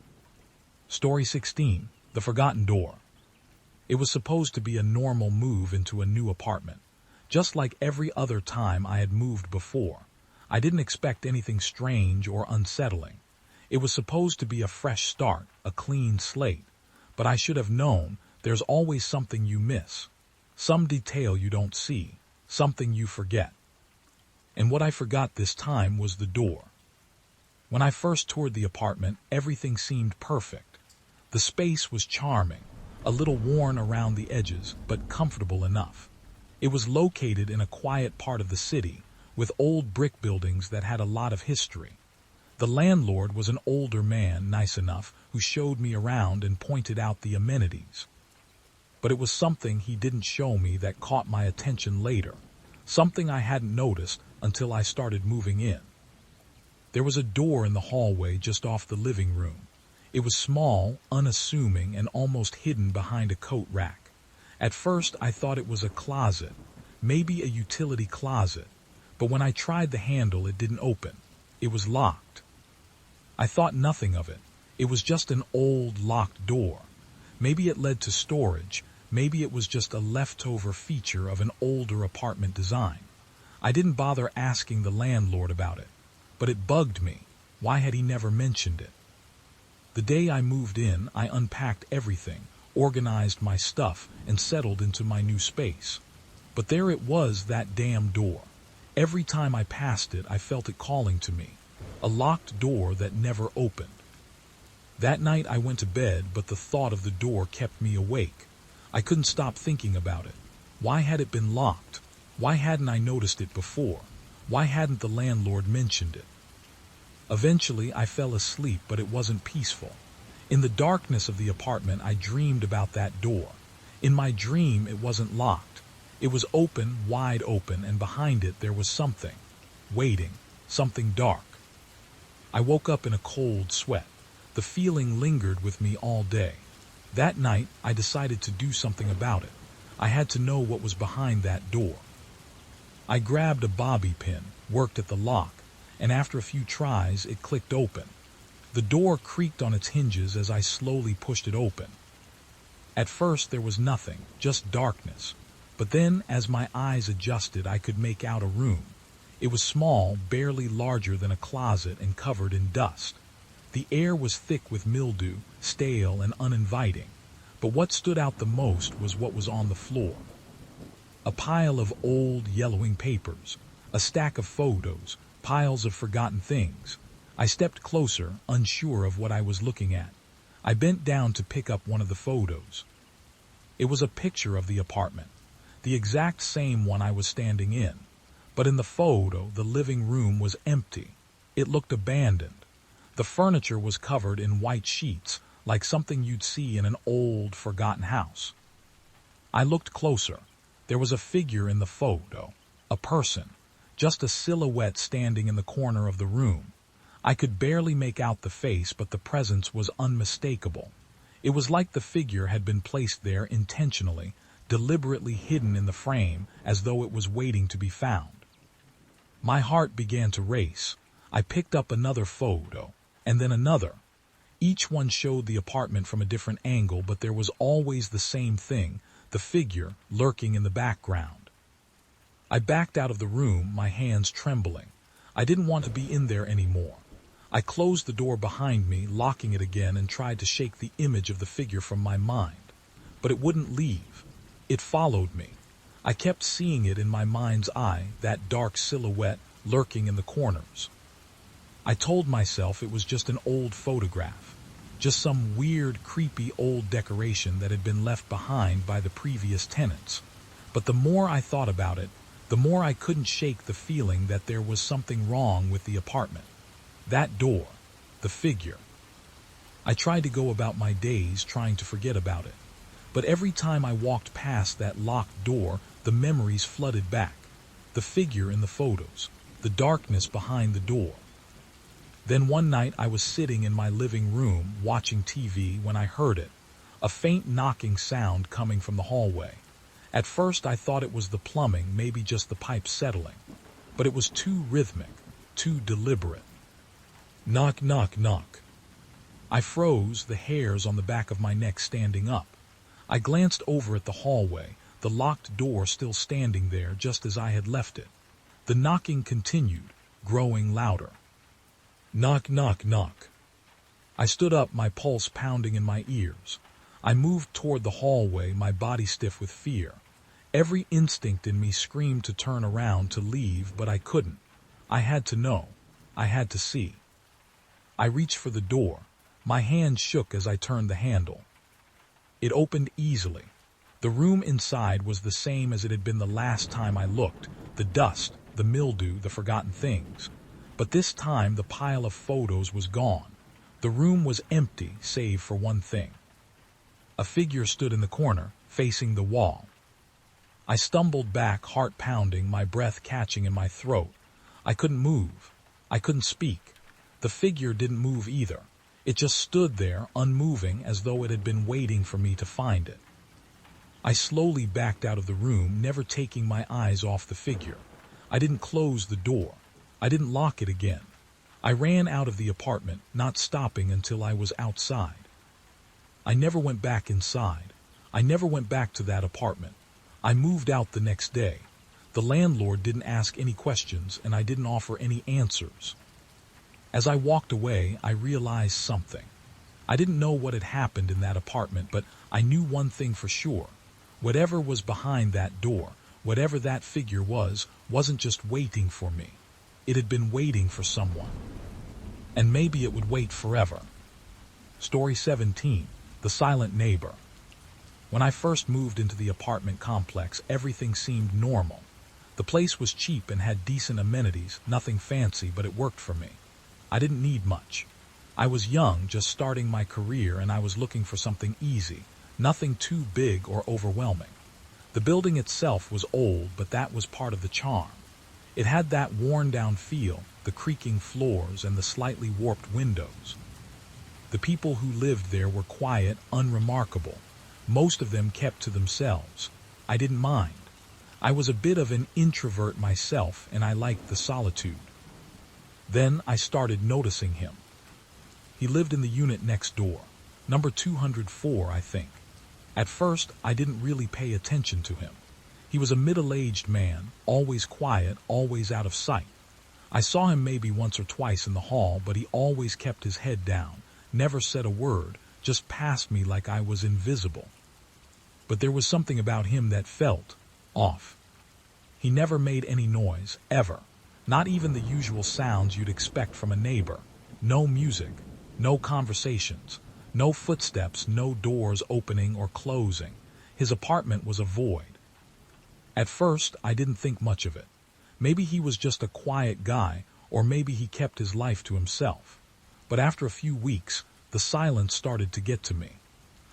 Story 16, The Forgotten Door. It was supposed to be a normal move into a new apartment, just like every other time I had moved before. I didn't expect anything strange or unsettling. It was supposed to be a fresh start, a clean slate. But I should have known there's always something you miss. Some detail you don't see, something you forget. And what I forgot this time was the door. When I first toured the apartment, everything seemed perfect. The space was charming, a little worn around the edges, but comfortable enough. It was located in a quiet part of the city, with old brick buildings that had a lot of history. The landlord was an older man, nice enough, who showed me around and pointed out the amenities. But it was something he didn't show me that caught my attention later, something I hadn't noticed until I started moving in. There was a door in the hallway just off the living room. It was small, unassuming, and almost hidden behind a coat rack. At first, I thought it was a closet, maybe a utility closet, but when I tried the handle, it didn't open. It was locked. I thought nothing of it. It was just an old, locked door. Maybe it led to storage. Maybe it was just a leftover feature of an older apartment design. I didn't bother asking the landlord about it, but it bugged me. Why had he never mentioned it? The day I moved in, I unpacked everything, organized my stuff, and settled into my new space. But there it was, that damn door. Every time I passed it, I felt it calling to me. A locked door that never opened. That night I went to bed, but the thought of the door kept me awake. I couldn't stop thinking about it. Why had it been locked? Why hadn't I noticed it before? Why hadn't the landlord mentioned it? Eventually I fell asleep, but it wasn't peaceful. In the darkness of the apartment, I dreamed about that door. In my dream, it wasn't locked. It was open, wide open, and behind it there was something, waiting, something dark. I woke up in a cold sweat. The feeling lingered with me all day. That night, I decided to do something about it. I had to know what was behind that door. I grabbed a bobby pin, worked at the lock, and after a few tries, it clicked open. The door creaked on its hinges as I slowly pushed it open. At first, there was nothing, just darkness. But then, as my eyes adjusted, I could make out a room. It was small, barely larger than a closet, and covered in dust. The air was thick with mildew, stale and uninviting. But what stood out the most was what was on the floor. A pile of old, yellowing papers, a stack of photos, piles of forgotten things. I stepped closer, unsure of what I was looking at. I bent down to pick up one of the photos. It was a picture of the apartment, the exact same one I was standing in. But in the photo, the living room was empty. It looked abandoned. The furniture was covered in white sheets, like something you'd see in an old, forgotten house. I looked closer. There was a figure in the photo, a person, just a silhouette standing in the corner of the room. I could barely make out the face, but the presence was unmistakable. It was like the figure had been placed there intentionally, deliberately hidden in the frame, as though it was waiting to be found. My heart began to race. I picked up another photo, and then another. Each one showed the apartment from a different angle, but there was always the same thing, the figure lurking in the background. I backed out of the room, my hands trembling. I didn't want to be in there anymore. I closed the door behind me, locking it again, and tried to shake the image of the figure from my mind. But it wouldn't leave. It followed me. I kept seeing it in my mind's eye, that dark silhouette lurking in the corners. I told myself it was just an old photograph, just some weird, creepy old decoration that had been left behind by the previous tenants. But the more I thought about it, the more I couldn't shake the feeling that there was something wrong with the apartment. That door, the figure. I tried to go about my days trying to forget about it. But every time I walked past that locked door, the memories flooded back. The figure in the photos, the darkness behind the door. Then one night I was sitting in my living room watching TV when I heard it, a faint knocking sound coming from the hallway. At first I thought it was the plumbing, maybe just the pipes settling. But it was too rhythmic, too deliberate. Knock, knock, knock. I froze, the hairs on the back of my neck standing up. I glanced over at the hallway, the locked door still standing there just as I had left it. The knocking continued, growing louder. Knock, knock, knock. I stood up, my pulse pounding in my ears. I moved toward the hallway, my body stiff with fear. Every instinct in me screamed to turn around, to leave, but I couldn't. I had to know. I had to see. I reached for the door. My hand shook as I turned the handle. It opened easily. The room inside was the same as it had been the last time I looked. The dust, the mildew, the forgotten things. But this time the pile of photos was gone. The room was empty, save for one thing. A figure stood in the corner, facing the wall. I stumbled back, heart pounding, my breath catching in my throat. I couldn't move. I couldn't speak. The figure didn't move either. It just stood there, unmoving, as though it had been waiting for me to find it. I slowly backed out of the room, never taking my eyes off the figure. I didn't close the door. I didn't lock it again. I ran out of the apartment, not stopping until I was outside. I never went back inside. I never went back to that apartment. I moved out the next day. The landlord didn't ask any questions, and I didn't offer any answers. As I walked away, I realized something. I didn't know what had happened in that apartment, but I knew one thing for sure. Whatever was behind that door, whatever that figure was, wasn't just waiting for me. It had been waiting for someone. And maybe it would wait forever. Story 17. The Silent Neighbor. When I first moved into the apartment complex, everything seemed normal. The place was cheap and had decent amenities, nothing fancy, but it worked for me. I didn't need much. I was young, just starting my career, and I was looking for something easy, nothing too big or overwhelming. The building itself was old, but that was part of the charm. It had that worn-down feel, the creaking floors and the slightly warped windows. The people who lived there were quiet, unremarkable. Most of them kept to themselves. I didn't mind. I was a bit of an introvert myself, and I liked the solitude. Then I started noticing him. He lived in the unit next door, number 204, I think. At first, I didn't really pay attention to him. He was a middle-aged man, always quiet, always out of sight. I saw him maybe once or twice in the hall, but he always kept his head down, never said a word, just passed me like I was invisible. But there was something about him that felt off. He never made any noise, ever. Not even the usual sounds you'd expect from a neighbor. No music, no conversations, no footsteps, no doors opening or closing. His apartment was a void. At first, I didn't think much of it. Maybe he was just a quiet guy, or maybe he kept his life to himself. But after a few weeks, the silence started to get to me.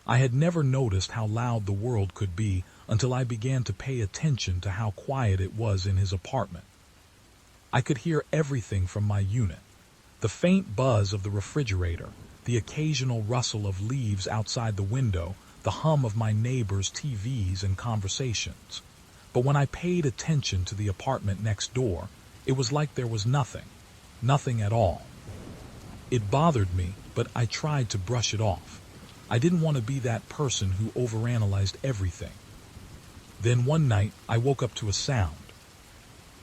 I had never noticed how loud the world could be until I began to pay attention to how quiet it was in his apartment. I could hear everything from my unit. The faint buzz of the refrigerator, the occasional rustle of leaves outside the window, the hum of my neighbors' TVs and conversations. But when I paid attention to the apartment next door, it was like there was nothing. Nothing at all. It bothered me, but I tried to brush it off. I didn't want to be that person who overanalyzed everything. Then one night, I woke up to a sound.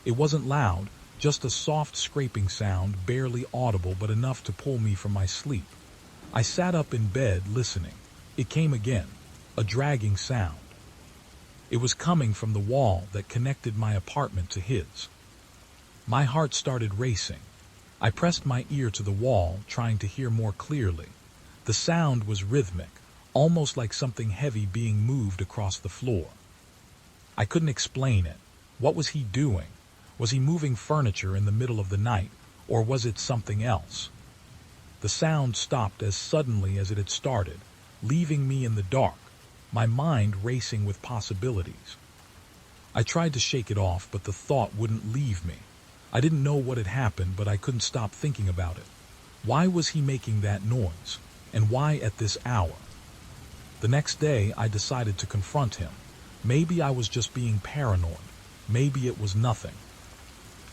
It wasn't loud, just a soft scraping sound, barely audible but enough to pull me from my sleep. I sat up in bed listening. It came again, a dragging sound. It was coming from the wall that connected my apartment to his. My heart started racing. I pressed my ear to the wall, trying to hear more clearly. The sound was rhythmic, almost like something heavy being moved across the floor. I couldn't explain it. What was he doing? Was he moving furniture in the middle of the night, or was it something else? The sound stopped as suddenly as it had started, leaving me in the dark, my mind racing with possibilities. I tried to shake it off, but the thought wouldn't leave me. I didn't know what had happened, but I couldn't stop thinking about it. Why was he making that noise? And why at this hour? The next day, I decided to confront him. Maybe I was just being paranoid. Maybe it was nothing.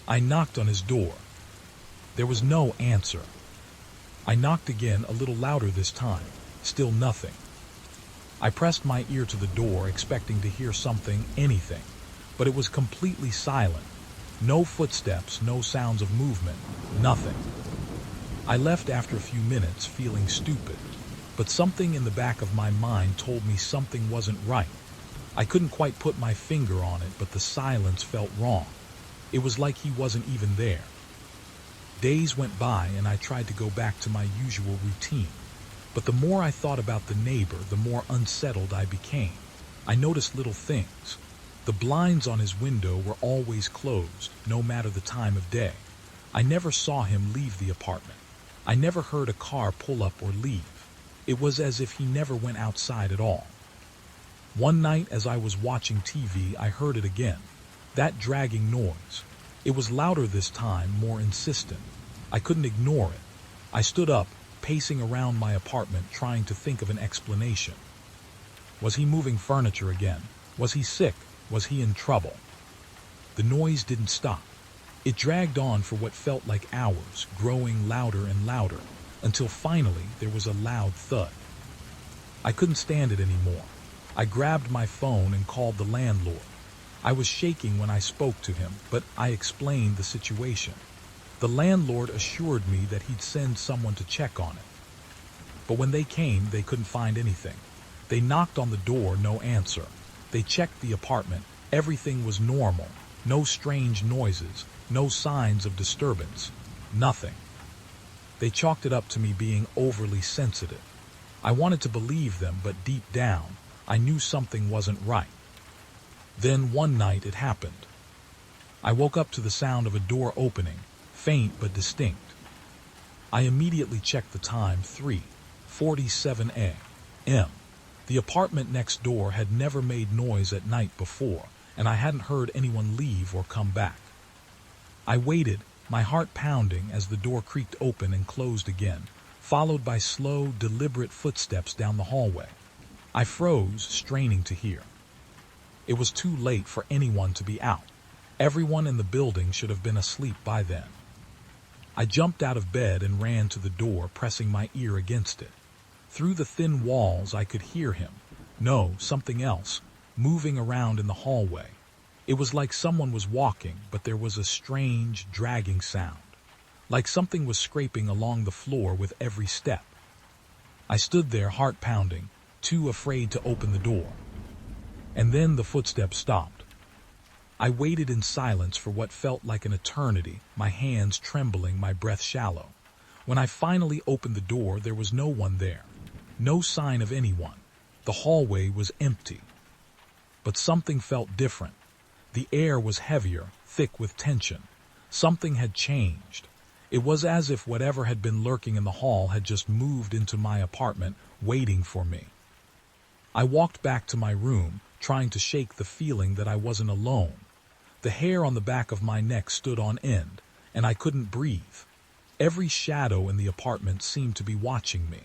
I knocked on his door. There was no answer. I knocked again, a little louder this time. Still nothing. I pressed my ear to the door, expecting to hear something, anything, but it was completely silent. No footsteps, no sounds of movement, nothing. I left after a few minutes, feeling stupid, but something in the back of my mind told me something wasn't right. I couldn't quite put my finger on it, but the silence felt wrong. It was like he wasn't even there. Days went by, and I tried to go back to my usual routine. But the more I thought about the neighbor, the more unsettled I became. I noticed little things. The blinds on his window were always closed, no matter the time of day. I never saw him leave the apartment. I never heard a car pull up or leave. It was as if he never went outside at all. One night, as I was watching TV, I heard it again. That dragging noise. It was louder this time, more insistent. I couldn't ignore it. I stood up, pacing around my apartment, trying to think of an explanation. Was he moving furniture again? Was he sick? Was he in trouble? The noise didn't stop. It dragged on for what felt like hours, growing louder and louder, until finally there was a loud thud. I couldn't stand it anymore. I grabbed my phone and called the landlord. I was shaking when I spoke to him, but I explained the situation. The landlord assured me that he'd send someone to check on it. But when they came, they couldn't find anything. They knocked on the door, no answer. They checked the apartment. Everything was normal. No strange noises, no signs of disturbance. Nothing. They chalked it up to me being overly sensitive. I wanted to believe them, but deep down, I knew something wasn't right. Then one night it happened. I woke up to the sound of a door opening, faint but distinct. I immediately checked the time, 3:47 a.m. The apartment next door had never made noise at night before, and I hadn't heard anyone leave or come back. I waited, my heart pounding as the door creaked open and closed again, followed by slow, deliberate footsteps down the hallway. I froze, straining to hear. It was too late for anyone to be out. Everyone in the building should have been asleep by then. I jumped out of bed and ran to the door, pressing my ear against it. Through the thin walls, I could hear him. No, something else, moving around in the hallway. It was like someone was walking, but there was a strange, dragging sound. Like something was scraping along the floor with every step. I stood there, heart pounding, too afraid to open the door. And then the footsteps stopped. I waited in silence for what felt like an eternity, my hands trembling, my breath shallow. When I finally opened the door, there was no one there. No sign of anyone. The hallway was empty. But something felt different. The air was heavier, thick with tension. Something had changed. It was as if whatever had been lurking in the hall had just moved into my apartment, waiting for me. I walked back to my room, trying to shake the feeling that I wasn't alone. The hair on the back of my neck stood on end, and I couldn't breathe. Every shadow in the apartment seemed to be watching me.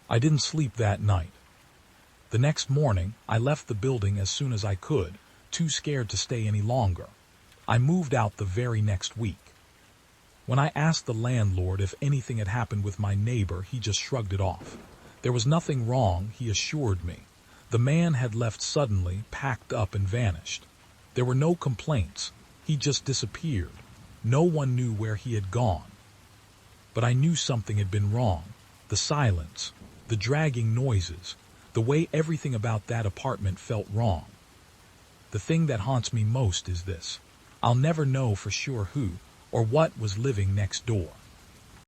I didn't sleep that night. The next morning, I left the building as soon as I could, too scared to stay any longer. I moved out the very next week. When I asked the landlord if anything had happened with my neighbor, he just shrugged it off. There was nothing wrong, he assured me. The man had left suddenly, packed up and vanished. There were no complaints. He just disappeared. No one knew where he had gone. But I knew something had been wrong. The silence, the dragging noises, the way everything about that apartment felt wrong. The thing that haunts me most is this. I'll never know for sure who or what was living next door.